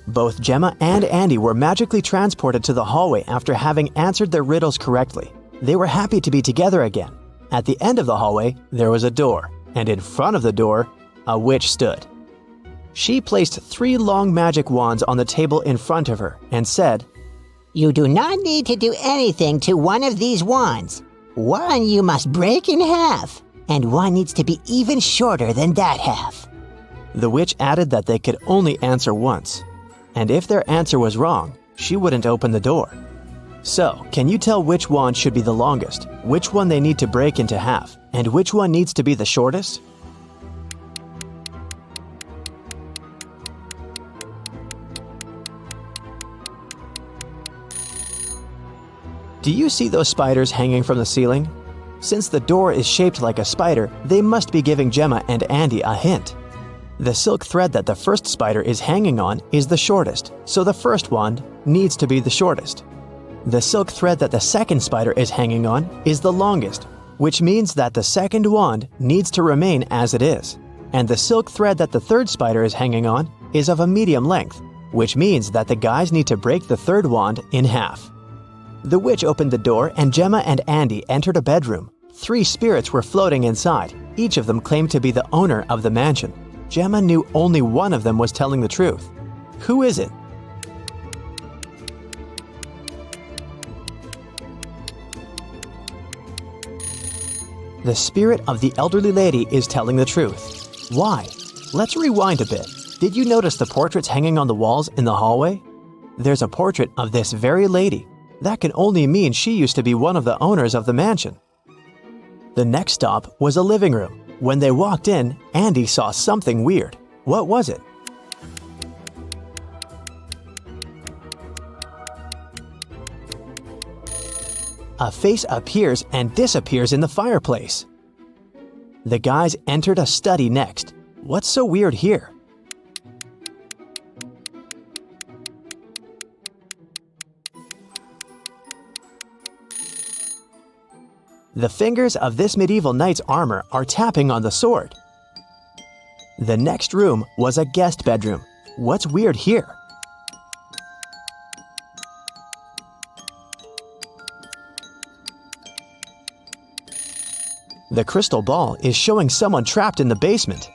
Both Gemma and Andy were magically transported to the hallway after having answered their riddles correctly. They were happy to be together again. At the end of the hallway, there was a door, and in front of the door, a witch stood. She placed 3 long magic wands on the table in front of her and said, You do not need to do anything to one of these wands. One you must break in half. And one needs to be even shorter than that half. The witch added that they could only answer once. And if their answer was wrong, she wouldn't open the door. So, can you tell which wand should be the longest, which one they need to break into half, and which one needs to be the shortest? Do you see those spiders hanging from the ceiling? Since the door is shaped like a spider, they must be giving Gemma and Andy a hint. The silk thread that the first spider is hanging on is the shortest, so the first wand needs to be the shortest. The silk thread that the second spider is hanging on is the longest, which means that the second wand needs to remain as it is. And the silk thread that the third spider is hanging on is of a medium length, which means that the guys need to break the third wand in half. The witch opened the door and Gemma and Andy entered a bedroom. 3 spirits were floating inside. Each of them claimed to be the owner of the mansion. Gemma knew only one of them was telling the truth. Who is it? The spirit of the elderly lady is telling the truth. Why? Let's rewind a bit. Did you notice the portraits hanging on the walls in the hallway? There's a portrait of this very lady. That can only mean she used to be one of the owners of the mansion. The next stop was a living room. When they walked in, Andy saw something weird. What was it? A face appears and disappears in the fireplace. The guys entered a study next. What's so weird here? The fingers of this medieval knight's armor are tapping on the sword. The next room was a guest bedroom. What's weird here? The crystal ball is showing someone trapped in the basement.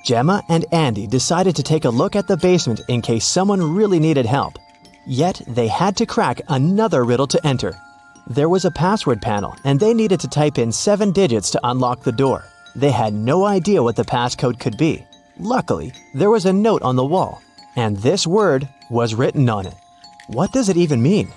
Gemma and Andy decided to take a look at the basement in case someone really needed help. Yet they had to crack another riddle to enter. There was a password panel and they needed to type in 7 digits to unlock the door. They had no idea what the passcode could be. Luckily, there was a note on the wall, and this word was written on it. What does it even mean?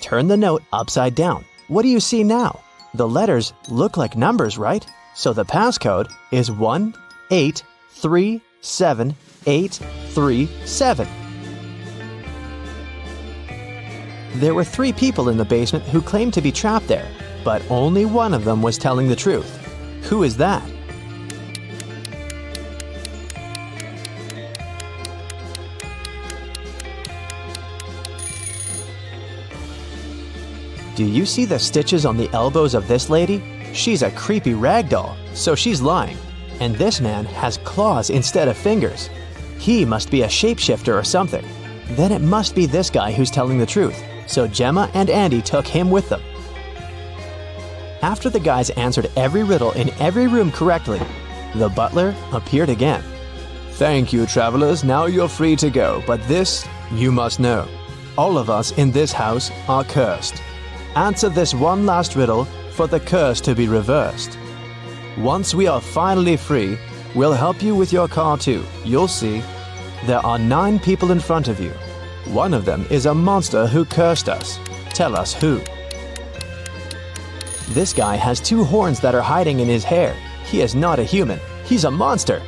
Turn the note upside down. What do you see now? The letters look like numbers, right? So the passcode is 1837837. There were 3 people in the basement who claimed to be trapped there, but only one of them was telling the truth. Who is that? Do you see the stitches on the elbows of this lady? She's a creepy rag doll, so she's lying. And this man has claws instead of fingers. He must be a shapeshifter or something. Then it must be this guy who's telling the truth, so Gemma and Andy took him with them. After the guys answered every riddle in every room correctly, the butler appeared again. "Thank you, travelers, now you're free to go, but this you must know. All of us in this house are cursed. Answer this one last riddle for the curse to be reversed. Once we are finally free, we'll help you with your car too. You'll see. There are 9 people in front of you. One of them is a monster who cursed us. Tell us who." This guy has 2 horns that are hiding in his hair. He is not a human. He's a monster.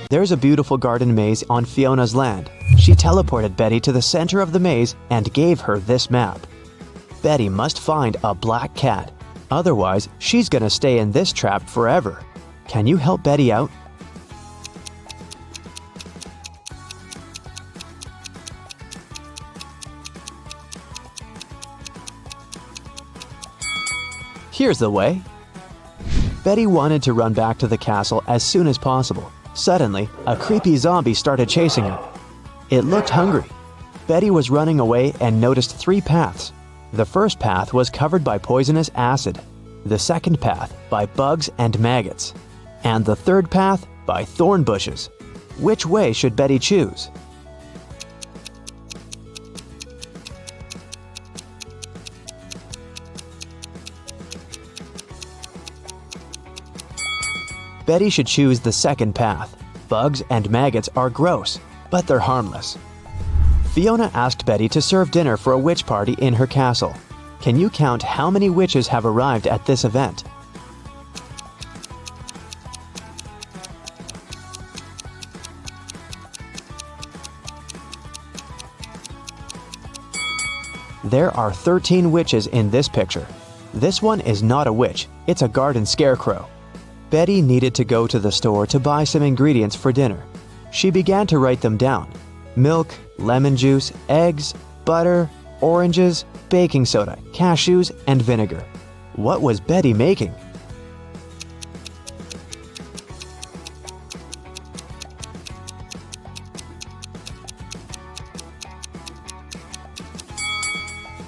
There's a beautiful garden maze on Fiona's land. She teleported Betty to the center of the maze and gave her this map. Betty must find a black cat. Otherwise, she's gonna stay in this trap forever. Can you help Betty out? Here's the way. Betty wanted to run back to the castle as soon as possible. Suddenly, a creepy zombie started chasing her. It looked hungry. Betty was running away and noticed 3 paths. The first path was covered by poisonous acid, the second path by bugs and maggots, and the third path by thorn bushes. Which way should Betty choose? Betty should choose the second path. Bugs and maggots are gross, but they're harmless. Fiona asked Betty to serve dinner for a witch party in her castle. Can you count how many witches have arrived at this event? There are 13 witches in this picture. This one is not a witch, it's a garden scarecrow. Betty needed to go to the store to buy some ingredients for dinner. She began to write them down. Milk, lemon juice, eggs, butter, oranges, baking soda, cashews, and vinegar. What was Betty making?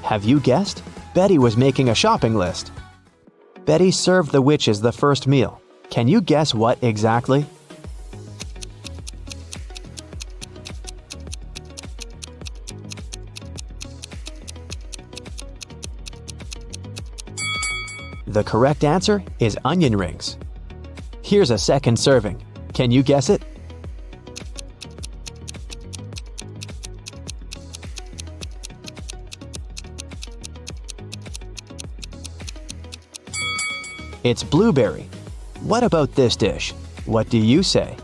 Have you guessed? Betty was making a shopping list. Betty served the witches the first meal. Can you guess what exactly? The correct answer is onion rings. Here's a second serving. Can you guess it? It's blueberry. What about this dish? What do you say?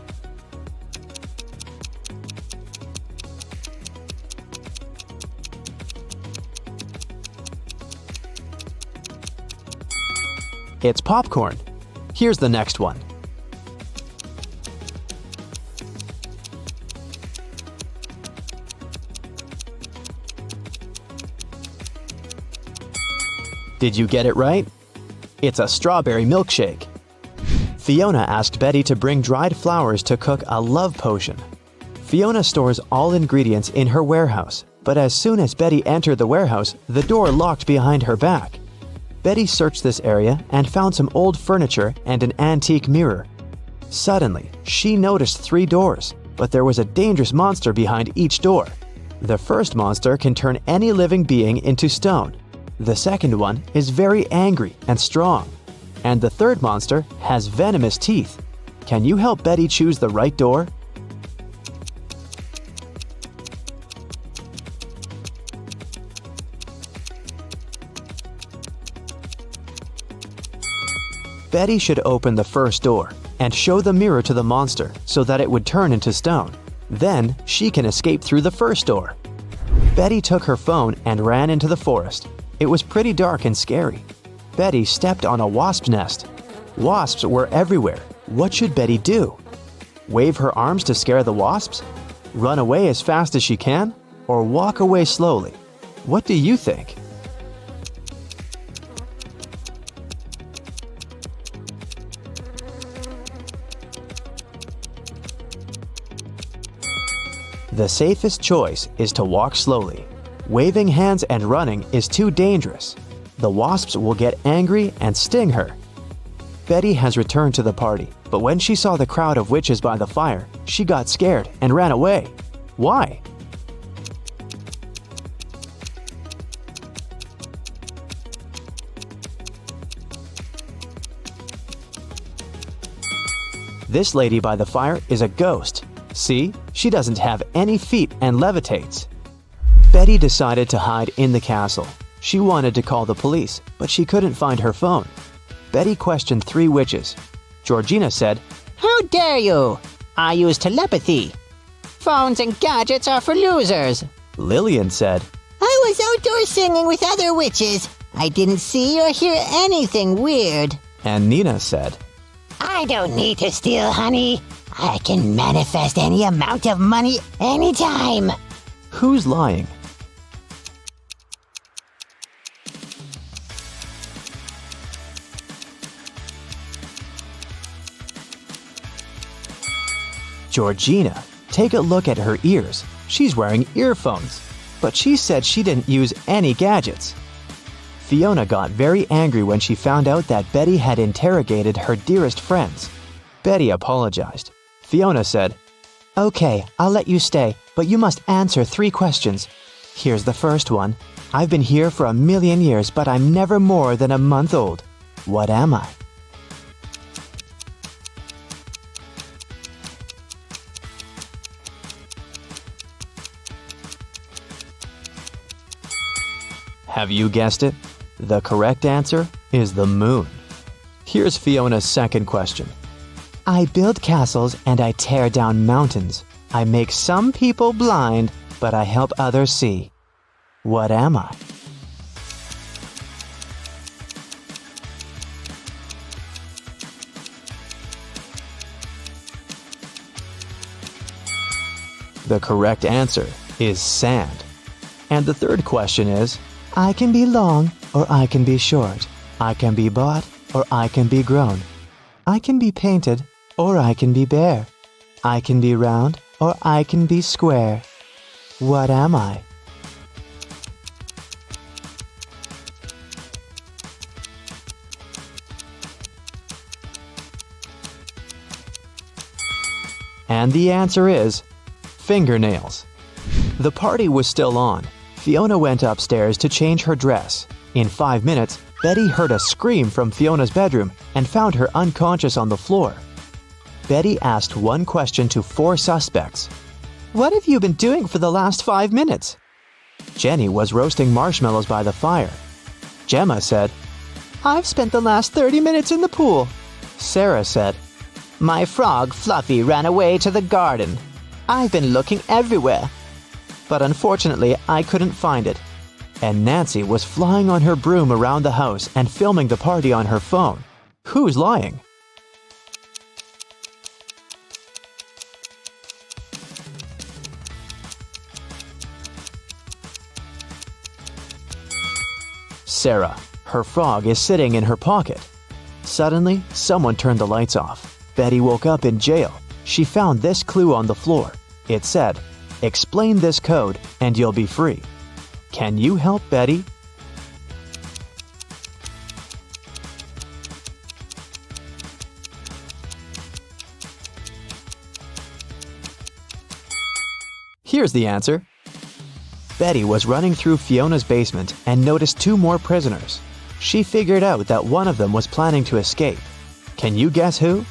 It's popcorn. Here's the next one. Did you get it right? It's a strawberry milkshake. Fiona asked Betty to bring dried flowers to cook a love potion. Fiona stores all ingredients in her warehouse, but as soon as Betty entered the warehouse, the door locked behind her back. Betty searched this area and found some old furniture and an antique mirror. Suddenly, she noticed 3 doors, but there was a dangerous monster behind each door. The first monster can turn any living being into stone. The second one is very angry and strong. And the third monster has venomous teeth. Can you help Betty choose the right door? Betty should open the first door and show the mirror to the monster so that it would turn into stone. Then she can escape through the first door. Betty took her phone and ran into the forest. It was pretty dark and scary. Betty stepped on a wasp's nest. Wasps were everywhere. What should Betty do? Wave her arms to scare the wasps? Run away as fast as she can? Or walk away slowly? What do you think? The safest choice is to walk slowly. Waving hands and running is too dangerous. The wasps will get angry and sting her. Betty has returned to the party, but when she saw the crowd of witches by the fire, she got scared and ran away. Why? This lady by the fire is a ghost. See, she doesn't have any feet and levitates. Betty decided to hide in the castle. She wanted to call the police, but she couldn't find her phone. Betty questioned 3 witches. Georgina said, How dare you? I use telepathy. Phones and gadgets are for losers. Lillian said, I was outdoors singing with other witches. I didn't see or hear anything weird. and Nina said, I don't need to steal honey. I can manifest any amount of money anytime. Who's lying? Georgina, take a look at her ears. She's wearing earphones, but she said she didn't use any gadgets. Fiona got very angry when she found out that Betty had interrogated her dearest friends. Betty apologized. Fiona said, Okay, I'll let you stay, but you must answer 3 questions. Here's the first one. I've been here for 1,000,000 years, but I'm never more than a month old. What am I? Have you guessed it? The correct answer is the moon. Here's Fiona's second question. I build castles and I tear down mountains. I make some people blind, but I help others see. What am I? The correct answer is sand. And the third question is, I can be long or I can be short. I can be bought or I can be grown. I can be painted or I can be bare. I can be round or I can be square. What am I? And the answer is fingernails. The party was still on. Fiona went upstairs to change her dress. In 5 minutes, Betty heard a scream from Fiona's bedroom and found her unconscious on the floor. Betty asked one question to 4 suspects. What have you been doing for the last 5 minutes? Jenny was roasting marshmallows by the fire. Gemma said, I've spent the last 30 minutes in the pool. Sarah said, My frog Fluffy ran away to the garden. I've been looking everywhere. But unfortunately, I couldn't find it. And Nancy was flying on her broom around the house and filming the party on her phone. Who's lying? Sarah. Her frog is sitting in her pocket. Suddenly, someone turned the lights off. Betty woke up in jail. She found this clue on the floor. It said, Explain this code and you'll be free. Can you help Betty? Here's the answer. Betty was running through Fiona's basement and noticed 2 more prisoners. She figured out that one of them was planning to escape. Can you guess who?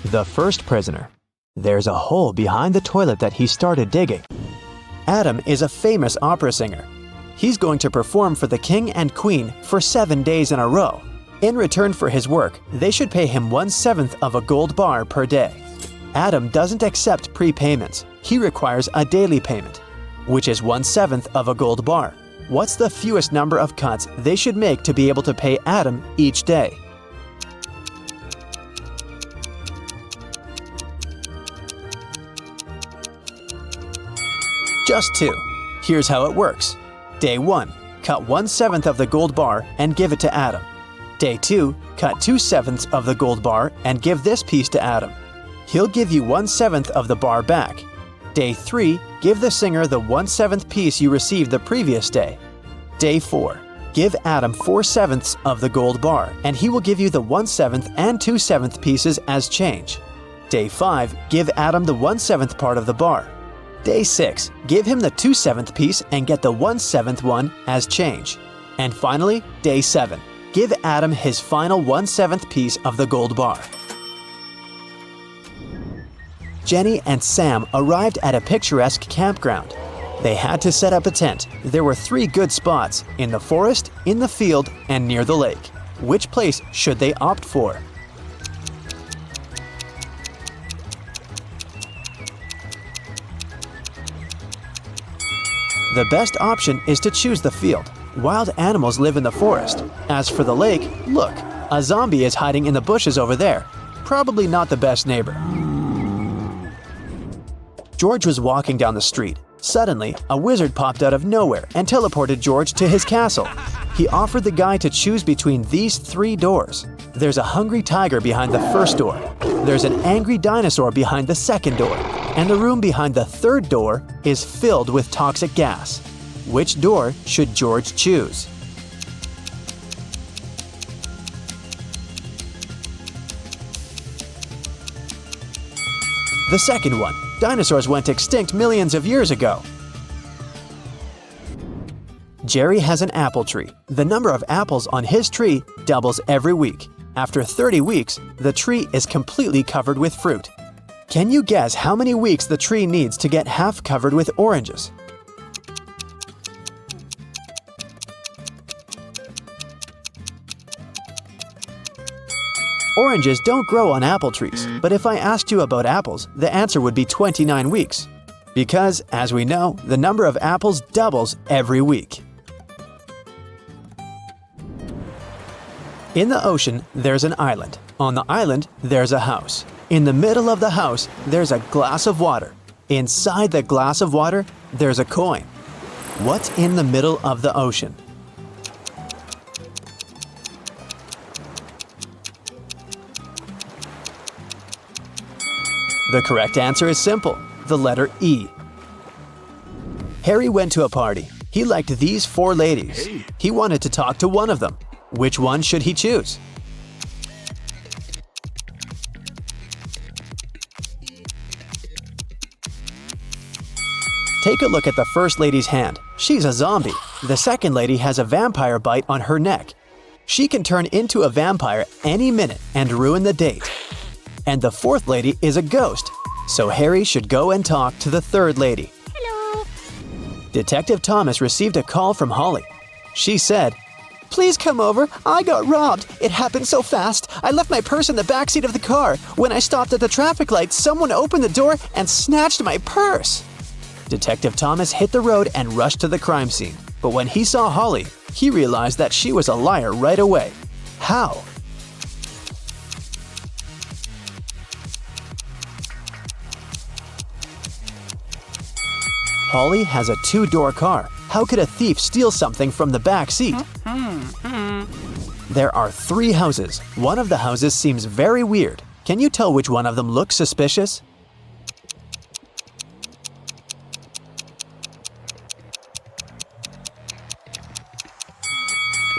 The first prisoner. There's a hole behind the toilet that he started digging. Adam is a famous opera singer. He's going to perform for the king and queen for 7 days in a row. In return for his work, they should pay him 1/7 of a gold bar per day. Adam doesn't accept prepayments. He requires a daily payment, which is 1/7 of a gold bar. What's the fewest number of cuts they should make to be able to pay Adam each day? Just 2. Here's how it works. Day 1, cut 1/7 of the gold bar and give it to Adam. Day 2, cut 2/7 of the gold bar and give this piece to Adam. He'll give you 1/7 of the bar back. Day 3, give the singer the 1/7 piece you received the previous day. Day 4, give Adam 4/7 of the gold bar and he will give you the 1/7 and 2/7 pieces as change. Day 5, give Adam the 1/7 part of the bar. Day 6, give him the 2/7 piece and get the 1/7 one as change. And finally, Day 7, give Adam his final 1/7 piece of the gold bar. Jenny and Sam arrived at a picturesque campground. They had to set up a tent. There were 3 good spots, in the forest, in the field, and near the lake. Which place should they opt for? The best option is to choose the field. Wild animals live in the forest. As for the lake, look, a zombie is hiding in the bushes over there. Probably not the best neighbor. George was walking down the street. Suddenly, a wizard popped out of nowhere and teleported George to his castle. He offered the guy to choose between these 3 doors. There's a hungry tiger behind the first door. There's an angry dinosaur behind the second door. And the room behind the third door is filled with toxic gas. Which door should George choose? The second one. Dinosaurs went extinct millions of years ago. Jerry has an apple tree. The number of apples on his tree doubles every week. After 30 weeks, the tree is completely covered with fruit. Can you guess how many weeks the tree needs to get half covered with oranges? Oranges don't grow on apple trees, but if I asked you about apples, the answer would be 29 weeks. Because, as we know, the number of apples doubles every week. In the ocean, there's an island. On the island, there's a house. In the middle of the house, there's a glass of water. Inside the glass of water, there's a coin. What's in the middle of the ocean? The correct answer is simple, the letter E. Harry went to a party. He liked these 4 ladies. He wanted to talk to one of them. Which one should he choose? Take a look at the first lady's hand. She's a zombie. The second lady has a vampire bite on her neck. She can turn into a vampire any minute and ruin the date. And the fourth lady is a ghost, so Harry should go and talk to the third lady. Hello. Detective Thomas received a call from Holly. She said, "Please come over. I got robbed. It happened so fast. I left my purse in the backseat of the car. When I stopped at the traffic light, someone opened the door and snatched my purse." Detective Thomas hit the road and rushed to the crime scene. But when he saw Holly, he realized that she was a liar right away. How? Holly has a 2-door car. How could a thief steal something from the back seat? There are 3 houses. One of the houses seems very weird. Can you tell which one of them looks suspicious?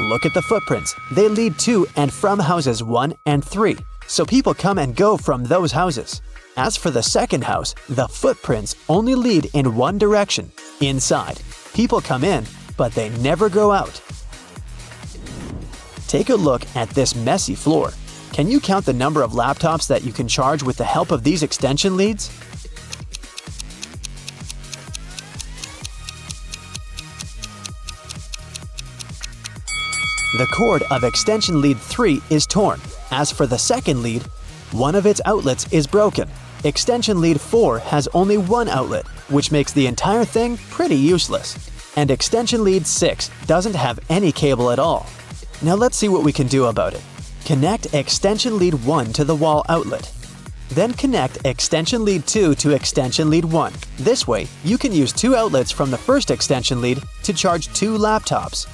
Look at the footprints. They lead to and from houses 1 and 3, so people come and go from those houses. As for the second house, the footprints only lead in one direction, inside. People come in, but they never go out. Take a look at this messy floor. Can you count the number of laptops that you can charge with the help of these extension leads? The cord of extension lead 3 is torn. As for the second lead, one of its outlets is broken. Extension lead 4 has only one outlet, which makes the entire thing pretty useless. And extension lead 6 doesn't have any cable at all. Now let's see what we can do about it. Connect extension lead 1 to the wall outlet. Then connect extension lead 2 to extension lead 1. This way, you can use 2 outlets from the first extension lead to charge 2 laptops.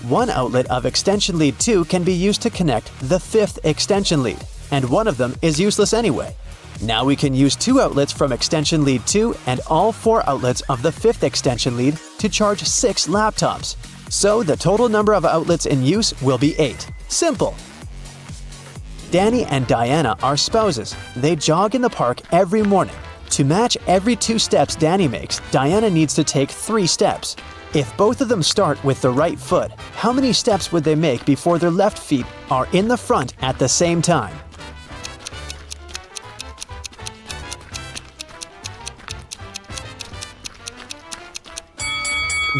One outlet of extension lead 2 can be used to connect the 5th extension lead, and one of them is useless anyway. Now we can use 2 outlets from extension lead 2 and all 4 outlets of the 5th extension lead to charge 6 laptops. So the total number of outlets in use will be 8. Simple! Danny and Diana are spouses. They jog in the park every morning. To match every 2 steps Danny makes, Diana needs to take 3 steps. If both of them start with the right foot, how many steps would they make before their left feet are in the front at the same time?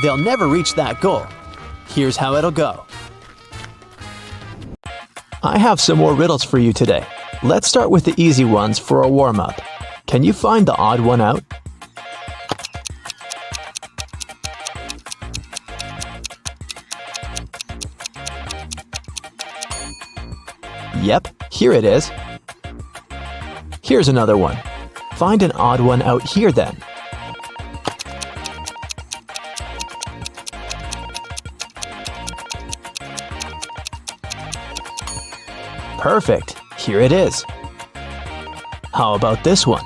They'll never reach that goal. Here's how it'll go. I have some more riddles for you today. Let's start with the easy ones for a warm-up. Can you find the odd one out? Yep, here it is. Here's another one. Find an odd one out here then. Perfect, here it is. How about this one?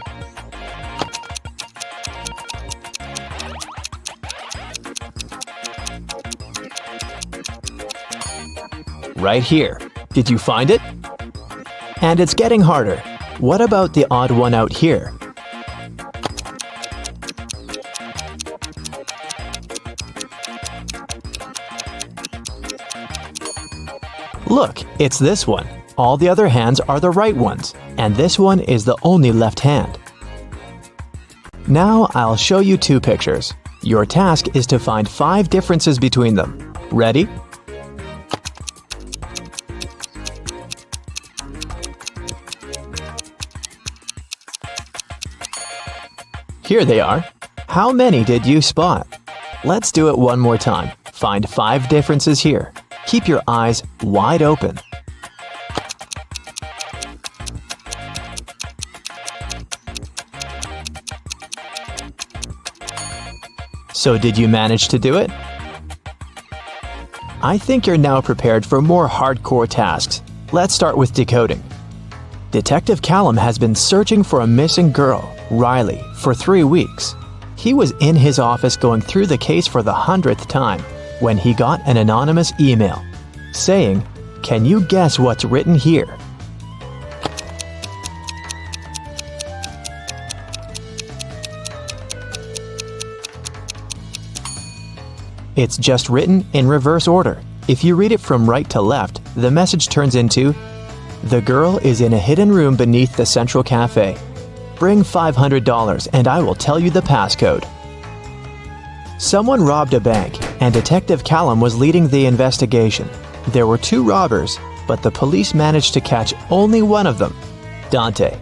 right here. Did you find it? And it's getting harder. What about the odd one out here? Look, it's this one. All the other hands are the right ones, and this one is the only left hand. Now I'll show you two pictures. Your task is to find 5 differences between them. Ready? Here they are. How many did you spot? Let's do it one more time. Find 5 differences here. Keep your eyes wide open. So did you manage to do it? I think you're now prepared for more hardcore tasks. Let's start with decoding. Detective Callum has been searching for a missing girl, Riley, for 3 weeks. He was in his office going through the case for the 100th time when he got an anonymous email saying, "Can you guess what's written here?" It's just written in reverse order. If you read it from right to left, the message turns into, "The girl is in a hidden room beneath the Central Cafe. Bring $500 and I will tell you the passcode." Someone robbed a bank, and Detective Callum was leading the investigation. There were 2 robbers, but the police managed to catch only one of them, Dante.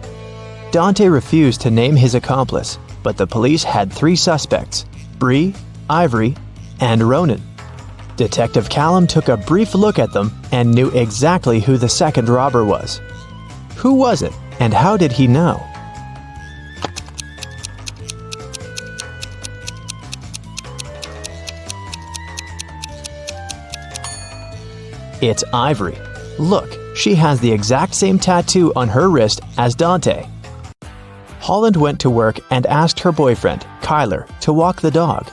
Dante refused to name his accomplice, but the police had 3 suspects, Bree, Ivory, and Ronan. Detective Callum took a brief look at them and knew exactly who the second robber was. Who was it, and how did he know? It's Ivory. Look, she has the exact same tattoo on her wrist as Dante. Holland went to work and asked her boyfriend, Kyler, to walk the dog.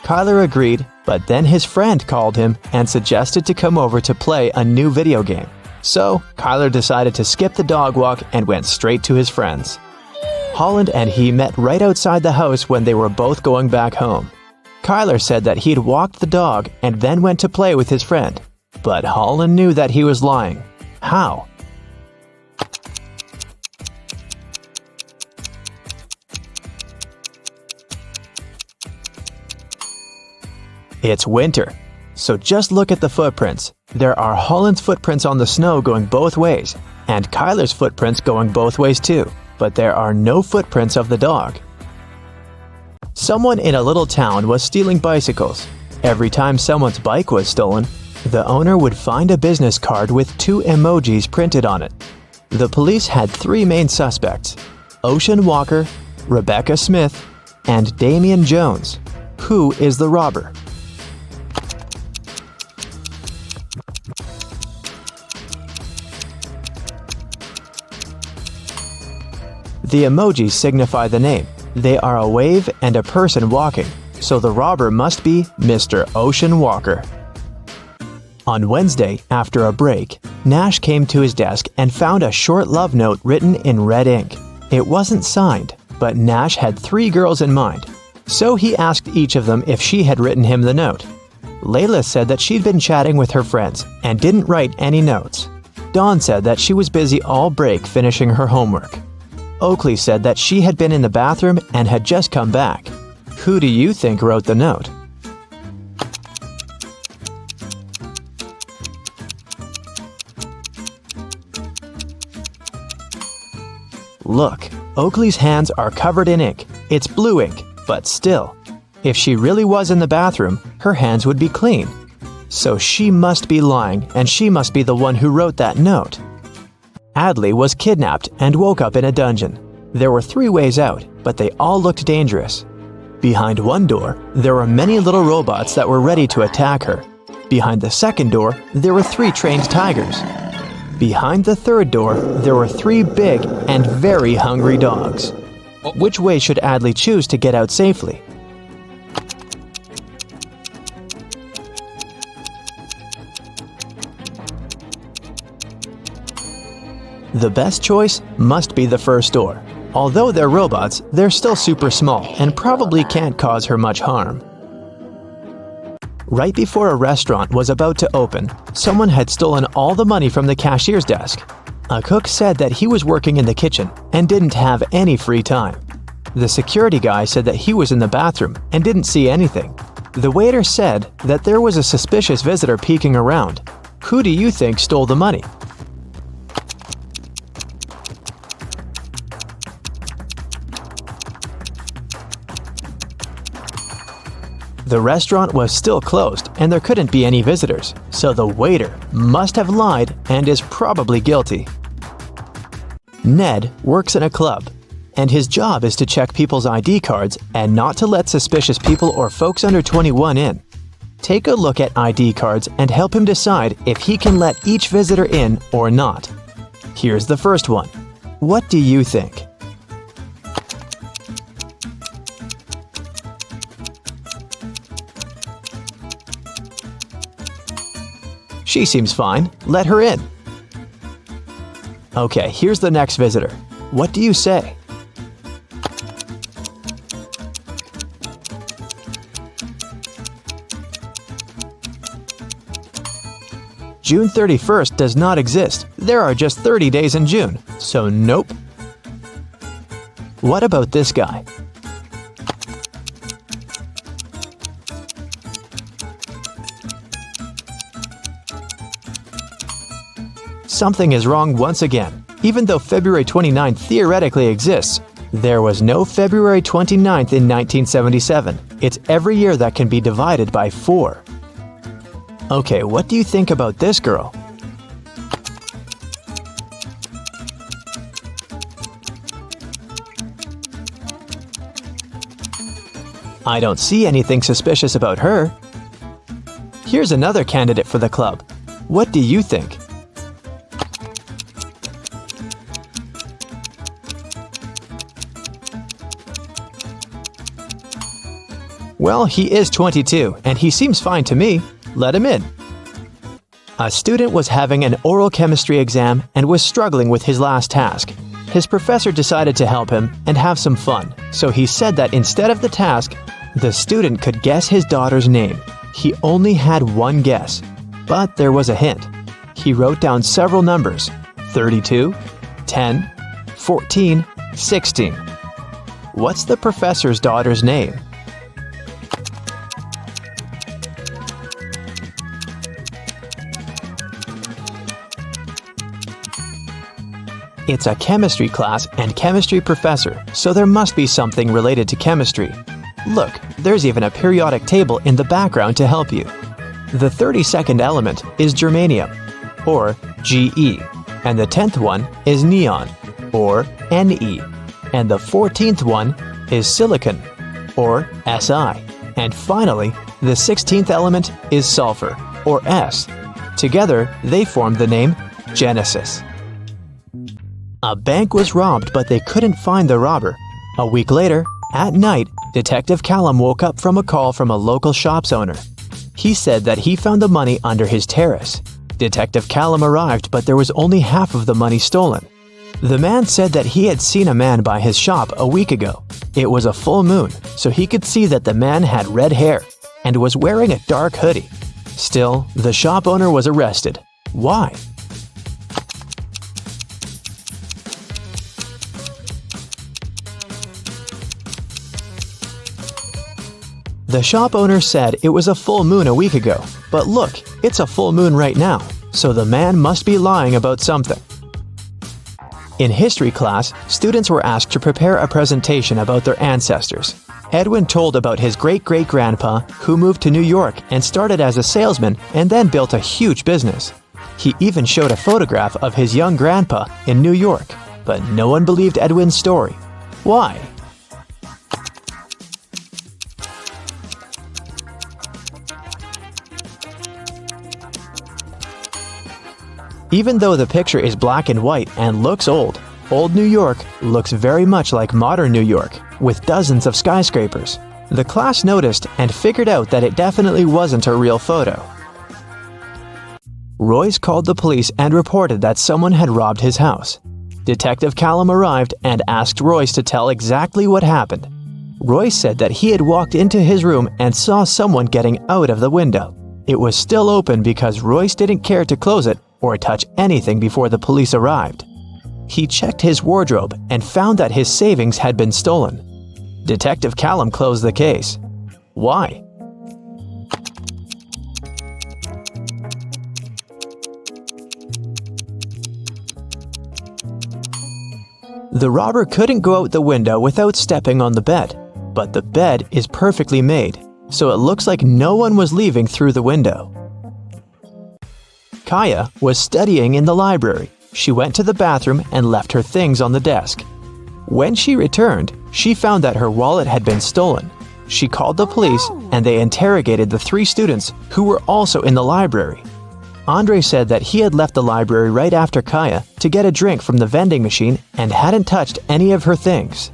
Kyler agreed, but then his friend called him and suggested to come over to play a new video game. So, Kyler decided to skip the dog walk and went straight to his friends. Holland and he met right outside the house when they were both going back home. Kyler said that he'd walked the dog and then went to play with his friend. But Holland knew that he was lying. How? It's winter, so just look at the footprints. There are Holland's footprints on the snow going both ways, and Kyler's footprints going both ways too, but there are no footprints of the dog. Someone in a little town was stealing bicycles. Every time someone's bike was stolen, the owner would find a business card with 2 emojis printed on it. The police had 3 main suspects, Ocean Walker, Rebecca Smith, and Damian Jones. Who is the robber? The emojis signify the name. They are a wave and a person walking, so the robber must be Mr. Ocean Walker. On Wednesday, after a break, Nash came to his desk and found a short love note written in red ink. It wasn't signed, but Nash had 3 girls in mind, so he asked each of them if she had written him the note. Layla said that she'd been chatting with her friends and didn't write any notes. Dawn said that she was busy all break finishing her homework. Oakley said that she had been in the bathroom and had just come back. Who do you think wrote the note? Look, Oakley's hands are covered in ink. It's blue ink, but still. If she really was in the bathroom, her hands would be clean. So she must be lying, and she must be the one who wrote that note. Adley was kidnapped and woke up in a dungeon. There were 3 ways out, but they all looked dangerous. Behind one door, there were many little robots that were ready to attack her. Behind the second door, there were 3 trained tigers. Behind the third door, there were 3 big and very hungry dogs. Which way should Adley choose to get out safely? The best choice must be the first door. Although they're robots, they're still super small and probably can't cause her much harm. Right before a restaurant was about to open, someone had stolen all the money from the cashier's desk. A cook said that he was working in the kitchen and didn't have any free time. The security guy said that he was in the bathroom and didn't see anything. The waiter said that there was a suspicious visitor peeking around. Who do you think stole the money? The restaurant was still closed and there couldn't be any visitors, so the waiter must have lied and is probably guilty. Ned works in a club, and his job is to check people's ID cards and not to let suspicious people or folks under 21 in. Take a look at ID cards and help him decide if he can let each visitor in or not. Here's the first one. What do you think? She seems fine. Let her in. Okay, here's the next visitor. What do you say? June 31st does not exist. There are just 30 days in June, so nope. What about this guy? Something is wrong once again. Even though February 29th theoretically exists, there was no February 29th in 1977. It's every year that can be divided by 4. Okay, what do you think about this girl? I don't see anything suspicious about her. Here's another candidate for the club. What do you think? Well, he is 22, and he seems fine to me. Let him in. A student was having an oral chemistry exam and was struggling with his last task. His professor decided to help him and have some fun, so he said that instead of the task, the student could guess his daughter's name. He only had one guess, but there was a hint. He wrote down several numbers: 32, 10, 14, 16. What's the professor's daughter's name? It's a chemistry class and chemistry professor, so there must be something related to chemistry. Look, there's even a periodic table in the background to help you. The 32nd element is germanium, or Ge, and the 10th one is neon, or Ne, and the 14th one is silicon, or Si, and finally, the 16th element is sulfur, or S. Together, they form the name Genesis. A bank was robbed, but they couldn't find the robber. A week later, at night, Detective Callum woke up from a call from a local shop's owner. He said that he found the money under his terrace. Detective Callum arrived, but there was only half of the money stolen. The man said that he had seen a man by his shop a week ago. It was a full moon, so he could see that the man had red hair and was wearing a dark hoodie. Still, the shop owner was arrested. Why? The shop owner said it was a full moon a week ago, but look, it's a full moon right now, so the man must be lying about something. In history class, students were asked to prepare a presentation about their ancestors. Edwin told about his great-great-grandpa who moved to New York and started as a salesman and then built a huge business. He even showed a photograph of his young grandpa in New York, but no one believed Edwin's story. Why? Even though the picture is black and white and looks old, old New York looks very much like modern New York, with dozens of skyscrapers. The class noticed and figured out that it definitely wasn't a real photo. Royce called the police and reported that someone had robbed his house. Detective Callum arrived and asked Royce to tell exactly what happened. Royce said that he had walked into his room and saw someone getting out of the window. It was still open because Royce didn't care to close it or touch anything before the police arrived. He checked his wardrobe and found that his savings had been stolen. Detective Callum closed the case. Why? The robber couldn't go out the window without stepping on the bed, but the bed is perfectly made, so it looks like no one was leaving through the window. Kaya was studying in the library. She went to the bathroom and left her things on the desk. When she returned, she found that her wallet had been stolen. She called the police and they interrogated the 3 students who were also in the library. Andre said that he had left the library right after Kaya to get a drink from the vending machine and hadn't touched any of her things.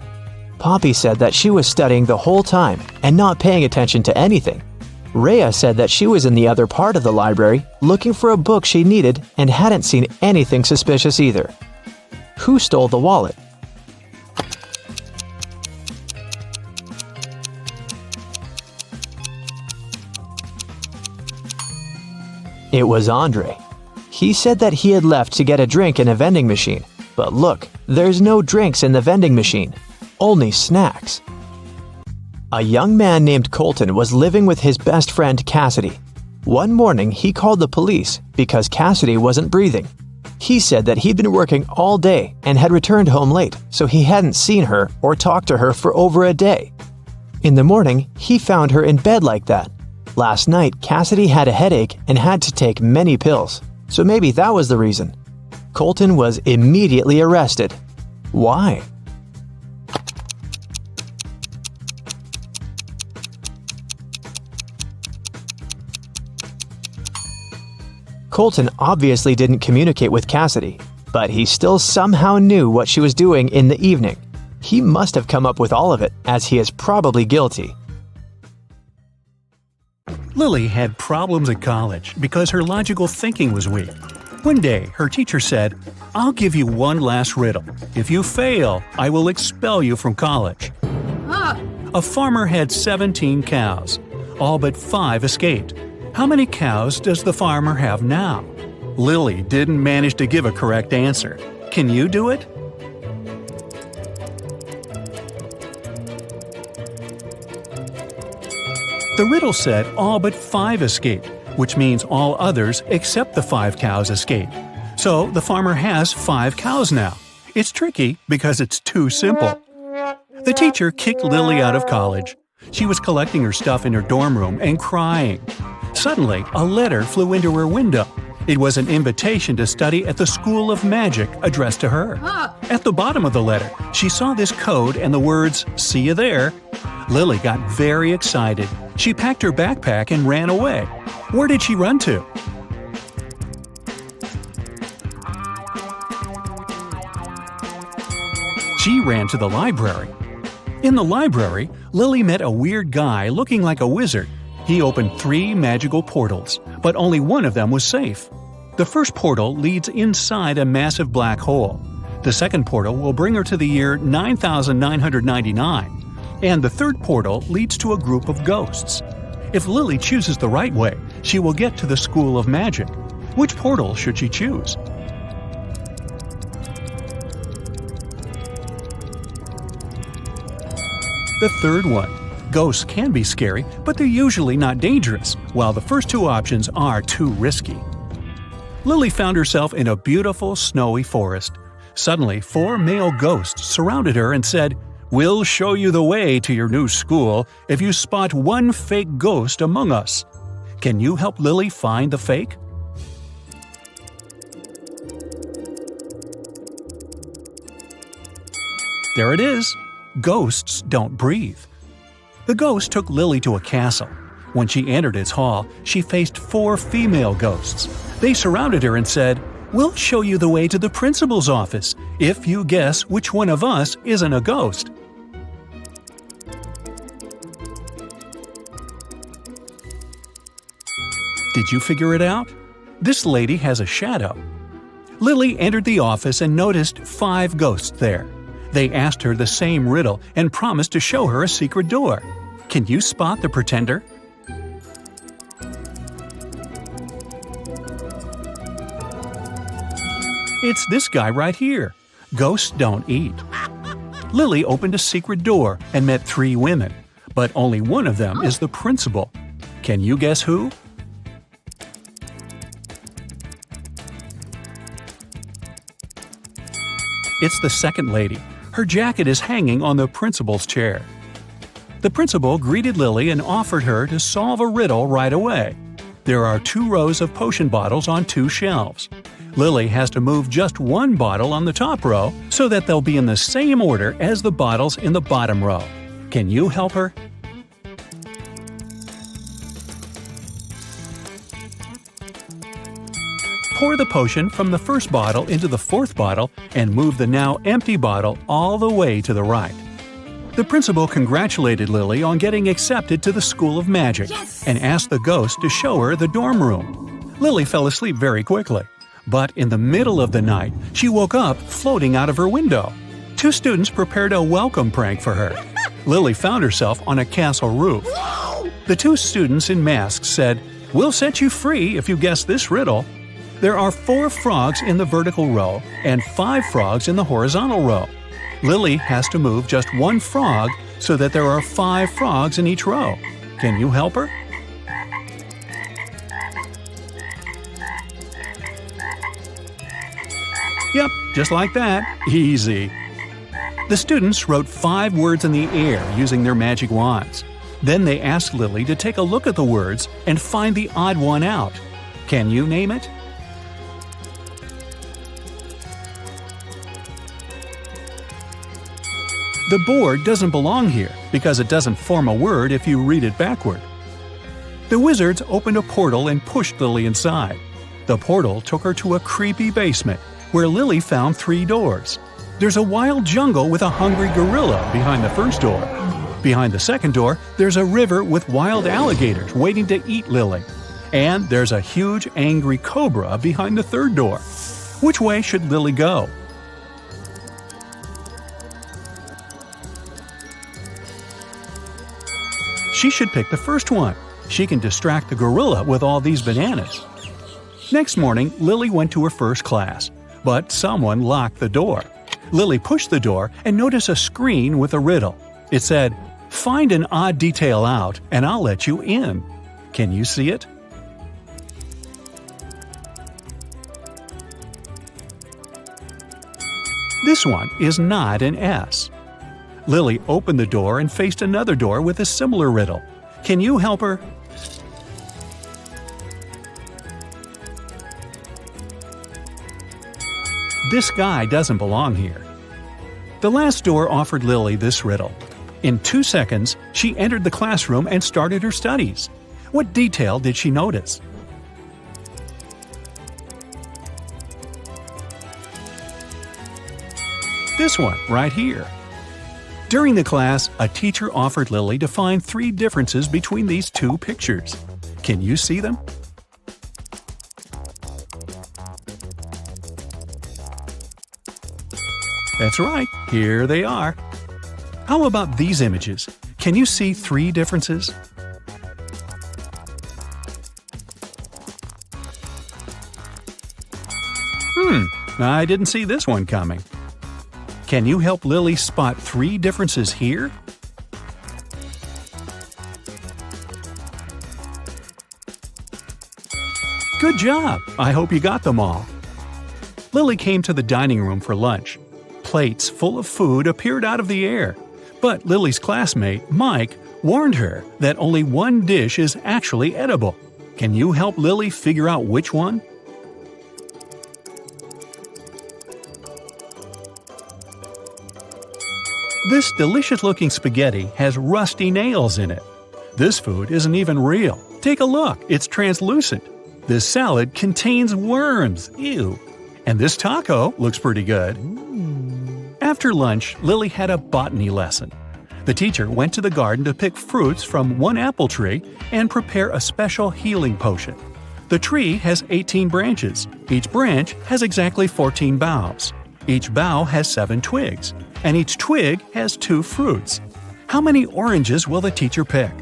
Poppy said that she was studying the whole time and not paying attention to anything. Rhea said that she was in the other part of the library looking for a book she needed and hadn't seen anything suspicious either. Who stole the wallet? It was Andre. He said that he had left to get a drink in a vending machine, but look, there's no drinks in the vending machine, only snacks. A young man named Colton was living with his best friend Cassidy. One morning, he called the police because Cassidy wasn't breathing. He said that he'd been working all day and had returned home late, so he hadn't seen her or talked to her for over a day. In the morning, he found her in bed like that. Last night, Cassidy had a headache and had to take many pills, so maybe that was the reason. Colton was immediately arrested. Why? Colton obviously didn't communicate with Cassidy, but he still somehow knew what she was doing in the evening. He must have come up with all of it, as he is probably guilty. Lily had problems at college because her logical thinking was weak. One day, her teacher said, "I'll give you one last riddle. If you fail, I will expel you from college." A farmer had 17 cows. All but 5 escaped. How many cows does the farmer have now? Lily didn't manage to give a correct answer. Can you do it? The riddle said all but 5 escaped, which means all others except the 5 cows escaped. So the farmer has 5 cows now. It's tricky because it's too simple. The teacher kicked Lily out of college. She was collecting her stuff in her dorm room and crying. Suddenly, a letter flew into her window. It was an invitation to study at the School of Magic addressed to her. At the bottom of the letter, she saw this code and the words, "See you there." Lily got very excited. She packed her backpack and ran away. Where did she run to? She ran to the library. In the library, Lily met a weird guy looking like a wizard. He opened 3 magical portals, but only one of them was safe. The first portal leads inside a massive black hole. The second portal will bring her to the year 9999. And the third portal leads to a group of ghosts. If Lily chooses the right way, she will get to the School of Magic. Which portal should she choose? The third one. Ghosts can be scary, but they're usually not dangerous, while the first 2 options are too risky. Lily found herself in a beautiful, snowy forest. Suddenly, 4 male ghosts surrounded her and said, "We'll show you the way to your new school if you spot one fake ghost among us." Can you help Lily find the fake? There it is. Ghosts don't breathe. The ghost took Lily to a castle. When she entered its hall, she faced 4 female ghosts. They surrounded her and said, "We'll show you the way to the principal's office if you guess which one of us isn't a ghost." Did you figure it out? This lady has a shadow. Lily entered the office and noticed 5 ghosts there. They asked her the same riddle and promised to show her a secret door. Can you spot the pretender? It's this guy right here. Ghosts don't eat. Lily opened a secret door and met 3 women, but only one of them is the principal. Can you guess who? It's the second lady. Her jacket is hanging on the principal's chair. The principal greeted Lily and offered her to solve a riddle right away. There are 2 rows of potion bottles on 2 shelves. Lily has to move just 1 bottle on the top row so that they'll be in the same order as the bottles in the bottom row. Can you help her? Pour the potion from the first bottle into the 4th bottle and move the now empty bottle all the way to the right. The principal congratulated Lily on getting accepted to the School of Magic and asked the ghost to show her the dorm room. Lily fell asleep very quickly, but in the middle of the night, she woke up floating out of her window. 2 students prepared a welcome prank for her. Lily found herself on a castle roof. The 2 students in masks said, "We'll set you free if you guess this riddle." There are 4 frogs in the vertical row and 5 frogs in the horizontal row. Lily has to move just 1 frog so that there are 5 frogs in each row. Can you help her? Yep, just like that. Easy. The students wrote 5 words in the air using their magic wands. Then they asked Lily to take a look at the words and find the odd one out. Can you name it? The board doesn't belong here because it doesn't form a word if you read it backward. The wizards opened a portal and pushed Lily inside. The portal took her to a creepy basement where Lily found 3 doors. There's a wild jungle with a hungry gorilla behind the first door. Behind the second door, there's a river with wild alligators waiting to eat Lily. And there's a huge angry cobra behind the third door. Which way should Lily go? She should pick the first one. She can distract the gorilla with all these bananas. Next morning, Lily went to her first class, but someone locked the door. Lily pushed the door and noticed a screen with a riddle. It said, "Find an odd detail out and I'll let you in." Can you see it? This one is not an S. Lily opened the door and faced another door with a similar riddle. Can you help her? This guy doesn't belong here. The last door offered Lily this riddle. In 2 seconds, she entered the classroom and started her studies. What detail did she notice? This one, right here. During the class, a teacher offered Lily to find 3 differences between these 2 pictures. Can you see them? That's right, here they are. How about these images? Can you see 3 differences? I didn't see this one coming. Can you help Lily spot 3 differences here? Good job! I hope you got them all. Lily came to the dining room for lunch. Plates full of food appeared out of the air, but Lily's classmate, Mike, warned her that only one dish is actually edible. Can you help Lily figure out which one? This delicious-looking spaghetti has rusty nails in it. This food isn't even real. Take a look, it's translucent. This salad contains worms. Ew. And this taco looks pretty good. After lunch, Lily had a botany lesson. The teacher went to the garden to pick fruits from one apple tree and prepare a special healing potion. The tree has 18 branches. Each branch has exactly 14 boughs. Each bough has 7 twigs, and each twig has 2 fruits. How many oranges will the teacher pick?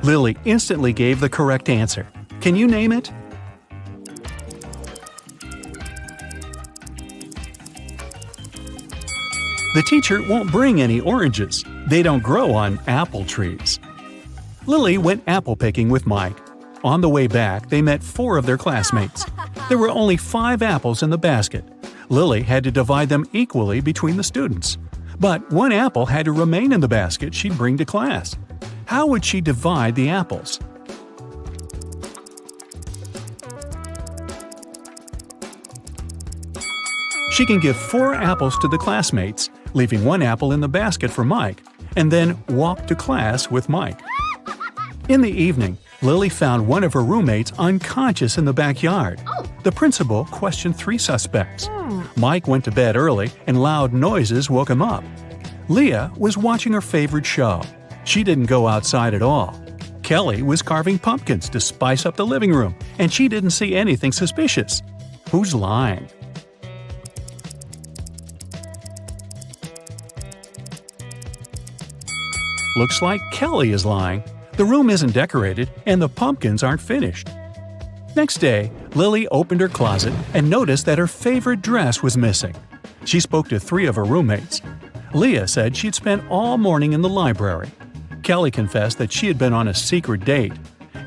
Lily instantly gave the correct answer. Can you name it? The teacher won't bring any oranges. They don't grow on apple trees. Lily went apple picking with Mike. On the way back, they met 4 of their classmates. There were only 5 apples in the basket. Lily had to divide them equally between the students. But 1 apple had to remain in the basket she'd bring to class. How would she divide the apples? She can give 4 apples to the classmates, leaving 1 apple in the basket for Mike, and then walk to class with Mike. In the evening, Lily found one of her roommates unconscious in the backyard. The principal questioned 3 suspects. Mike went to bed early and loud noises woke him up. Leah was watching her favorite show. She didn't go outside at all. Kelly was carving pumpkins to spice up the living room, and she didn't see anything suspicious. Who's lying? Looks like Kelly is lying. The room isn't decorated, and the pumpkins aren't finished. Next day, Lily opened her closet and noticed that her favorite dress was missing. She spoke to 3 of her roommates. Leah said she'd spent all morning in the library. Kelly confessed that she had been on a secret date.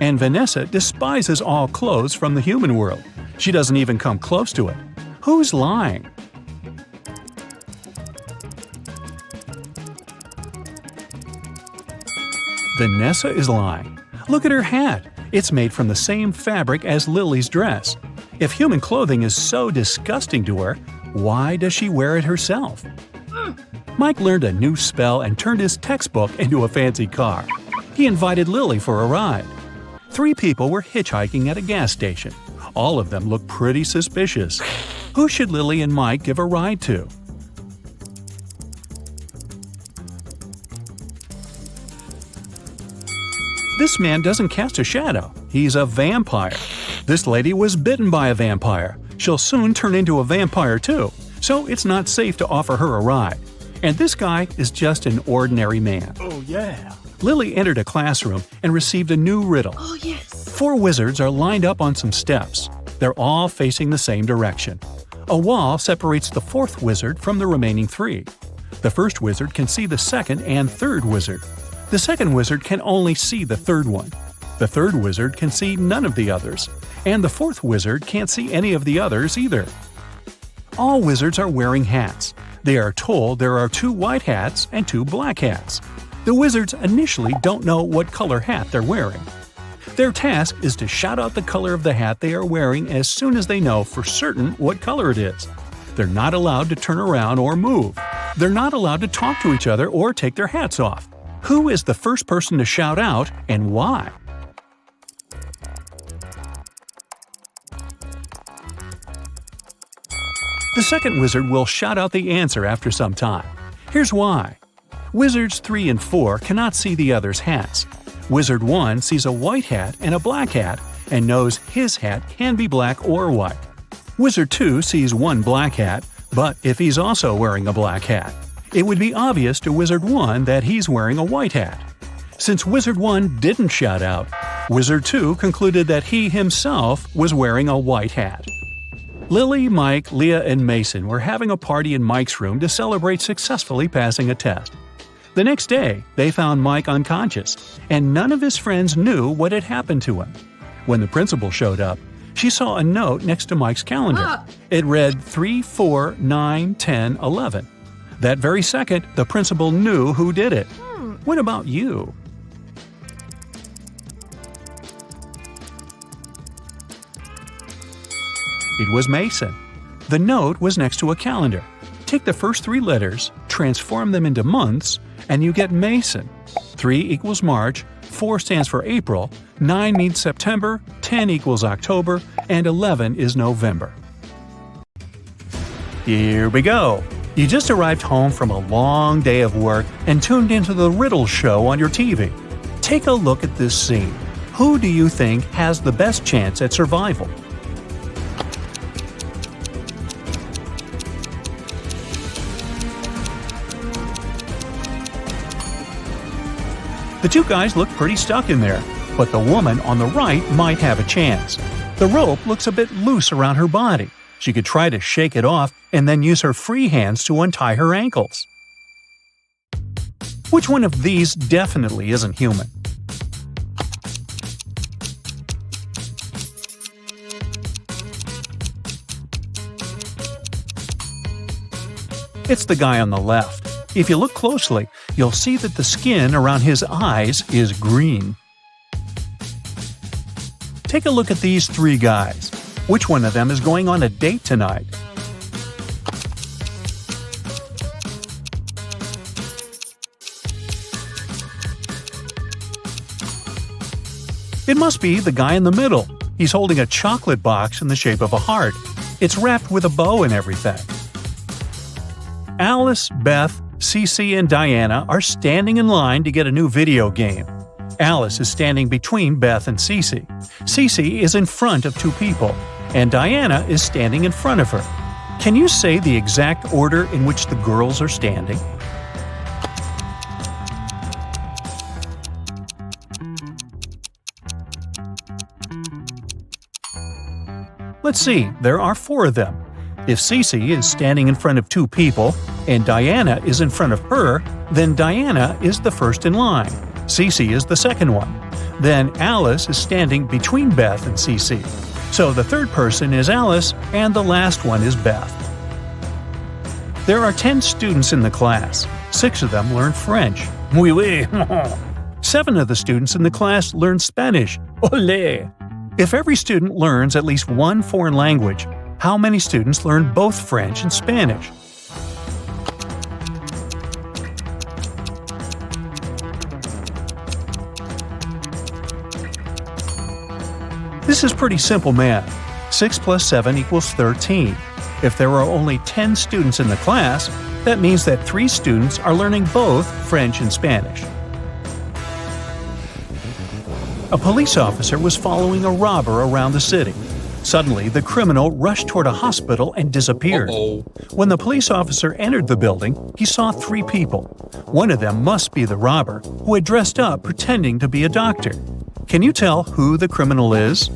And Vanessa despises all clothes from the human world. She doesn't even come close to it. Who's lying? Vanessa is lying. Look at her hat. It's made from the same fabric as Lily's dress. If human clothing is so disgusting to her, why does she wear it herself? Mike learned a new spell and turned his textbook into a fancy car. He invited Lily for a ride. 3 people were hitchhiking at a gas station. All of them looked pretty suspicious. Who should Lily and Mike give a ride to? This man doesn't cast a shadow. He's a vampire. This lady was bitten by a vampire. She'll soon turn into a vampire too, so it's not safe to offer her a ride. And this guy is just an ordinary man. Oh, yeah. Lily entered a classroom and received a new riddle. Oh, yes. 4 wizards are lined up on some steps. They're all facing the same direction. A wall separates the 4th wizard from the remaining 3. The first wizard can see the 2nd and 3rd wizard. The 2nd wizard can only see the 3rd one. The 3rd wizard can see none of the others. And the 4th wizard can't see any of the others either. All wizards are wearing hats. They are told there are 2 white hats and 2 black hats. The wizards initially don't know what color hat they're wearing. Their task is to shout out the color of the hat they are wearing as soon as they know for certain what color it is. They're not allowed to turn around or move. They're not allowed to talk to each other or take their hats off. Who is the first person to shout out and why? The 2nd wizard will shout out the answer after some time. Here's why. Wizards 3 and 4 cannot see the others' hats. Wizard 1 sees a white hat and a black hat and knows his hat can be black or white. Wizard 2 sees 1 black hat, but if he's also wearing a black hat, it would be obvious to Wizard 1 that he's wearing a white hat. Since Wizard 1 didn't shout out, Wizard 2 concluded that he himself was wearing a white hat. Lily, Mike, Leah, and Mason were having a party in Mike's room to celebrate successfully passing a test. The next day, they found Mike unconscious, and none of his friends knew what had happened to him. When the principal showed up, she saw a note next to Mike's calendar. It read 3, 4, 9, 10, 11. That very second, the principal knew who did it. What about you? It was Mason. The note was next to a calendar. Take the first 3 letters, transform them into months, and you get Mason. 3 equals March, 4 stands for April, 9 means September, 10 equals October, and 11 is November. Here we go. You just arrived home from a long day of work and tuned into the Riddle show on your TV. Take a look at this scene. Who do you think has the best chance at survival? The two guys look pretty stuck in there, but the woman on the right might have a chance. The rope looks a bit loose around her body. She could try to shake it off and then use her free hands to untie her ankles. Which one of these definitely isn't human? It's the guy on the left. If you look closely, you'll see that the skin around his eyes is green. Take a look at these three guys. Which one of them is going on a date tonight? It must be the guy in the middle. He's holding a chocolate box in the shape of a heart. It's wrapped with a bow and everything. Alice, Beth, Cece, and Diana are standing in line to get a new video game. Alice is standing between Beth and Cece. Cece is in front of two people, and Diana is standing in front of her. Can you say the exact order in which the girls are standing? Let's see, there are four of them. If Cece is standing in front of two people, and Diana is in front of her, then Diana is the first in line. Cece is the second one. Then Alice is standing between Beth and Cece. So the third person is Alice, and the last one is Beth. There are 10 students in the class. 6 of them learn French. Oui, oui. 7 of the students in the class learn Spanish. Olé! If every student learns at least one foreign language, how many students learn both French and Spanish? This is pretty simple math. 6 plus 7 equals 13. If there are only 10 students in the class, that means that 3 students are learning both French and Spanish. A police officer was following a robber around the city. Suddenly, the criminal rushed toward a hospital and disappeared. When the police officer entered the building, he saw 3 people. One of them must be the robber, who had dressed up pretending to be a doctor. Can you tell who the criminal is?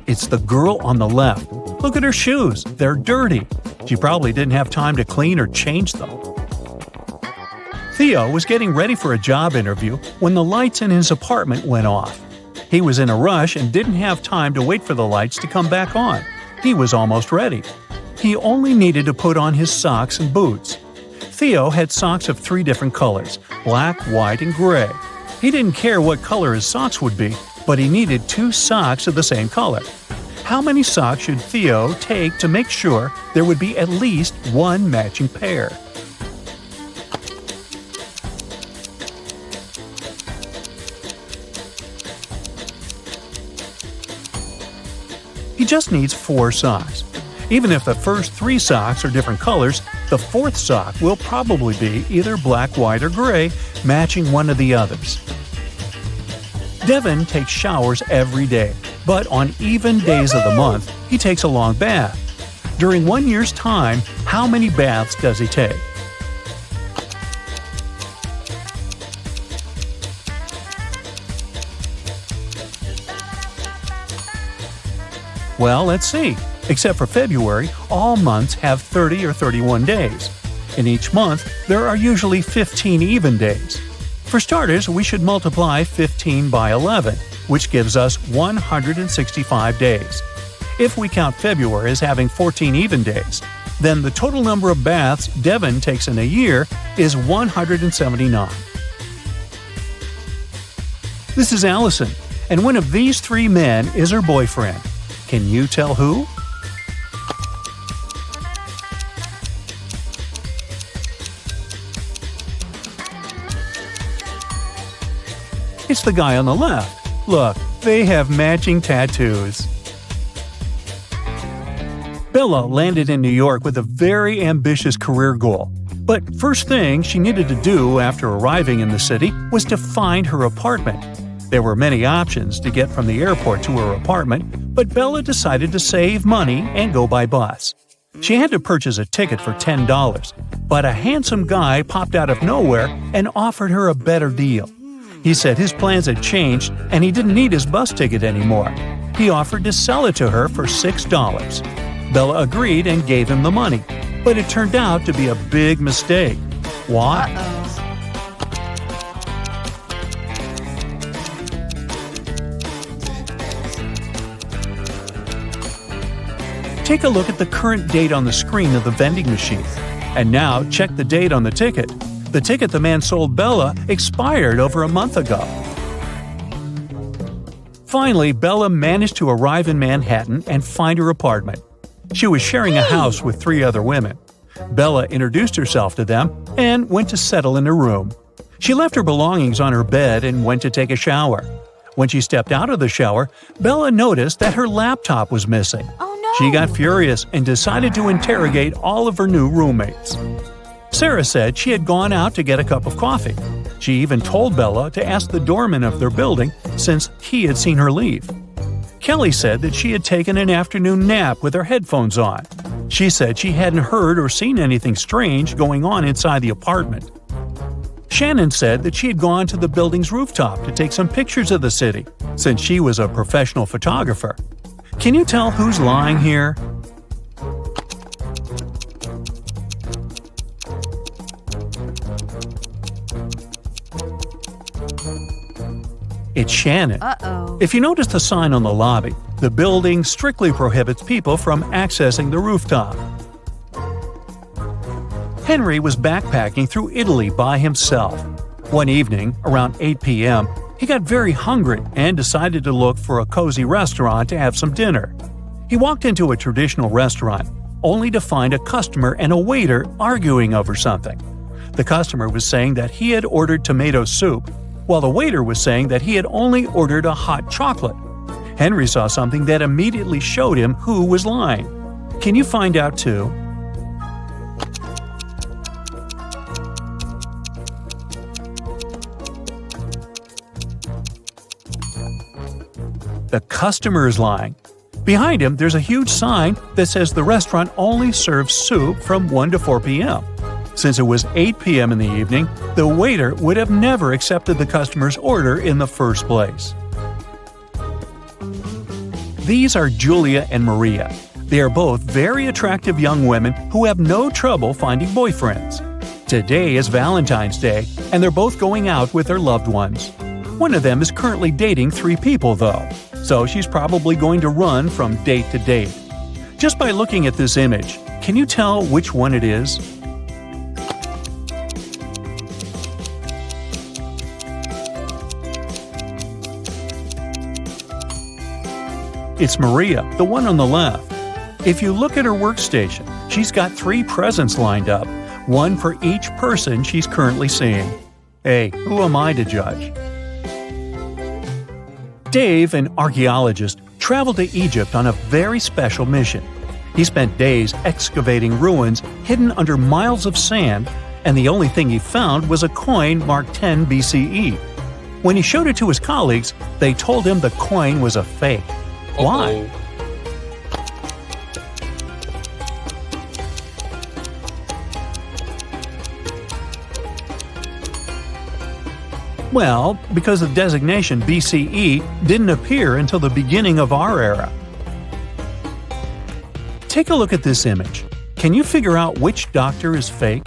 It's the girl on the left. Look at her shoes. They're dirty. She probably didn't have time to clean or change them. Theo was getting ready for a job interview when the lights in his apartment went off. He was in a rush and didn't have time to wait for the lights to come back on. He was almost ready. He only needed to put on his socks and boots. Theo had socks of 3 different colors: black, white, and gray. He didn't care what color his socks would be, but he needed 2 socks of the same color. How many socks should Theo take to make sure there would be at least one matching pair? He just needs 4 socks. Even if the first 3 socks are different colors, the 4th sock will probably be either black, white, or gray, matching one of the others. Devin takes showers every day, but on even days of the month, he takes a long bath. During 1 year's time, how many baths does he take? Well, let's see. Except for February, all months have 30 or 31 days. In each month, there are usually 15 even days. For starters, we should multiply 15 by 11, which gives us 165 days. If we count February as having 14 even days, then the total number of baths Devin takes in a year is 179. This is Allison, and one of these 3 men is her boyfriend. Can you tell who? It's the guy on the left. Look, they have matching tattoos. Bella landed in New York with a very ambitious career goal. But first thing she needed to do after arriving in the city was to find her apartment. There were many options to get from the airport to her apartment, but Bella decided to save money and go by bus. She had to purchase a ticket for $10, but a handsome guy popped out of nowhere and offered her a better deal. He said his plans had changed and he didn't need his bus ticket anymore. He offered to sell it to her for $6. Bella agreed and gave him the money, but it turned out to be a big mistake. Why? Take a look at the current date on the screen of the vending machine. And now check the date on the ticket. The ticket the man sold Bella expired over a month ago. Finally, Bella managed to arrive in Manhattan and find her apartment. She was sharing a house with 3 other women. Bella introduced herself to them and went to settle in her room. She left her belongings on her bed and went to take a shower. When she stepped out of the shower, Bella noticed that her laptop was missing. Oh no! She got furious and decided to interrogate all of her new roommates. Sarah said she had gone out to get a cup of coffee. She even told Bella to ask the doorman of their building since he had seen her leave. Kelly said that she had taken an afternoon nap with her headphones on. She said she hadn't heard or seen anything strange going on inside the apartment. Shannon said that she had gone to the building's rooftop to take some pictures of the city, since she was a professional photographer. Can you tell who's lying here? It's Shannon. Uh-oh. If you notice the sign on the lobby, the building strictly prohibits people from accessing the rooftop. Henry was backpacking through Italy by himself. One evening, around 8 p.m., he got very hungry and decided to look for a cozy restaurant to have some dinner. He walked into a traditional restaurant, only to find a customer and a waiter arguing over something. The customer was saying that he had ordered tomato soup, while the waiter was saying that he had only ordered a hot chocolate. Henry saw something that immediately showed him who was lying. Can you find out too? The customer is lying. Behind him, there's a huge sign that says the restaurant only serves soup from 1 to 4 p.m. Since it was 8 p.m. in the evening, the waiter would have never accepted the customer's order in the first place. These are Julia and Maria. They are both very attractive young women who have no trouble finding boyfriends. Today is Valentine's Day, and they're both going out with their loved ones. One of them is currently dating 3 people, though, so she's probably going to run from date to date. Just by looking at this image, can you tell which one it is? It's Maria, the one on the left. If you look at her workstation, she's got 3 presents lined up, one for each person she's currently seeing. Hey, who am I to judge? Dave, an archaeologist, traveled to Egypt on a very special mission. He spent days excavating ruins hidden under miles of sand, and the only thing he found was a coin marked 10 BCE. When he showed it to his colleagues, they told him the coin was a fake. Why? Well, because the designation BCE didn't appear until the beginning of our era. Take a look at this image. Can you figure out which doctor is fake?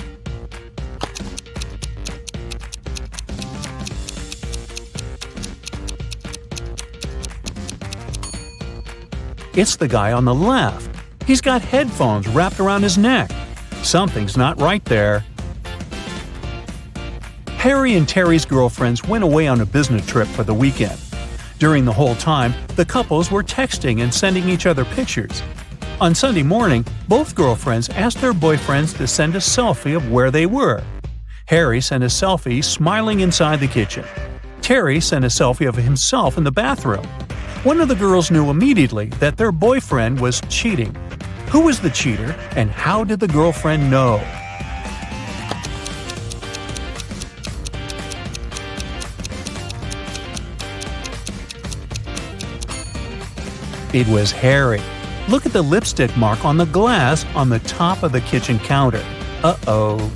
It's the guy on the left. He's got headphones wrapped around his neck. Something's not right there. Harry and Terry's girlfriends went away on a business trip for the weekend. During the whole time, the couples were texting and sending each other pictures. On Sunday morning, both girlfriends asked their boyfriends to send a selfie of where they were. Harry sent a selfie smiling inside the kitchen. Terry sent a selfie of himself in the bathroom. One of the girls knew immediately that their boyfriend was cheating. Who was the cheater, and how did the girlfriend know? It was Harry. Look at the lipstick mark on the glass on the top of the kitchen counter. Uh-oh.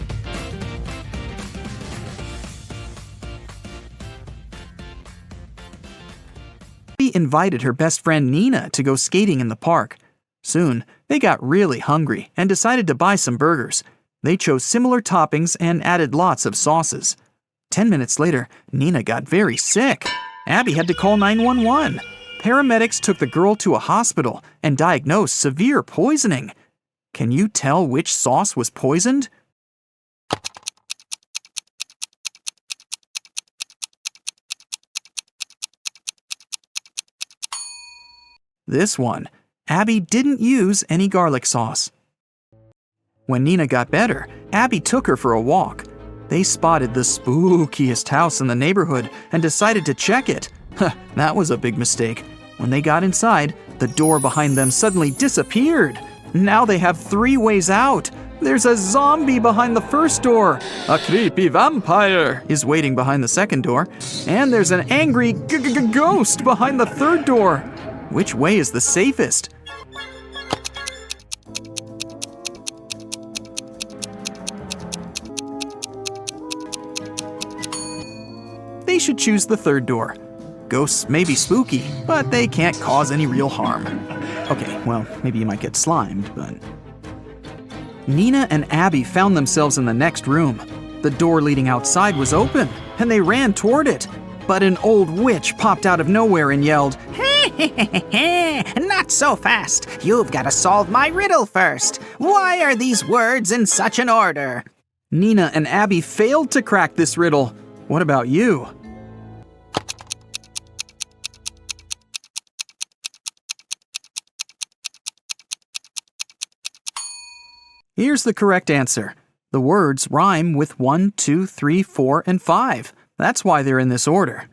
Abby invited her best friend Nina to go skating in the park. Soon, they got really hungry and decided to buy some burgers. They chose similar toppings and added lots of sauces. 10 minutes later, Nina got very sick. Abby had to call 911. Paramedics took the girl to a hospital and diagnosed severe poisoning. Can you tell which sauce was poisoned? This one. Abby didn't use any garlic sauce. When Nina got better, Abby took her for a walk. They spotted the spookiest house in the neighborhood and decided to check it. That was a big mistake. When they got inside, the door behind them suddenly disappeared. Now they have 3 ways out. There's a zombie behind the first door. A creepy vampire is waiting behind the second door. And there's an angry ghost behind the third door. Which way is the safest? They should choose the third door. Ghosts may be spooky, but they can't cause any real harm. Okay, well, maybe you might get slimed, but... Nina and Abby found themselves in the next room. The door leading outside was open, and they ran toward it. But an old witch popped out of nowhere and yelled, Not so fast. You've got to solve my riddle first. Why are these words in such an order? Nina and Abby failed to crack this riddle. What about you? Here's the correct answer. The words rhyme with 1, 2, 3, 4, and 5. That's why they're in this order.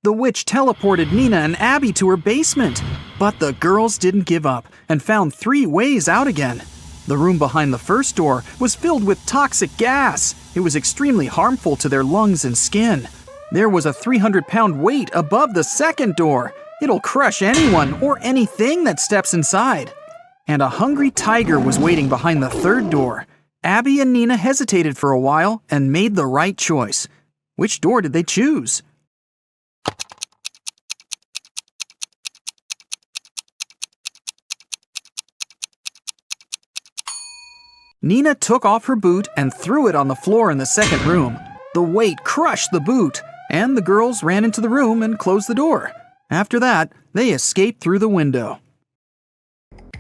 The witch teleported Nina and Abby to her basement, but the girls didn't give up and found 3 ways out again. The room behind the first door was filled with toxic gas. It was extremely harmful to their lungs and skin. There was a 300-pound weight above the second door. It'll crush anyone or anything that steps inside. And a hungry tiger was waiting behind the third door. Abby and Nina hesitated for a while and made the right choice. Which door did they choose? Nina took off her boot and threw it on the floor in the second room. The weight crushed the boot, and the girls ran into the room and closed the door. After that, they escaped through the window.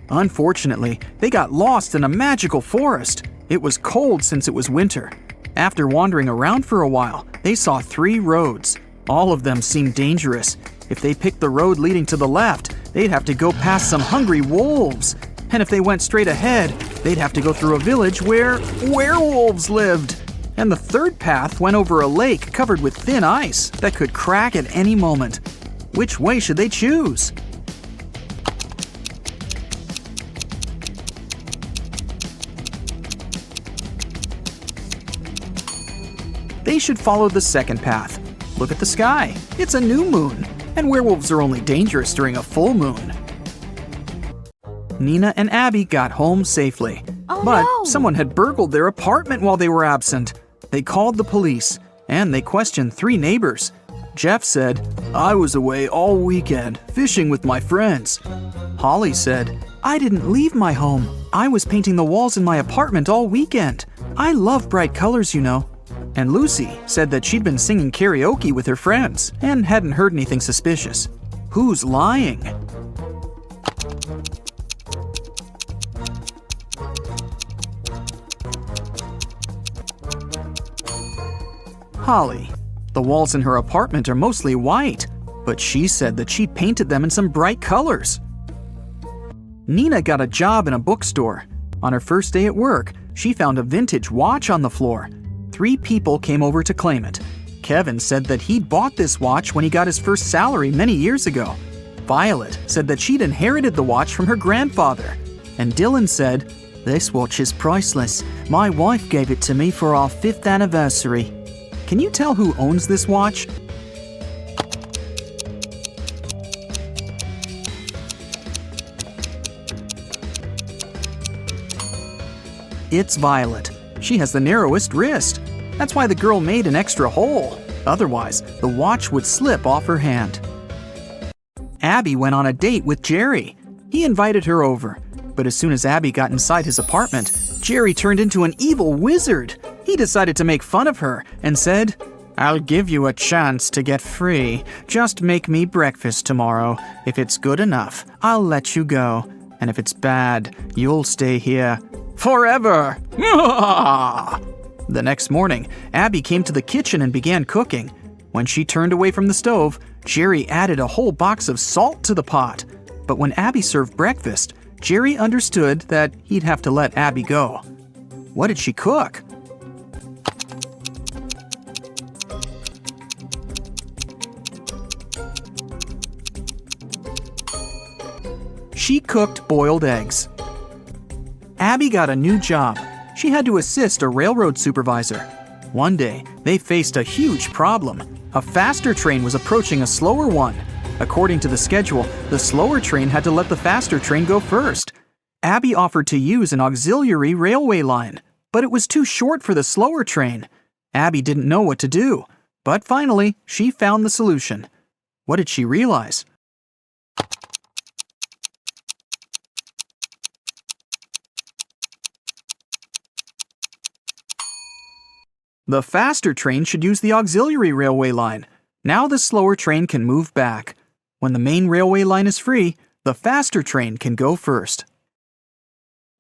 Unfortunately, they got lost in a magical forest. It was cold since it was winter. After wandering around for a while, they saw 3 roads. All of them seemed dangerous. If they picked the road leading to the left, they'd have to go past some hungry wolves. And if they went straight ahead, they'd have to go through a village where werewolves lived. And the third path went over a lake covered with thin ice that could crack at any moment. Which way should they choose? They should follow the second path. Look at the sky. It's a new moon, and werewolves are only dangerous during a full moon. Nina and Abby got home safely. But someone had burgled their apartment while they were absent. They called the police, and they questioned 3 neighbors. Jeff said, "I was away all weekend, fishing with my friends." Holly said, "I didn't leave my home. I was painting the walls in my apartment all weekend. I love bright colors, you know." And Lucy said that she'd been singing karaoke with her friends and hadn't heard anything suspicious. Who's lying? Holly. The walls in her apartment are mostly white, but she said that she'd painted them in some bright colors. Nina got a job in a bookstore. On her first day at work, she found a vintage watch on the floor. 3 people came over to claim it. Kevin said that he'd bought this watch when he got his first salary many years ago. Violet said that she'd inherited the watch from her grandfather. and Dylan said, "This watch is priceless. My wife gave it to me for our 5th anniversary." Can you tell who owns this watch? It's Violet. She has the narrowest wrist. That's why the girl made an extra hole. Otherwise, the watch would slip off her hand. Abby went on a date with Jerry. He invited her over. But as soon as Abby got inside his apartment, Jerry turned into an evil wizard. He decided to make fun of her and said, "I'll give you a chance to get free. Just make me breakfast tomorrow. If it's good enough, I'll let you go. And if it's bad, you'll stay here forever." The next morning, Abby came to the kitchen and began cooking. When she turned away from the stove, Jerry added a whole box of salt to the pot. But when Abby served breakfast, Jerry understood that he'd have to let Abby go. What did she cook? She cooked boiled eggs. Abby got a new job. She had to assist a railroad supervisor. One day, they faced a huge problem. A faster train was approaching a slower one. According to the schedule, the slower train had to let the faster train go first. Abby offered to use an auxiliary railway line, but it was too short for the slower train. Abby didn't know what to do, but finally, she found the solution. What did she realize? The faster train should use the auxiliary railway line. Now the slower train can move back. When the main railway line is free, the faster train can go first.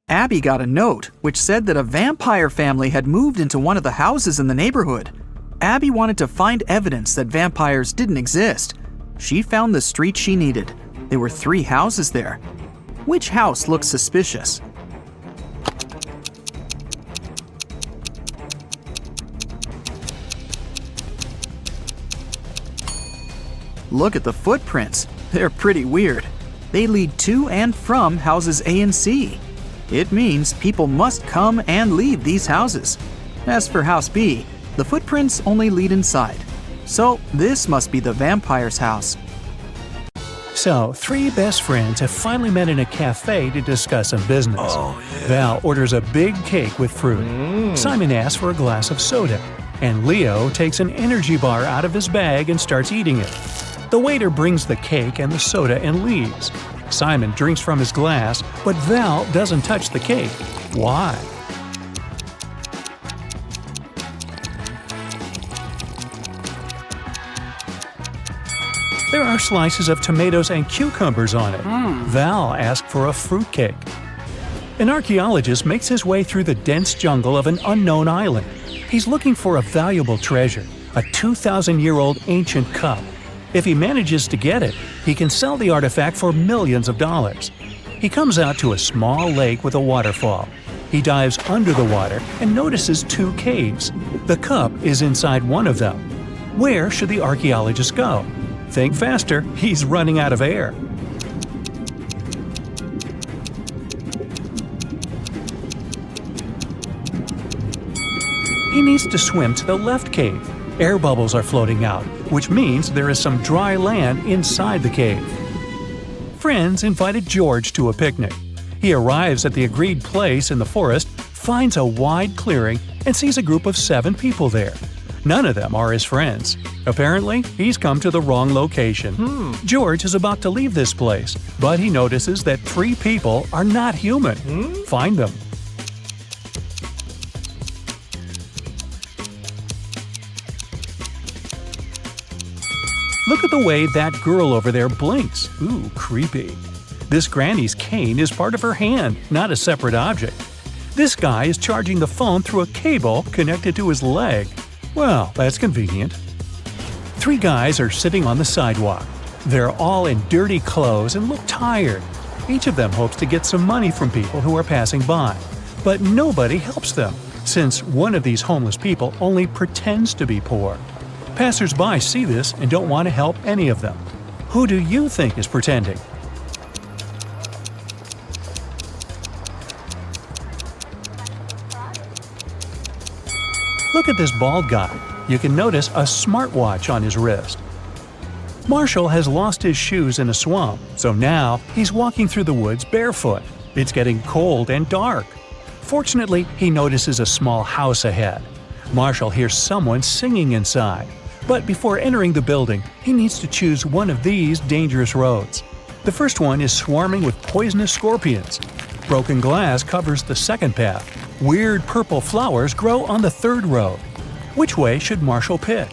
Abby got a note which said that a vampire family had moved into one of the houses in the neighborhood. Abby wanted to find evidence that vampires didn't exist. She found the street she needed. There were 3 houses there. Which house looked suspicious? Look at the footprints. They're pretty weird. They lead to and from houses A and C. It means people must come and leave these houses. As for house B, the footprints only lead inside. So this must be the vampire's house. So, 3 best friends have finally met in a cafe to discuss some business. Val orders a big cake with fruit. Simon asks for a glass of soda. And Leo takes an energy bar out of his bag and starts eating it. The waiter brings the cake and the soda and leaves. Simon drinks from his glass, but Val doesn't touch the cake. Why? There are slices of tomatoes and cucumbers on it. Val asked for a fruitcake. An archaeologist makes his way through the dense jungle of an unknown island. He's looking for a valuable treasure, a 2,000-year-old ancient cup. If he manages to get it, he can sell the artifact for millions of dollars. He comes out to a small lake with a waterfall. He dives under the water and notices 2 caves. The cup is inside one of them. Where should the archaeologist go? Think faster, he's running out of air. He needs to swim to the left cave. Air bubbles are floating out, which means there is some dry land inside the cave. Friends invited George to a picnic. He arrives at the agreed place in the forest, finds a wide clearing, and sees a group of 7 people there. None of them are his friends. Apparently, he's come to the wrong location. George is about to leave this place, but he notices that 3 people are not human. Find them. Look at the way that girl over there blinks. Ooh, creepy. This granny's cane is part of her hand, not a separate object. This guy is charging the phone through a cable connected to his leg. Well, that's convenient. 3 guys are sitting on the sidewalk. They're all in dirty clothes and look tired. Each of them hopes to get some money from people who are passing by. But nobody helps them, since one of these homeless people only pretends to be poor. Passers-by see this and don't want to help any of them. Who do you think is pretending? Look at this bald guy. You can notice a smartwatch on his wrist. Marshall has lost his shoes in a swamp, so now he's walking through the woods barefoot. It's getting cold and dark. Fortunately, he notices a small house ahead. Marshall hears someone singing inside. But before entering the building, he needs to choose one of these dangerous roads. The first one is swarming with poisonous scorpions. Broken glass covers the second path. Weird purple flowers grow on the third road. Which way should Marshall pick?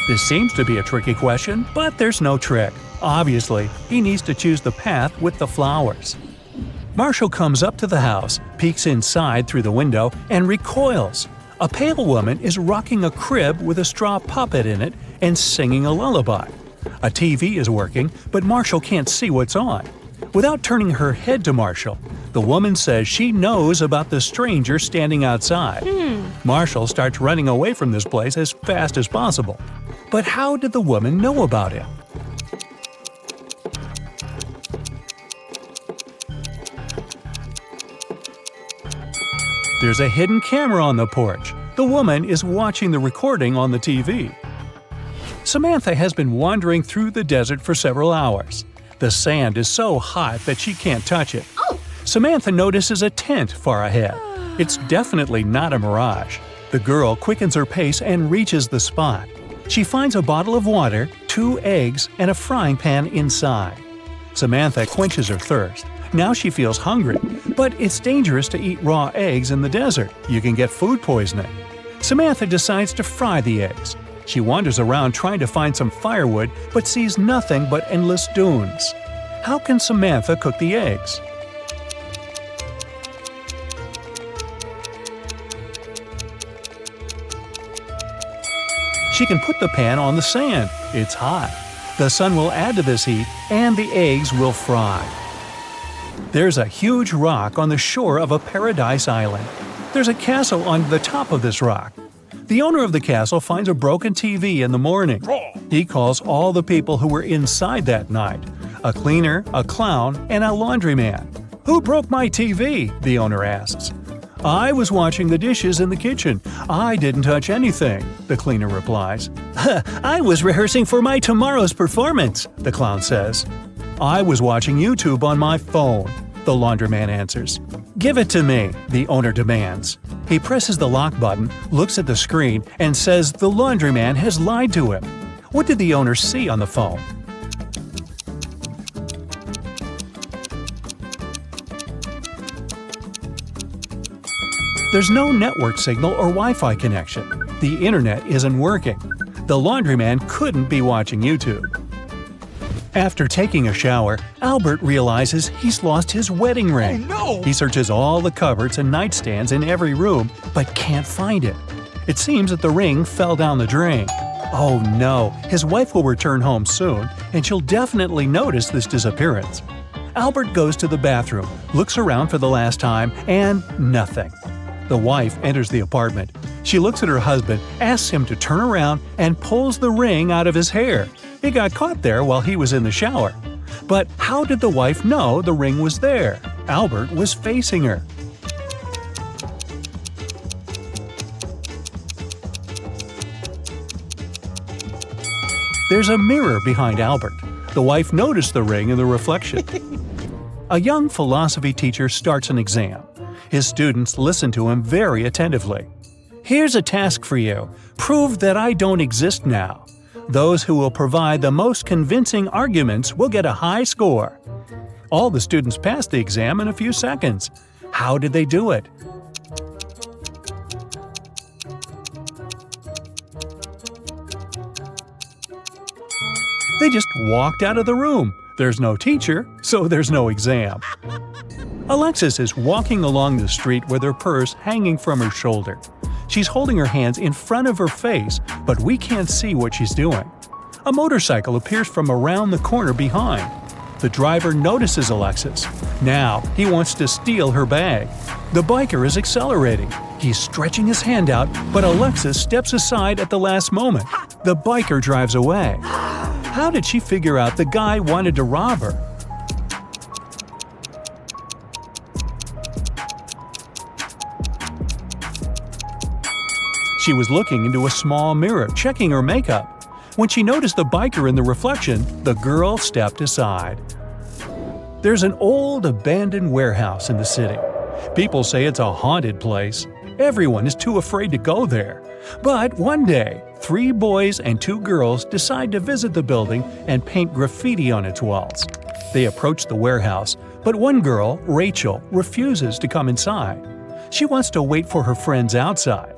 This seems to be a tricky question, but there's no trick. Obviously, he needs to choose the path with the flowers. Marshall comes up to the house, peeks inside through the window, and recoils. A pale woman is rocking a crib with a straw puppet in it and singing a lullaby. A TV is working, but Marshall can't see what's on. Without turning her head to Marshall, the woman says she knows about the stranger standing outside. Marshall starts running away from this place as fast as possible. But how did the woman know about him? There's a hidden camera on the porch. The woman is watching the recording on the TV. Samantha has been wandering through the desert for several hours. The sand is so hot that she can't touch it. Samantha notices a tent far ahead. It's definitely not a mirage. The girl quickens her pace and reaches the spot. She finds a bottle of water, 2 eggs, and a frying pan inside. Samantha quenches her thirst. Now she feels hungry, but it's dangerous to eat raw eggs in the desert. You can get food poisoning. Samantha decides to fry the eggs. She wanders around trying to find some firewood, but sees nothing but endless dunes. How can Samantha cook the eggs? She can put the pan on the sand. It's hot. The sun will add to this heat, and the eggs will fry. There's a huge rock on the shore of a paradise island. There's a castle on the top of this rock. The owner of the castle finds a broken TV in the morning. He calls all the people who were inside that night: a cleaner, a clown, and a laundryman. "Who broke my TV?" the owner asks. "I was washing the dishes in the kitchen. I didn't touch anything," the cleaner replies. "I was rehearsing for my tomorrow's performance," the clown says. "I was watching YouTube on my phone," the laundryman answers. "Give it to me," the owner demands. He presses the lock button, looks at the screen, and says the laundryman has lied to him. What did the owner see on the phone? There's no network signal or Wi-Fi connection. The internet isn't working. The laundryman couldn't be watching YouTube. After taking a shower, Albert realizes he's lost his wedding ring. Oh, no! He searches all the cupboards and nightstands in every room, but can't find it. It seems that the ring fell down the drain. Oh no, his wife will return home soon, and she'll definitely notice this disappearance. Albert goes to the bathroom, looks around for the last time, and nothing. The wife enters the apartment. She looks at her husband, asks him to turn around, and pulls the ring out of his hair. It got caught there while he was in the shower. But how did the wife know the ring was there? Albert was facing her. There's a mirror behind Albert. The wife noticed the ring in the reflection. A young philosophy teacher starts an exam. His students listen to him very attentively. "Here's a task for you. Prove that I don't exist now. Those who will provide the most convincing arguments will get a high score." All the students passed the exam in a few seconds. How did they do it? They just walked out of the room. There's no teacher, so there's no exam. Alexis is walking along the street with her purse hanging from her shoulder. She's holding her hands in front of her face, but we can't see what she's doing. A motorcycle appears from around the corner behind. The driver notices Alexis. Now he wants to steal her bag. The biker is accelerating. He's stretching his hand out, but Alexis steps aside at the last moment. The biker drives away. How did she figure out the guy wanted to rob her? She was looking into a small mirror, checking her makeup. When she noticed the biker in the reflection, the girl stepped aside. There's an old abandoned warehouse in the city. People say it's a haunted place. Everyone is too afraid to go there. But one day, 3 boys and 2 girls decide to visit the building and paint graffiti on its walls. They approach the warehouse, but one girl, Rachel, refuses to come inside. She wants to wait for her friends outside.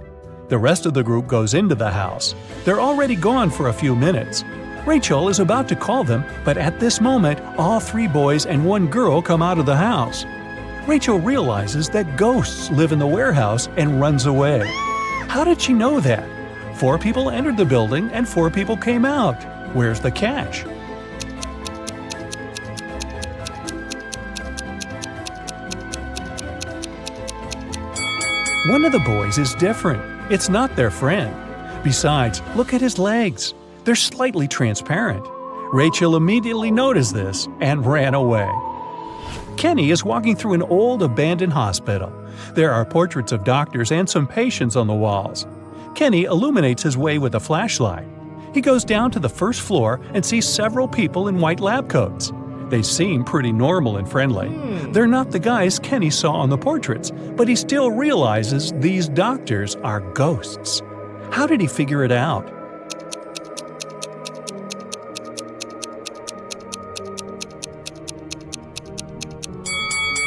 The rest of the group goes into the house. They're already gone for a few minutes. Rachel is about to call them, but at this moment, all 3 boys and 1 girl come out of the house. Rachel realizes that ghosts live in the warehouse and runs away. How did she know that? 4 people entered the building and 4 people came out. Where's the catch? One of the boys is different. It's not their friend. Besides, look at his legs. They're slightly transparent. Rachel immediately noticed this and ran away. Kenny is walking through an old abandoned hospital. There are portraits of doctors and some patients on the walls. Kenny illuminates his way with a flashlight. He goes down to the first floor and sees several people in white lab coats. They seem pretty normal and friendly. They're not the guys Kenny saw on the portraits, but he still realizes these doctors are ghosts. How did he figure it out?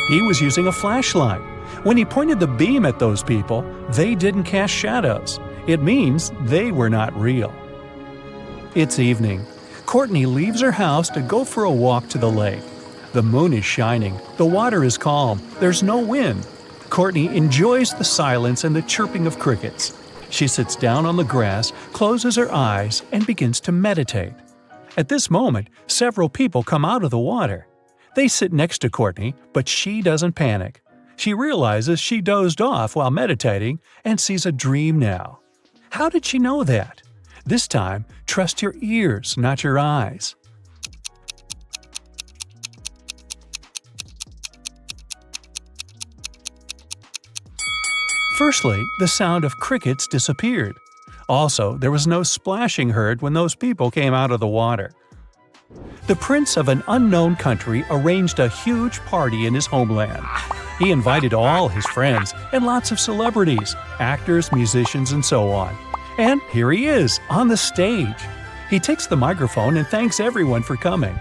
He was using a flashlight. When he pointed the beam at those people, they didn't cast shadows. It means they were not real. It's evening. Courtney leaves her house to go for a walk to the lake. The moon is shining, the water is calm, there's no wind. Courtney enjoys the silence and the chirping of crickets. She sits down on the grass, closes her eyes, and begins to meditate. At this moment, several people come out of the water. They sit next to Courtney, but she doesn't panic. She realizes she dozed off while meditating and sees a dream now. How did she know that? This time, trust your ears, not your eyes. Firstly, the sound of crickets disappeared. Also, there was no splashing heard when those people came out of the water. The prince of an unknown country arranged a huge party in his homeland. He invited all his friends and lots of celebrities, actors, musicians, and so on. And here he is, on the stage. He takes the microphone and thanks everyone for coming.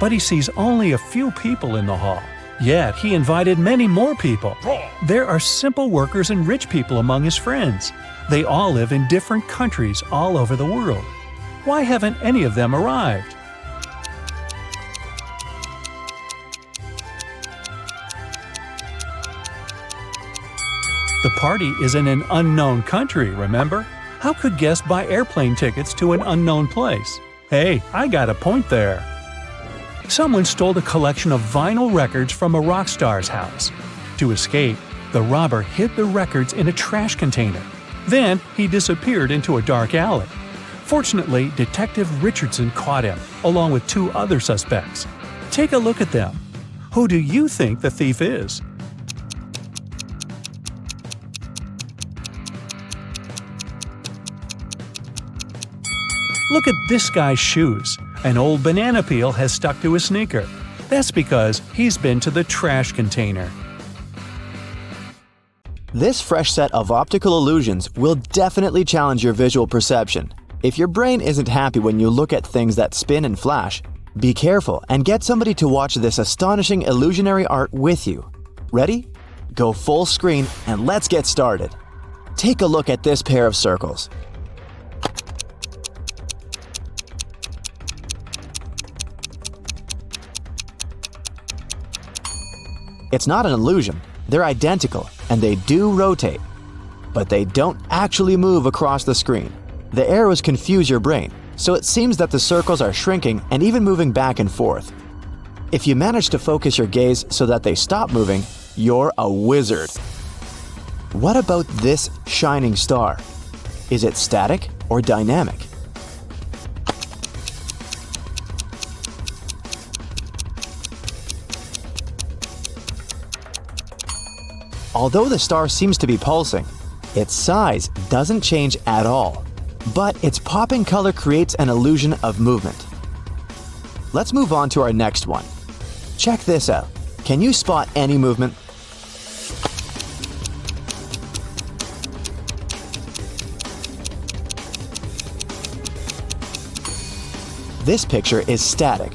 But he sees only a few people in the hall. Yet he invited many more people. There are simple workers and rich people among his friends. They all live in different countries all over the world. Why haven't any of them arrived? The party is in an unknown country, remember? How could guests buy airplane tickets to an unknown place? Hey, I got a point there. Someone stole a collection of vinyl records from a rock star's house. To escape, the robber hid the records in a trash container. Then he disappeared into a dark alley. Fortunately, Detective Richardson caught him, along with 2 other suspects. Take a look at them. Who do you think the thief is? Look at this guy's shoes. An old banana peel has stuck to his sneaker. That's because he's been to the trash container. This fresh set of optical illusions will definitely challenge your visual perception. If your brain isn't happy when you look at things that spin and flash, be careful and get somebody to watch this astonishing illusionary art with you. Ready? Go full screen and let's get started. Take a look at this pair of circles. It's not an illusion. They're identical, and they do rotate. But they don't actually move across the screen. The arrows confuse your brain, so it seems that the circles are shrinking and even moving back and forth. If you manage to focus your gaze so that they stop moving, you're a wizard. What about this shining star? Is it static or dynamic? Although the star seems to be pulsing, Its size doesn't change at all, but its popping color creates an illusion of movement. Let's move on to our next one. Check this out. Can you spot any movement? This picture is static,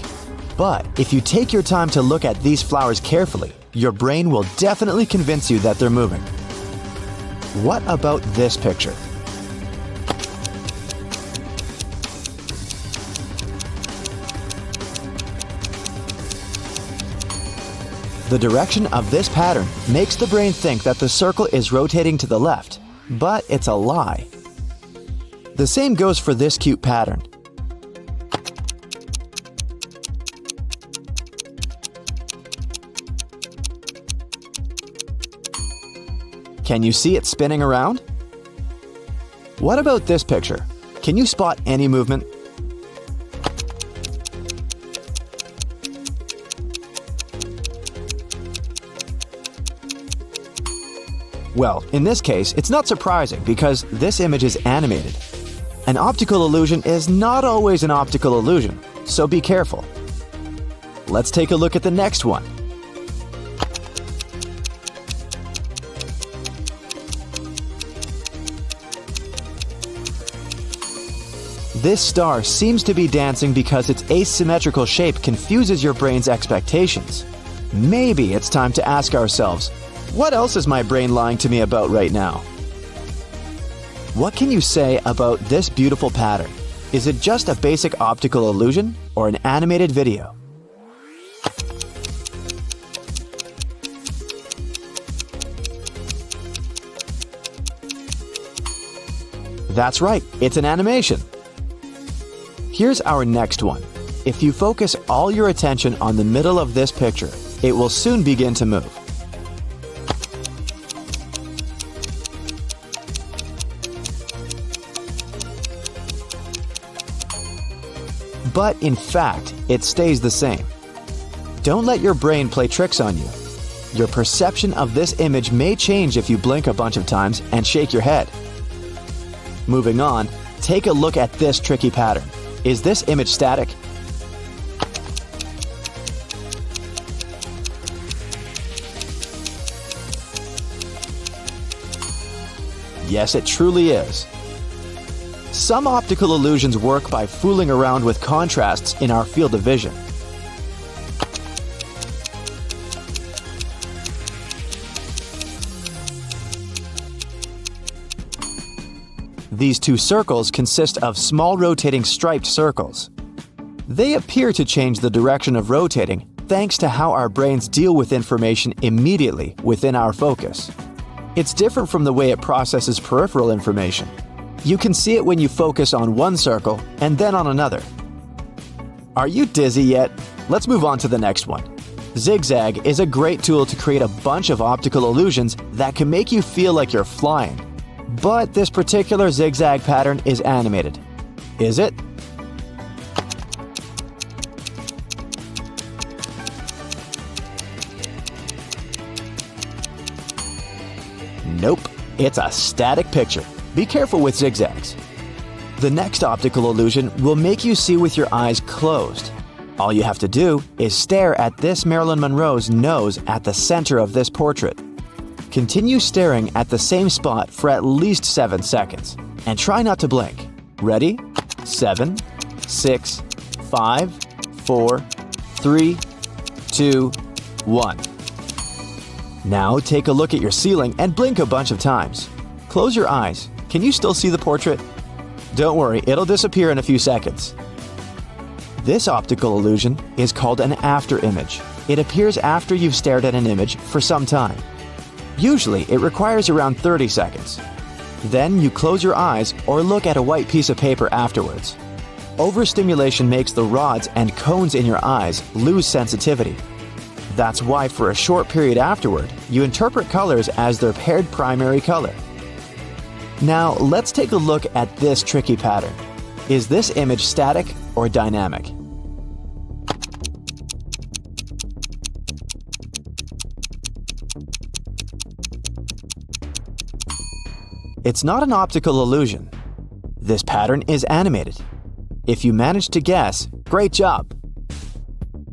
but if you take your time to look at these flowers carefully, your brain will definitely convince you that they're moving. What about this picture? The direction of this pattern makes the brain think that the circle is rotating to the left, but it's a lie. The same goes for this cute pattern. Can you see it spinning around? What about this picture? Can you spot any movement? Well, in this case, it's not surprising because this image is animated. An optical illusion is not always an optical illusion, so be careful. Let's take a look at the next one. This star seems to be dancing because its asymmetrical shape confuses your brain's expectations. Maybe it's time to ask ourselves, what else is my brain lying to me about right now? What can you say about this beautiful pattern? Is it just a basic optical illusion or an animated video? That's right, it's an animation. Here's our next one. If you focus all your attention on the middle of this picture, it will soon begin to move. But in fact, it stays the same. Don't let your brain play tricks on you. Your perception of this image may change if you blink a bunch of times and shake your head. Moving on, take a look at this tricky pattern. Is this image static? Yes, it truly is. Some optical illusions work by fooling around with contrasts in our field of vision. These two circles consist of small rotating striped circles. They appear to change the direction of rotating thanks to how our brains deal with information immediately within our focus. It's different from the way it processes peripheral information. You can see it when you focus on one circle and then on another. Are you dizzy yet? Let's move on to the next one. Zigzag is a great tool to create a bunch of optical illusions that can make you feel like you're flying. But this particular zigzag pattern is animated. Is it? Nope, it's a static picture. Be careful with zigzags. The next optical illusion will make you see with your eyes closed. All you have to do is stare at this Marilyn Monroe's nose at the center of this portrait. Continue staring at the same spot for at least 7 seconds, and try not to blink. Ready? 7, 6, 5, 4, 3, 2, 1. Now take a look at your ceiling and blink a bunch of times. Close your eyes. Can you still see the portrait? Don't worry, it'll disappear in a few seconds. This optical illusion is called an after image. It appears after you've stared at an image for some time. Usually, it requires around 30 seconds. Then you close your eyes or look at a white piece of paper afterwards. Overstimulation makes the rods and cones in your eyes lose sensitivity. That's why for a short period afterward, you interpret colors as their paired primary color. Now, let's take a look at this tricky pattern. Is this image static or dynamic? It's not an optical illusion. This pattern is animated. If you managed to guess, great job!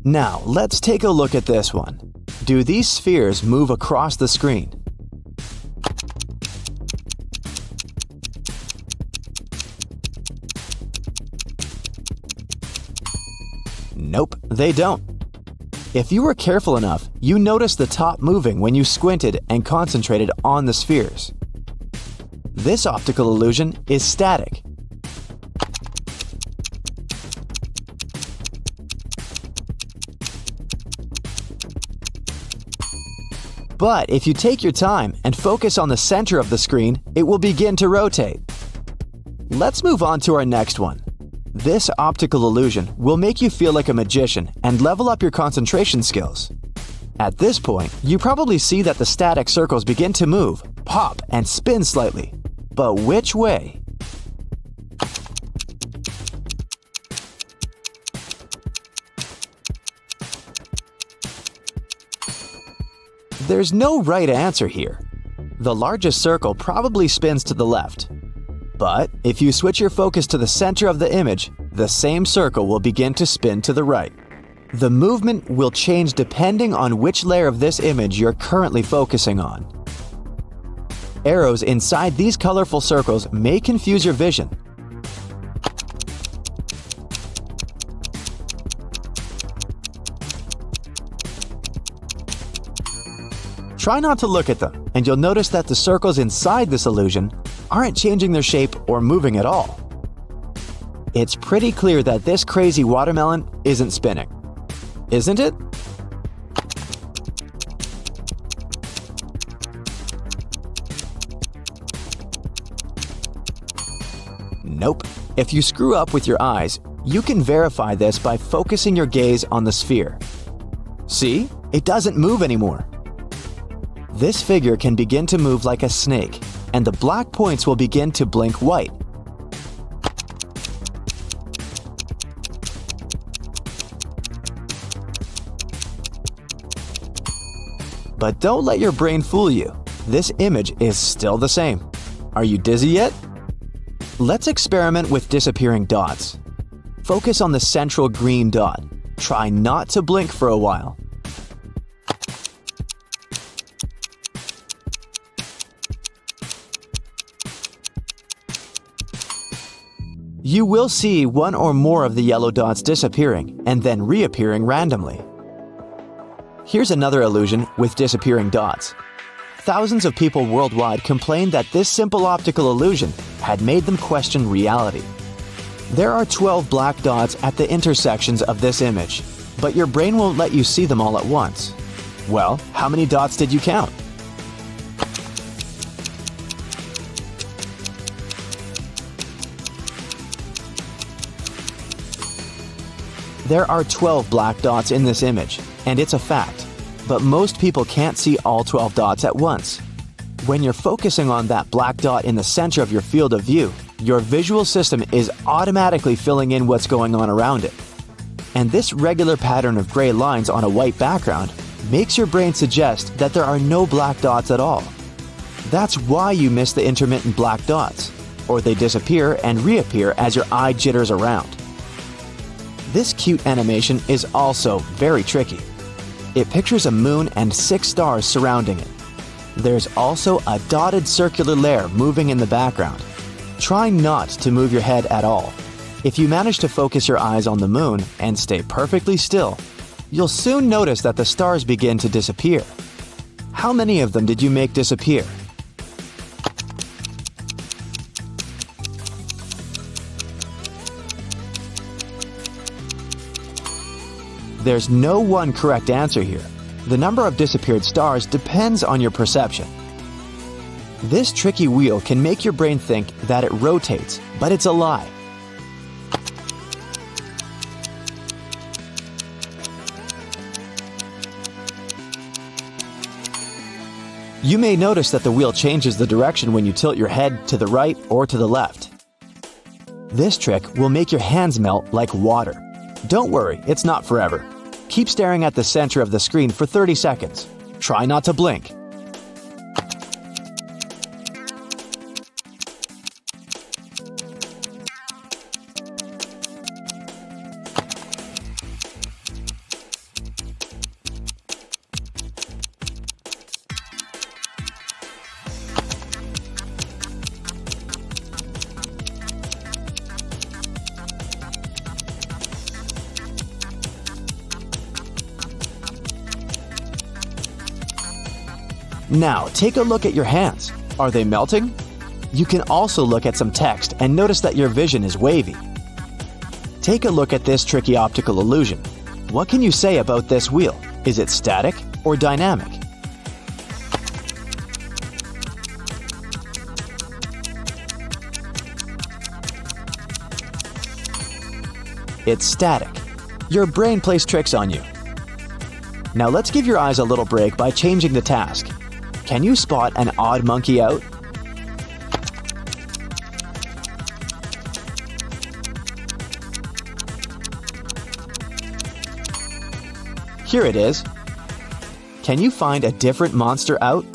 Now, let's take a look at this one. Do these spheres move across the screen? Nope, they don't. If you were careful enough, you noticed the top moving when you squinted and concentrated on the spheres. This optical illusion is static. But if you take your time and focus on the center of the screen, it will begin to rotate. Let's move on to our next one. This optical illusion will make you feel like a magician and level up your concentration skills. At this point, you probably see that the static circles begin to move, pop, and spin slightly. But which way? There's no right answer here. The largest circle probably spins to the left. But if you switch your focus to the center of the image, the same circle will begin to spin to the right. The movement will change depending on which layer of this image you're currently focusing on. Arrows inside these colorful circles may confuse your vision. Try not to look at them, and you'll notice that the circles inside this illusion aren't changing their shape or moving at all. It's pretty clear that this crazy watermelon isn't spinning, isn't it? Nope. If you screw up with your eyes, you can verify this by focusing your gaze on the sphere. See? It doesn't move anymore. This figure can begin to move like a snake, and the black points will begin to blink white. But don't let your brain fool you. This image is still the same. Are you dizzy yet? Let's experiment with disappearing dots. Focus on the central green dot. Try not to blink for a while. You will see one or more of the yellow dots disappearing and then reappearing randomly. Here's another illusion with disappearing dots. Thousands of people worldwide complained that this simple optical illusion had made them question reality. There are 12 black dots at the intersections of this image, but your brain won't let you see them all at once. Well, how many dots did you count? There are 12 black dots in this image, and it's a fact. But most people can't see all 12 dots at once. When you're focusing on that black dot in the center of your field of view, your visual system is automatically filling in what's going on around it. And this regular pattern of gray lines on a white background makes your brain suggest that there are no black dots at all. That's why you miss the intermittent black dots, or they disappear and reappear as your eye jitters around. This cute animation is also very tricky. It pictures a moon and 6 stars surrounding it. There's also a dotted circular layer moving in the background. Try not to move your head at all. If you manage to focus your eyes on the moon and stay perfectly still, you'll soon notice that the stars begin to disappear. How many of them did you make disappear? There's no one correct answer here. The number of disappeared stars depends on your perception. This tricky wheel can make your brain think that it rotates, but it's a lie. You may notice that the wheel changes the direction when you tilt your head to the right or to the left. This trick will make your hands melt like water. Don't worry, it's not forever. Keep staring at the center of the screen for 30 seconds. Try not to blink. Now, take a look at your hands. Are they melting? You can also look at some text and notice that your vision is wavy. Take a look at this tricky optical illusion. What can you say about this wheel? Is it static or dynamic? It's static. Your brain plays tricks on you. Now let's give your eyes a little break by changing the task. Can you spot an odd monkey out? Here it is. Can you find a different monster out?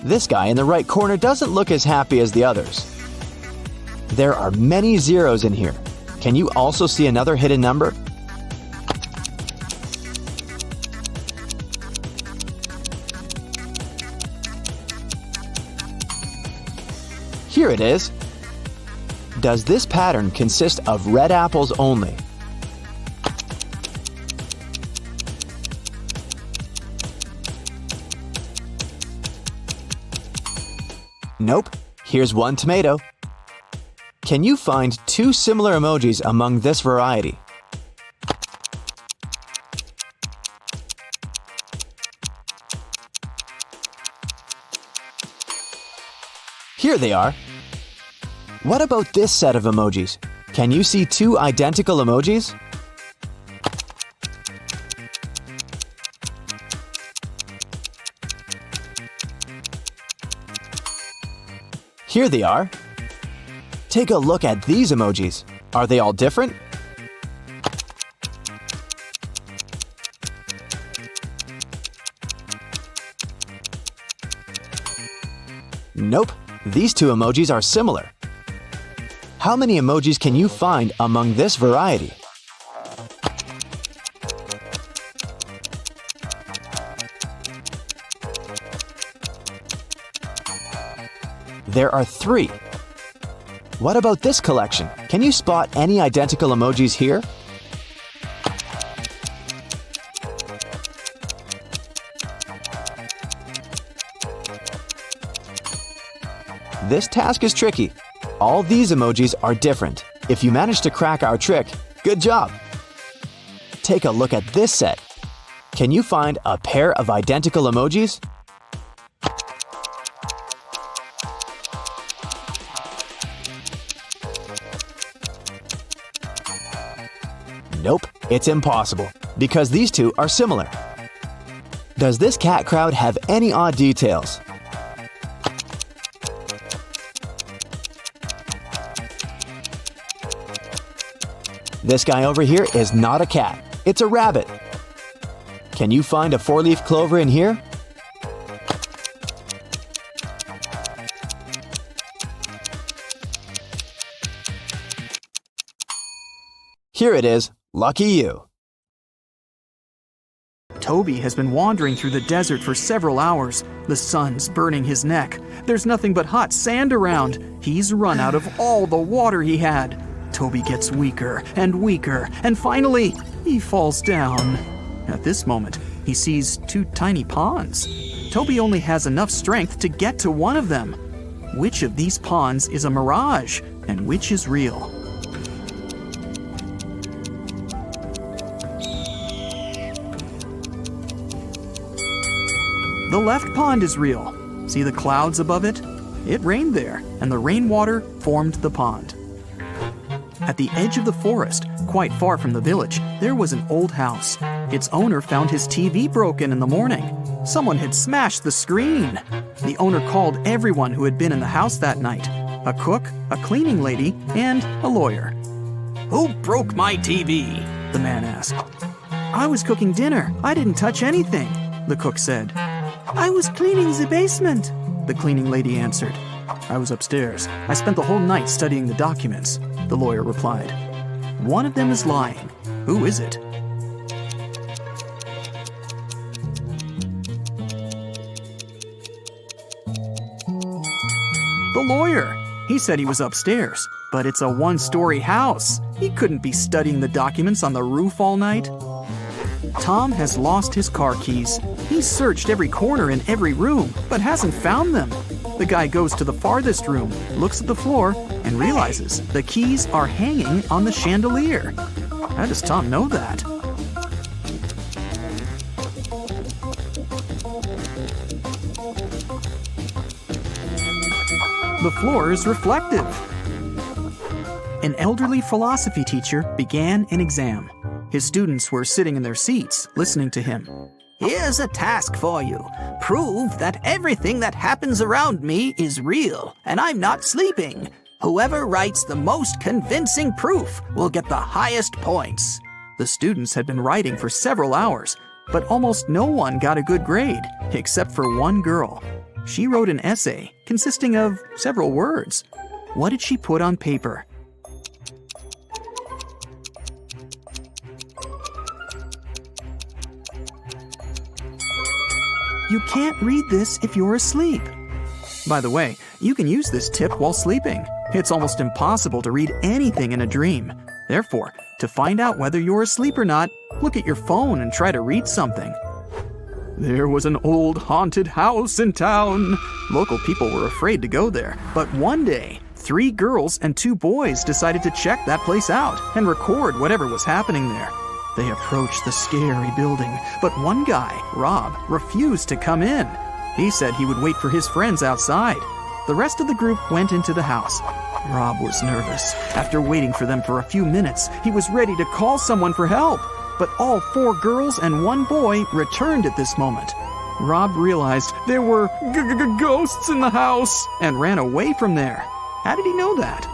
This guy in the right corner doesn't look as happy as the others. There are many zeros in here. Can you also see another hidden number? Here it is. Does this pattern consist of red apples only? Nope. Here's one tomato. Can you find two similar emojis among this variety? Here they are. What about this set of emojis? Can you see two identical emojis? Here they are. Take a look at these emojis. Are they all different? Nope. These two emojis are similar. How many emojis can you find among this variety? There are 3. What about this collection? Can you spot any identical emojis here? This task is tricky. All these emojis are different. If you manage to crack our trick, good job! Take a look at this set. Can you find a pair of identical emojis? Nope, it's impossible, because these two are similar. Does this cat crowd have any odd details? This guy over here is not a cat, it's a rabbit. Can you find a 4-leaf clover in here? Here it is. Lucky you. Toby has been wandering through the desert for several hours. The sun's burning his neck. There's nothing but hot sand around. He's run out of all the water he had. Toby gets weaker and weaker, and finally, he falls down. At this moment, he sees 2 tiny ponds. Toby only has enough strength to get to one of them. Which of these ponds is a mirage, and which is real? The left pond is real. See the clouds above it? It rained there, and the rainwater formed the pond. At the edge of the forest, quite far from the village, there was an old house. Its owner found his TV broken in the morning. Someone had smashed the screen. The owner called everyone who had been in the house that night: a cook, a cleaning lady, and a lawyer. "Who broke my TV?" the man asked. "I was cooking dinner. I didn't touch anything," the cook said. "I was cleaning the basement," the cleaning lady answered. "I was upstairs. I spent the whole night studying the documents," the lawyer replied. One of them is lying. Who is it? The lawyer. He said he was upstairs, But it's a one-story house. He couldn't be studying the documents on the roof all night. Tom has lost his car keys. He's searched every corner in every room, but hasn't found them. The guy goes to the farthest room, looks at the floor, and realizes the keys are hanging on the chandelier. How does Tom know that? The floor is reflective. An elderly philosophy teacher began an exam. His students were sitting in their seats, listening to him. Here's a task for you. Prove that everything that happens around me is real, and I'm not sleeping. Whoever writes the most convincing proof will get the highest points. The students had been writing for several hours, but almost no one got a good grade, except for one girl. She wrote an essay consisting of several words. What did she put on paper? You can't read this if you're asleep. By the way, you can use this tip while sleeping. It's almost impossible to read anything in a dream. Therefore, to find out whether you're asleep or not, look at your phone and try to read something. There was an old haunted house in town. Local people were afraid to go there, but one day, 3 girls and 2 boys decided to check that place out and record whatever was happening there. They approached the scary building, but one guy, Rob, refused to come in. He said he would wait for his friends outside. The rest of the group went into the house. Rob was nervous. After waiting for them for a few minutes, he was ready to call someone for help. But all 4 girls and 1 boy returned at this moment. Rob realized there were ghosts in the house and ran away from there. How did he know that?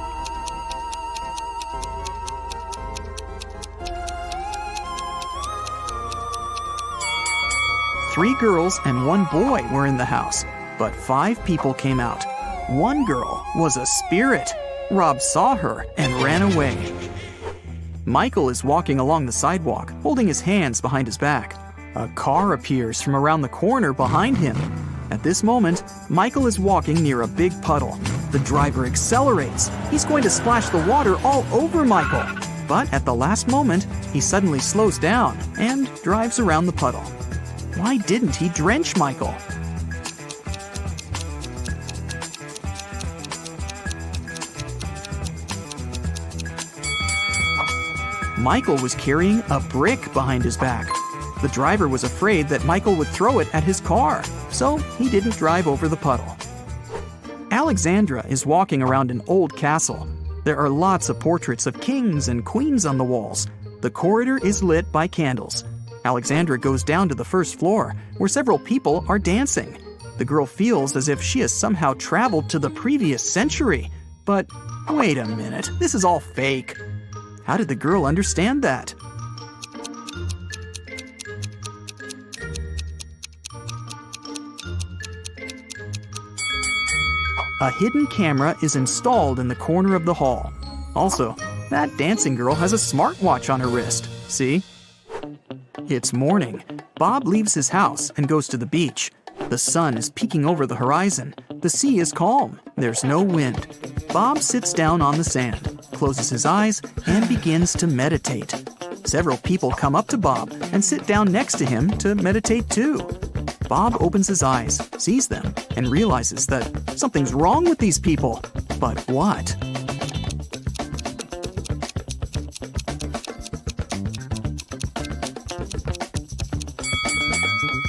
Three girls and 1 boy were in the house, but 5 people came out. 1 girl was a spirit. Rob saw her and ran away. Michael is walking along the sidewalk, holding his hands behind his back. A car appears from around the corner behind him. At this moment, Michael is walking near a big puddle. The driver accelerates. He's going to splash the water all over Michael. But at the last moment, he suddenly slows down and drives around the puddle. Why didn't he drench Michael? Michael was carrying a brick behind his back. The driver was afraid that Michael would throw it at his car, so he didn't drive over the puddle. Alexandra is walking around an old castle. There are lots of portraits of kings and queens on the walls. The corridor is lit by candles. Alexandra goes down to the first floor, where several people are dancing. The girl feels as if she has somehow traveled to the previous century. But wait a minute, this is all fake. How did the girl understand that? A hidden camera is installed in the corner of the hall. Also, that dancing girl has a smartwatch on her wrist. See? It's morning. Bob leaves his house and goes to the beach. The sun is peeking over the horizon. The sea is calm. There's no wind. Bob sits down on the sand, closes his eyes, and begins to meditate. Several people come up to Bob and sit down next to him to meditate too. Bob opens his eyes, sees them, and realizes that something's wrong with these people. But what?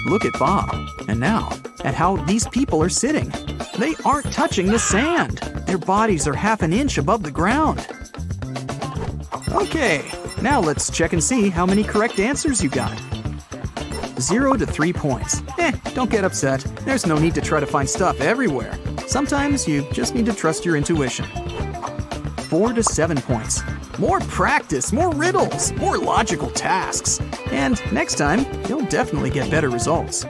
Look at Bob, and now at how these people are sitting. They aren't touching the sand. Their bodies are half an inch above the ground. Okay, now let's check and see how many correct answers you got. 0 to 3 points. Don't get upset. There's no need to try to find stuff everywhere. Sometimes you just need to trust your intuition. 4 to 7 points. More practice, more riddles, more logical tasks. And next time, you'll definitely get better results.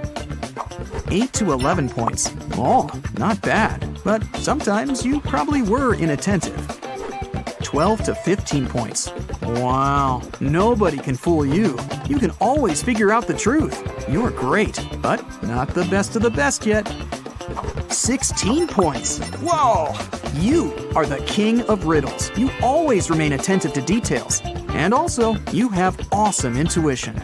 8 to 11 points. Oh, not bad, but sometimes you probably were inattentive. 12 to 15 points. Wow, nobody can fool you. You can always figure out the truth. You're great, but not the best of the best yet. 16 points. Whoa! You are the king of riddles. You always remain attentive to details. And also, you have awesome intuition.